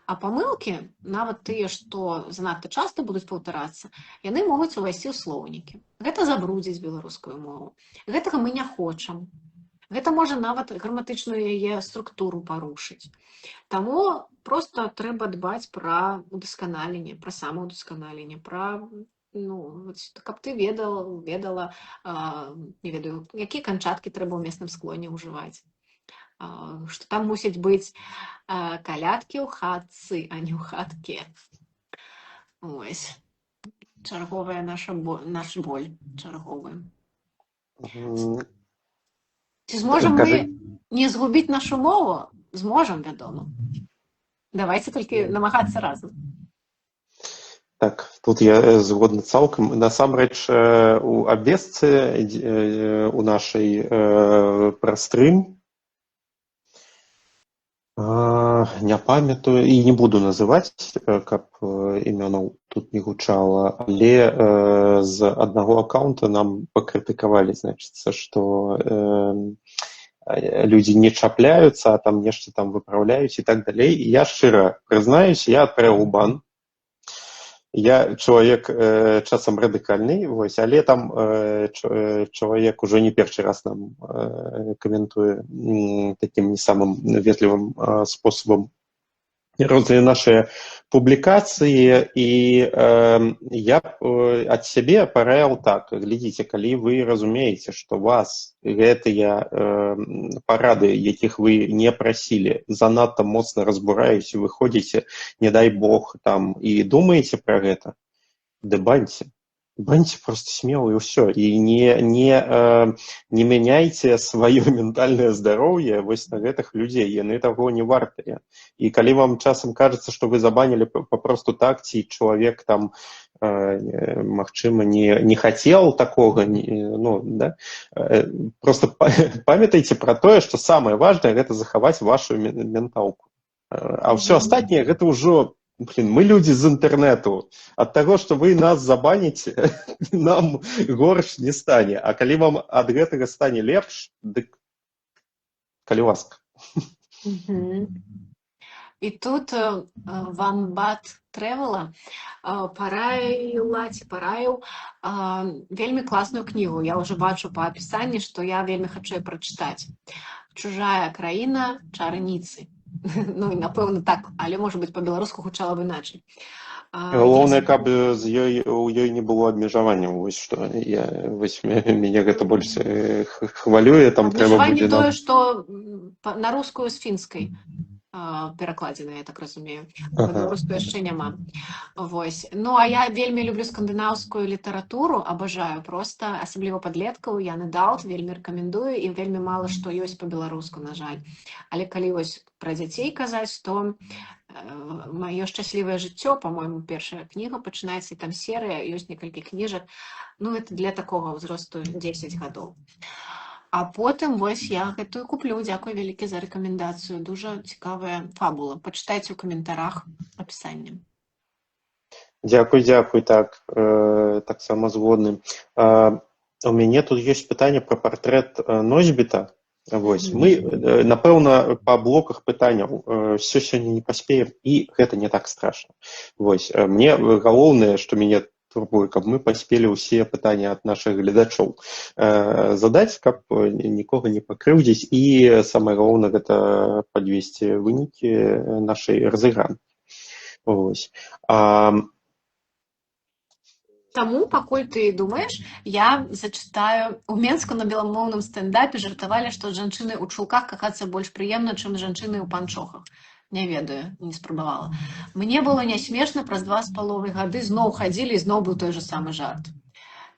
А памылкі, нават тыя, што занадта часта будуць паўтарацца, яны могуць увайсці ў слоўнікі. Гэта забрудзіць беларускую мову. Гэтага мы не хочам. Гэта можа нават граматычную яе структуру парушыць. Таму проста трэба дбаць пра удасканаленне, пра самаўдасканаленне, пра каб ты ведала, не ведаю, якія канчаткі трэба ў месным склоне ўжываць. Што там мусяць быць калядкі ў хатцы, а не ў хатке. Ось. Чарговая наш боль. Чарговы. Ці зможам мы не згубіць нашу мову? Зможам, вядома. Давайце толькі намагацца разам. Так, тут я згодны цалкам. Насамрэч, у абвестцы у нашай пра стрым не памятаю і не буду называць, каб імёнаў тут не гучала, але з аднаго аккаунта нам пакрытыкавалі, значыцца, што людзі не чапляюцца, а там нешта там выпраўляюць і так далей. І я шчыра прызнаюсь, я адправіў бан. Я чалавек часам радыкальны, вось, але там чалавек ужо не першы раз нам каментуе такім не самым ветлівым спосабам розныя нашыя публікацыі, і я ад сябе параіў так: глядзіце, калі вы разумееце, што вас гэтыя парады, якіх вы не прасілі, занадта моцна разбураюць, і вы ходзіце, не дай Бог, там, і думаеце пра гэта, баньце просто смело, і ўсё. І не мяняйце сваё ментальнае здароўе вось на гэтых людзей, яны таго не вартыя. І калі вам часам кажацца, што вы забанілі папросту так, ці чалавек там, магчыма, не хацеў такога, просто памятайце пра тое, што самае важнае — гэта захаваць вашу менталку. А ўсё астатняе — гэта ўжо, мы людзі з інтэрнэту. Ад таго, што вы нас забаніце, нам горш не стане. А калі вам ад гэтага стане лепш, дык калі ласка. І тут Вамбат Трэвела параіў вельмі класную кнігу. Я ўжо бачу па апісанні, што я вельмі хачу прачытаць. «Чужая краіна чарніцы». Ну, і напэўна так, але, можа быць, па-беларуску гучала б іначай. Галоўнае, каб у ёй не было абмежаванняў. Вось што мяне гэта больш хвалюе. Абмежаванне тое, што на рускую з фінскай перакладзена, я так разумею. Па-беларуску яшчэ няма. Вось. Ну, а я вельмі люблю скандынаўскую літаратуру, абажаю проста, асабліва падлеткаў, Яны Даут, вельмі рэкамендую, і вельмі мала што ёсць па-беларуску, на жаль. Але калі вось пра дзяцей казаць, то «Маё шчаслівае жыццё», па-мойму, першая кніга пачынаецца, і там серыя, ёсць некалькі кніжак. Ну, гэта для такога ўзросту 10 гадоў. А потым вось я гэтую куплю. Дзякуй вялікі за рэкамендацыю. Дужа цікавая фабула. Пачытайце ў каментарах апісанне. Дзякуй, так, таксама згодны. У мяне тут ёсць пытанне пра партрэт носьбіта. Вось. Мгм. Мы, напэўна, па блоках пытанняў ўсё сёння не паспеем, і гэта не так страшна. Вось. Мне галоўнае, што мяне турбуе, каб мы паспелі ўсе пытанні ад нашых гледачоў задаць, каб нікога не пакрыўдзіць, і самае галоўнае гэта падвесці вынікі нашай разыгранкі. Вось. Таму, пакуль ты думаеш, я зачытаю. У Менску на беламоўным стэндапе жартавалі, што жанчыны ў чулках кахацца больш прыемна, чым жанчыны ў панчохах. Не ведаю, не спрабавала. Мне было не смешна, праз 2,5 гады зноў хадзілі, і зноў быў той же самы жарт.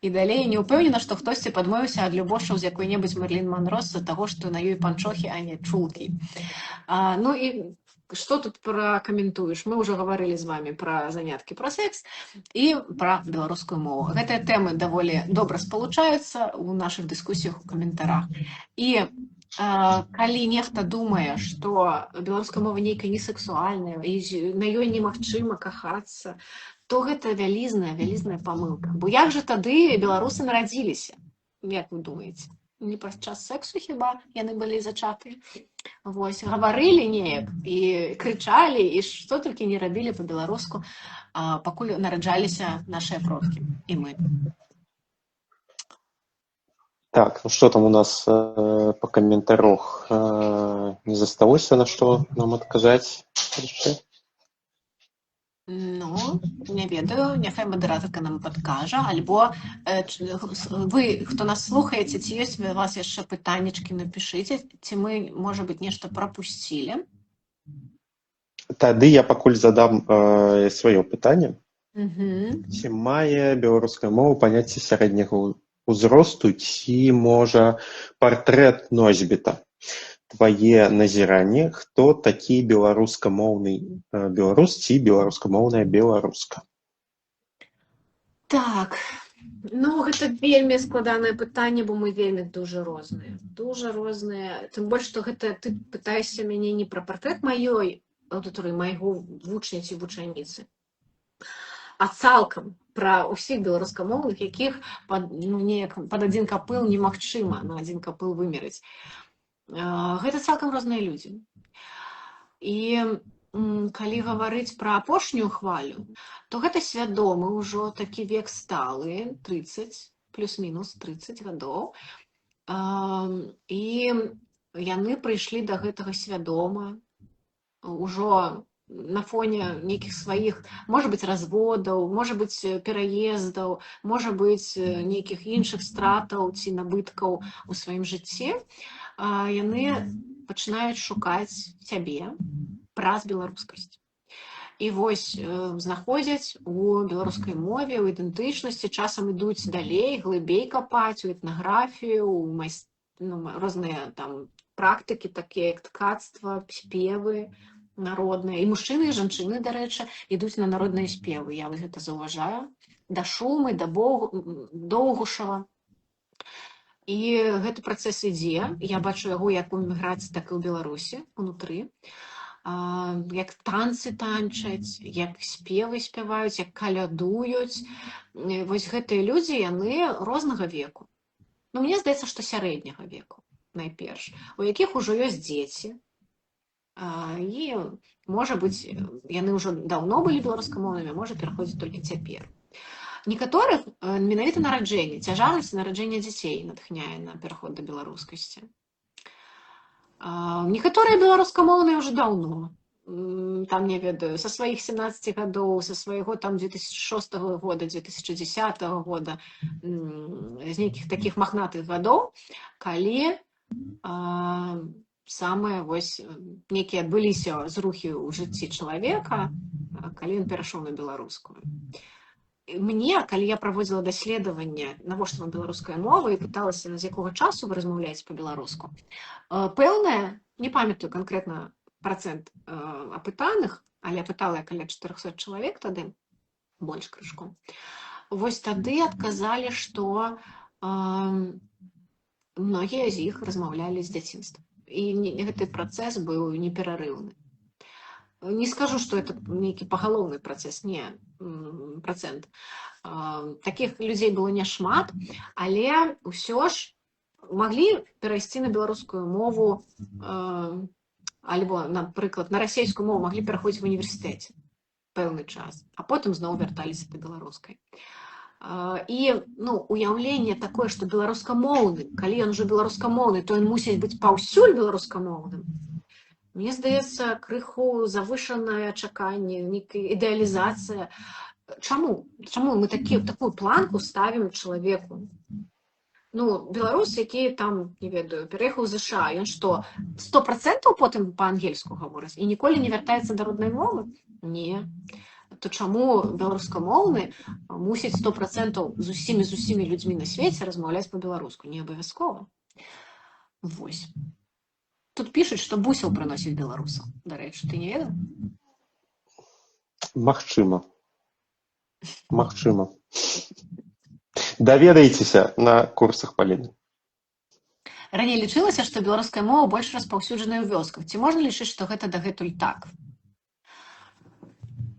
І далей не ўпэўнена, што хтосьці падмовіўся ад любошчаў з якой-небудзь Мерлін Монро з-за таго, што на ёй панчохі, а не чулкі. Ну і што тут пракаментуеш? Мы ўжо гаварылі з вами пра заняткі пра секс і пра беларускую мову. Гэтыя тэмы даволі добра спалучаюцца ў нашых дыскусіях у каментарах. І калі нехта думае, што беларуская мова нейкая несексуальная, і на ёй немагчыма кахацца, то гэта вялізная памылка. Бо як жа тады беларусы нарадзіліся? Як вы думаеце? Не праз час сексу хіба яны былі зачаты? Вось, гаварылі неяк і крычалі, і што толькі не рабілі па-беларуску, пакуль нараджаліся нашыя продкі і мы. Так, ну што там у нас па каментарах? Не засталося на што нам адказаць яшчэ? Ну, не ведаю, няхай мадэратарка нам падкажа, альбо вы, хто нас слухаеце, ці ёсць у вас яшчэ пытаннічкі, напішыце, ці мы, можа быць, нешта прапусцілі. Тады я пакуль задам сваё пытанне. Угу. Ці мае беларуская мова паняцце сярэдняга ўзросту, ці, можа, партрэт носьбіта? Твае назіранні, хто такі беларускамоўны беларус ці беларускамоўная беларуска? Так, ну гэта вельмі складанае пытанне, бо мы вельмі дуже розныя. Тым больш, што гэта ты пытаешся мяне не пра партрэт маёй аўдыторыі, майго вучня ці вучаніцы, а цалкам пра ўсіх беларускамоўных, якіх неяк пад адзін капыл немагчыма на адзін капыл вымерыць. Гэта цалкам розныя людзі. І калі гаварыць пра апошнюю хвалю, то гэта свядомы ўжо такі век сталы, 30, плюс-мінус 30 гадоў. І яны прыйшлі да гэтага свядома, ўжо на фоне нейкіх сваіх, можа быць, разводаў, можа быць, пераездаў, можа быць, нейкіх іншых стратаў ці набыткаў у сваім жыцці, яны пачынаюць шукаць сябе праз беларускасць. І вось знаходзяць у беларускай мове, у ідэнтычнасці, часам ідуць далей, глыбей капаць, у этнаграфію, у розныя там практыкі, такія як ткацтва, спевы народныя. І мужчыны, і жанчыны, дарэчы, ідуць на народныя спевы. Я вось гэта заўважаю. Да Шумы, да Доўгушава. І гэты працэс ідзе. Я бачу яго як у эміграцыі, так і ў Беларусі, унутры. Як танцы танчаць, як спевы спяваюць, як калядуюць. Вось гэтыя людзі, яны рознага веку. Ну, мне здаецца, што сярэдняга веку, найперш, у якіх ужо ёсць дзеці. І, можа быць, яны ўжо даўно былі беларускамоўнымі, можа пераходзіць толькі цяпер. Некаторых менавіта нараджэнне, цяжарнасць нараджэння дзяцей натхняе на пераход да беларускасці. Некаторыя беларускамоўныя ўжо даўно, там, не ведаю, са сваіх 17 гадоў, са свайго там 2006 года, 2010 года, з нейкіх такіх махнатых гадоў, калі самыя вось нейкія адбыліся зрухі ў жыцці чалавека, калі ён перайшоў на беларускую. Мне, калі я праводзіла даследаванне, навошта вам беларуская мова, і пыталася, з якога часу вы размаўляеце па-беларуску, пэўная, не памятаю канкрэтна працэнт апытаных, але апытала я каля 400 чалавек тады, больш крышку. Вось тады адказалі, што многія з іх размаўлялі з дзяцінства. І гэты працэс быў неперарыўны. Не скажу, што это нейкі пагалоўны працэс, не, працэнт. Такіх людзей было няшмат, але ўсё ж маглі перайсці на беларускую мову, альбо, напрыклад, на расейскую мову маглі пераходзіць в універсітэце пэўны час, а потым зноў вярталіся да беларускай. І уяўленне такое, што беларускамоўны, калі ён ужо беларускамоўны, то ён мусіць быць паўсюль беларускамоўным. Мне здаецца, крыху завышанае чаканне, нейкая ідэалізацыя. Чаму? Чаму мы такую планку ставім чалавеку? Беларус, які там, не ведаю, пераехаў з ЗША, ён што, 100% потым па-ангельску гаворыць і ніколі не вяртаецца да роднай мовы? Не. То чаму беларускамоўны мусіць 100% з усімі людзьмі на свеце размаўляць па-беларуску? Не абавязкова. Вось. Тут пішуць, што бусел прыносіць беларусаў. Дарэчы, ты не ведаў? Магчыма. Даведайцеся на курсах Паліны. Раней лічылася, што беларуская мова больш распаўсюджаная ў вёсках. Ці можна лічыць, што гэта дагэтуль так?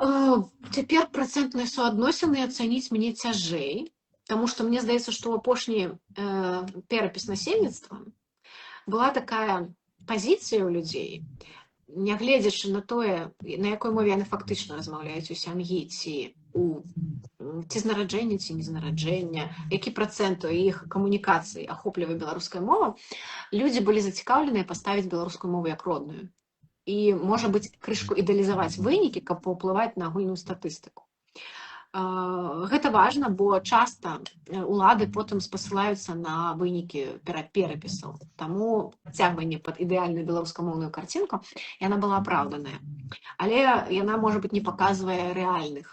Цяпер працэнтныя суадносіны ацаніць мне цяжэй, таму што мне здаецца, што ў апошні перапіс насельніцтва была такая пазіцыя ў людзей, нягледзячы на тое, на якой мове яны фактычна размаўляюць у сям'і, ці з нараджэння, ці не з нараджэння, які працэнт у іх камунікацыі ахоплівае беларуская мова, людзі былі зацікаўленыя паставіць беларускую мову як родную. І, можа быць, крышку ідэалізаваць вынікі, каб паўплываць на агульную статыстыку. Гэта важна, бо часта улады потым спасылаюцца на вынікі перапісаў. Таму цягванне пад ідэальную беларускамоўную карцінку, яна была апраўданая. Але яна, можа быць, не паказвае рэальнай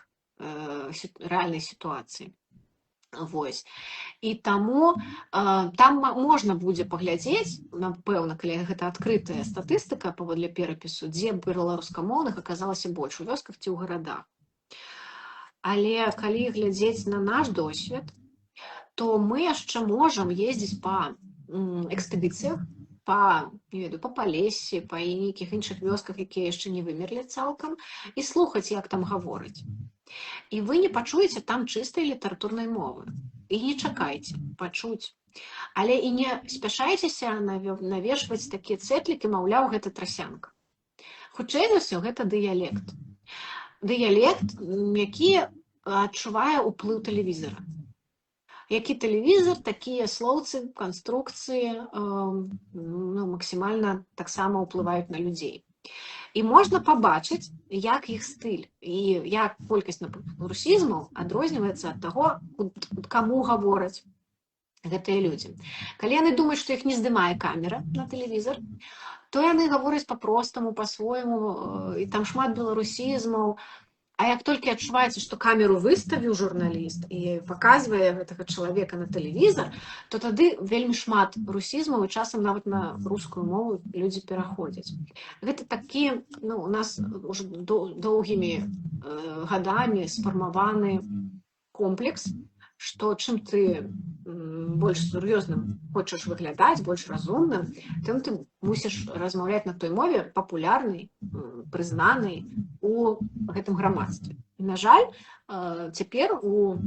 сітуацыі. Вось. І таму там можна будзе паглядзець, напэўна, калі гэта адкрытая статыстыка паводле перапісу, дзе беларускамоўных аказалася больш у вёсках ці ў гарадах. Але калі глядзець на наш досвед, то мы яшчэ можам ездзіць па экспедыцыях, па Палессі, па нейкіх іншых вёсках, якія яшчэ не вымерлі цалкам, і слухаць, як там гавораць. І вы не пачуеце там чыстай літаратурнай мовы. І не чакайце пачуць. Але і не спяшайцеся навешваць такія цэтлікі, маўляў, гэта трасянка. Хутчэй за ўсё, гэта дыялект. Дыялект, які адчувае ўплыў тэлевізара. Які тэлевізар, такія слоўцы, канструкцыі максімальна таксама ўплываюць на людзей. І можна пабачыць, як іх стыль і як колькасць русізмаў адрозніваецца ад таго, каму гавораць гэтыя людзі. Калі яны думаюць, што іх не здымае камера на тэлевізар, то яны гавораць па-простаму, па-свойму, і там шмат беларусізмаў. А як толькі адчуваецца, што камеру выставіў журналіст і паказвае гэтага чалавека на тэлевізар, то тады вельмі шмат русізмаў і часам нават на рускую мову людзі пераходзяць. Гэта такі, у нас уже доўгімі гадамі сфармаваны комплекс, што чым ты больш сур'ёзным хочаш выглядаць, больш разумным, тым ты мусіш размаўляць на той мове папулярнай, прызнанай у гэтым грамадстве. І, на жаль, цяпер у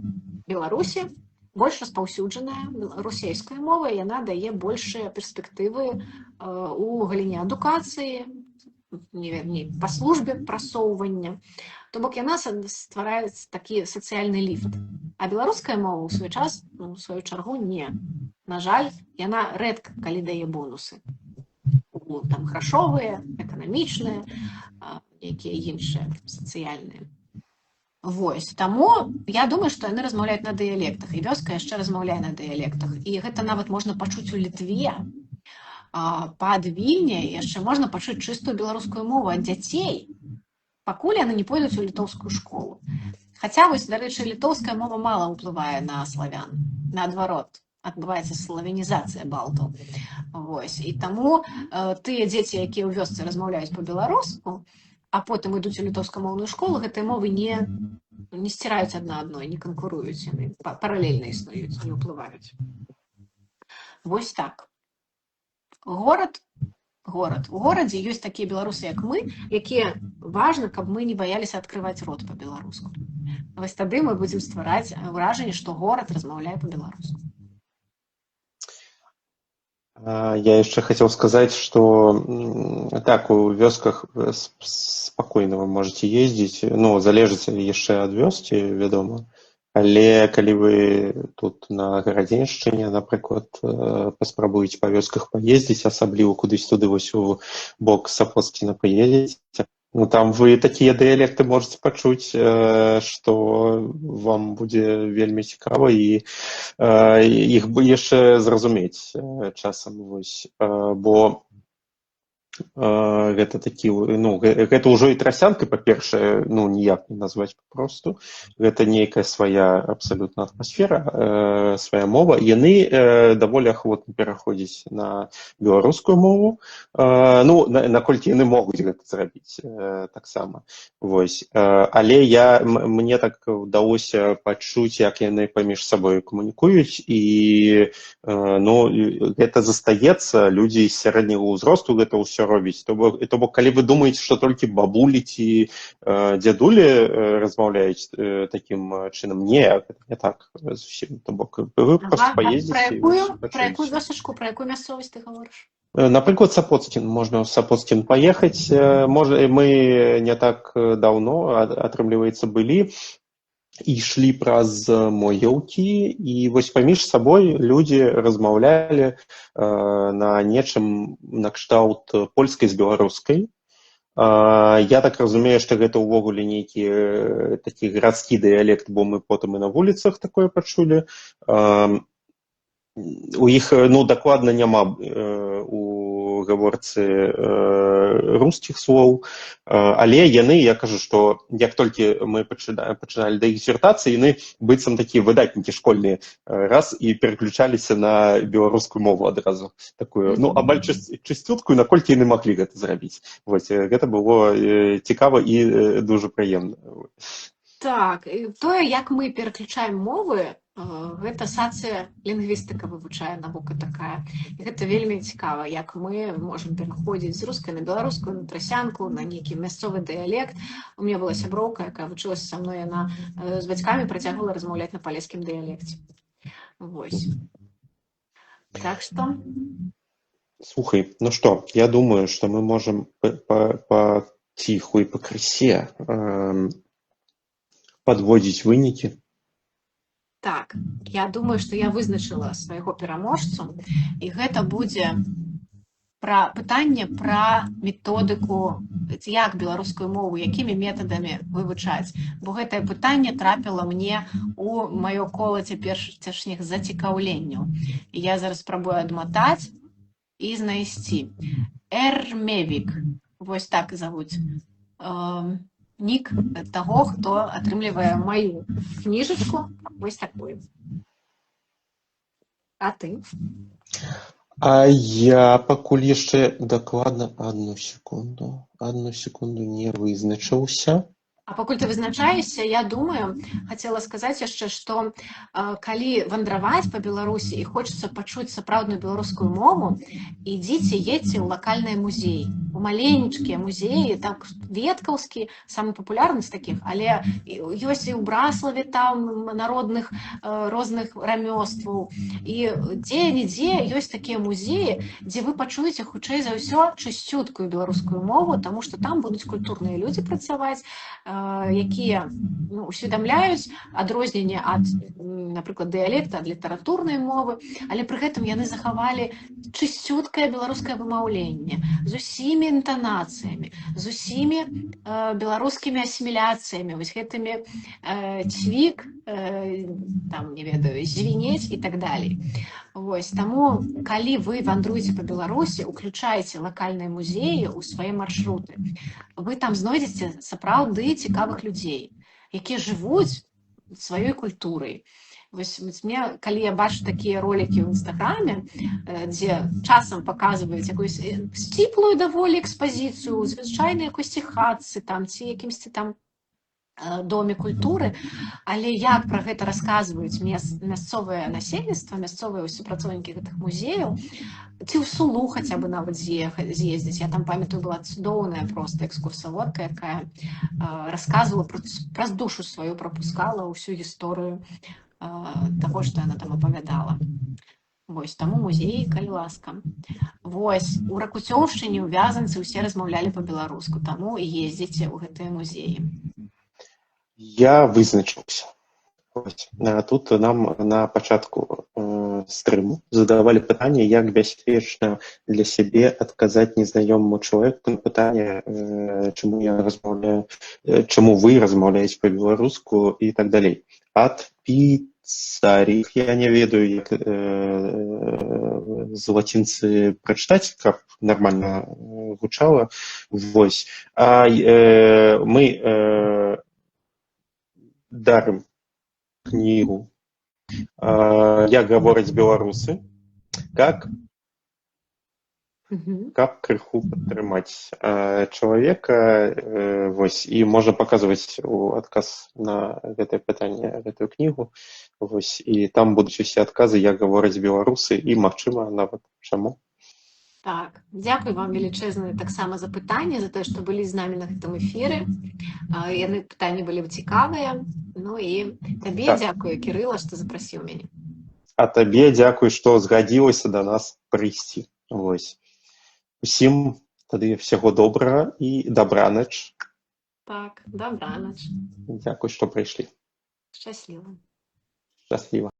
Беларусі больш распаўсюджаная расейская мова, і яна дае большыя перспектывы у галіне адукацыі, па службе прасоўвання. То бок яна стварае такі сацыяльны ліфт. А беларуская мова ў свой час, у сваю чаргу, не. На жаль, яна рэдка калі дае бонусы. Там грашовыя, эканамічныя, якія іншыя сацыяльныя. Вось. Таму я думаю, што яны размаўляюць на дыялектах, і вёска яшчэ размаўляе на дыялектах. І гэта нават можна пачуць у Літве. Пад Вільня яшчэ можна пачуць чыстую беларускую мову ад дзяцей, пакуль яны не пойдуць у літоўскую школу. Хаця, вось, дарэчы, літоўская мова мала ўплывае на славян. Наадварот, адбываецца славянізацыя балтаў. Вось. І таму тыя дзеці, якія ў вёсцы размаўляюць па-беларуску, а потым ідуць у літоўскамоўную школу, гэтыя мовы не сціраюць адна адной, не канкуруюць, яны паралельна існуюць, не ўплываюць. Вось так. Горад. У горадзе ёсць такія беларусы, як мы, якія важна, каб мы не баяліся адкрываць рот па-беларуску. Вось тады мы будзем ствараць ўражанне, што горад размаўляе па-беларуску. Я еще хотел сказать, что так, у вёсках спокойно вы можете ездить, ну, залежыць яшчэ ад вёскі, вядома. Але калі вы тут на гарадзеншчыне, напрыклад, паспрабуеце па вёсках паездзіць, асабліва кудысь туды вось у бок Сапоцкіна паедзеце, ну, там вы такія дыялекты можаце пачуць, што вам будзе вельмі цікава і іх бы яшчэ зразумець часам, вось, бо гэта такі, ну, гэта ўжо і трасянкай, па-першае, ну, ніяк не назваць папросту. Гэта нейкая свая абсалютна атмасфера, свая мова. Яны даволі ахвотна пераходзяць на беларускую мову. Ну, наколькі яны могуць гэта зрабіць таксама. Вось. Але мне так удалося пачуць, як яны паміж сабой камунікуюць, і ну, гэта застаецца, людзі з сярэдняга ўзросту гэта ўсё робіць. То бок, калі вы думаеце, што толькі бабулі ці дзядулі размаўляюць такім чынам, не, гэта не так зусім. То бок, вы проста паездзіце. Пра якую вёсачку, пра якую мясцовасць ты гаворыш? Напрыклад, Сапоцкін. Можна ў Сапоцкін паехаць. Мы не так даўно, атрымліваецца, былі, ішлі праз могілкі, і вось паміж сабой людзі размаўлялі на нечым накшталт польскай з беларускай. Я так разумею, што гэта ўвогуле нейкі такі гарадскі дыялект, бо мы потым і на вуліцах такое пачулі. У іх, ну, дакладна няма у гаворцы рускіх слоў, але яны, я кажу, што як толькі мы пачыналі да іх звяртацца, яны быццам такія выдатнікі школьныя, раз і пераключаліся на беларускую мову адразу, такую, ну, амаль чысцюткую, наколькі яны маглі гэта зрабіць. Вось, гэта было цікава і дужа прыемна. Так, тое, як мы пераключаем мовы, гэта сацыялінгвістыка вывучае, навука такая. І гэта вельмі цікава, як мы можам пераходзіць з рускай на беларускую, на трасянку, на нейкі мясцовы дыялект. У меня была сяброўка, якая вучылася са мной, яна з бацькамі працягвала размаўляць на палескім дыялекце. Вось. Так што... Слухай, ну што, я думаю, што мы можам паціху і пакрысе падводзіць вынікі. Так, я думаю, што я вызначыла свайго пераможцу, і гэта будзе пра пытанне пра методыку, як беларускую мову, якімі метадамі вывучаць. Бо гэтае пытанне трапіла мне у маё кола цяперашніх зацікаўленняў. І я зараз спрабую адматаць і знайсці. Эрмевік, вось так завуць. Нік таго, хто атрымлівае маю кніжачку, вось такую. А ты? А я пакуль яшчэ дакладна адну секунду не вызначыўся. А пакуль ты вызначаешся, я думаю, хацела сказаць яшчэ, што калі вандраваць па Беларусі і хочацца пачуць сапраўдную беларускую мову, ідзіце, едзьце ў лакальныя музеі. У маленечкія музеі, так, веткаўскі, самы папулярны з такіх, але ёсць і ў Браславе там народных розных рамёстваў. І дзе-нідзе ёсць такія музеі, дзе вы пачуеце хутчэй за ўсё чысцюткую беларускую мову, таму што там будуць культурныя людзі працаваць, якія усведамляюць адрозненне ад, напрыклад, дыялекта, ад літаратурнай мовы, але пры гэтым яны захавалі чысцюткае беларускае вымаўленне, з усімі інтанацыямі, з усімі беларускімі асіміляцыямі, вось гэтымі цвік, там, не ведаю, звінець і так далей. Вось, таму, калі вы вандруеце па Беларусі, уключаеце лакальныя музеі ў свае маршруты, вы там знойдзеце сапраўды цікавых людзей, якія жывуць сваёй культурай. Вось мне, калі я бачу такія ролікі ў інстаграме, дзе часам паказваюць якусь сціплую даволі экспазіцыю, звычайнай якосці хатцы там, ці якімсьці там доме культуры, але як пра гэта расказваюць мясцовае насельніцтва, мясцовыя супрацоўнікі гэтых музеяў, ці ў Сулу хаця бы нават з'ездзіць. Я там памятаю, была цудоўная проста экскурсаводка, якая расказвала праз душу сваю, прапускала ўсю гісторыю таго, што яна там апавядала. Вось, таму музей, калі ласка. Вось, у Ракуцёўшчыне, у Вязанцы ўсе размаўлялі па-беларуску, таму і ездзіце ў гэтыя музеі. Я вызначыўся. Ось. Тут нам на пачатку стрыму задавалі пытанне, як бяспечна для сябе адказаць незнаёмаму чалавеку на пытанне, чаму вы размаўляеце па-беларуску і так далей. Ад піцарій, я не ведаю, як з лацінцы прачытаць, каб нармальна гучала. Вось. Мы дарым кнігу «Як гавораць беларусы», каб крыху падтрымаць чалавека, вось, і можна паказваць у адказ на гэтае пытанне гэтую кнігу, вось, і там будуць усе адказы, як гавораць беларусы, і, магчыма, нават чаму. Так, дзякуй вам велічэзнае таксама за пытанне, за тое, што былі з намі на гэтым эфіры. Яны пытанні былі цікавыя. Ну і табе дзякую, Кірыла, што запрасіў мяне. А табе дзякуй, што згадзілася да нас прыйсці. Вось. Усім тады всяго добрага і дабранач. Так, дабранач. Дзякуй, што прыйшлі. Шчасліва. Шчасліва.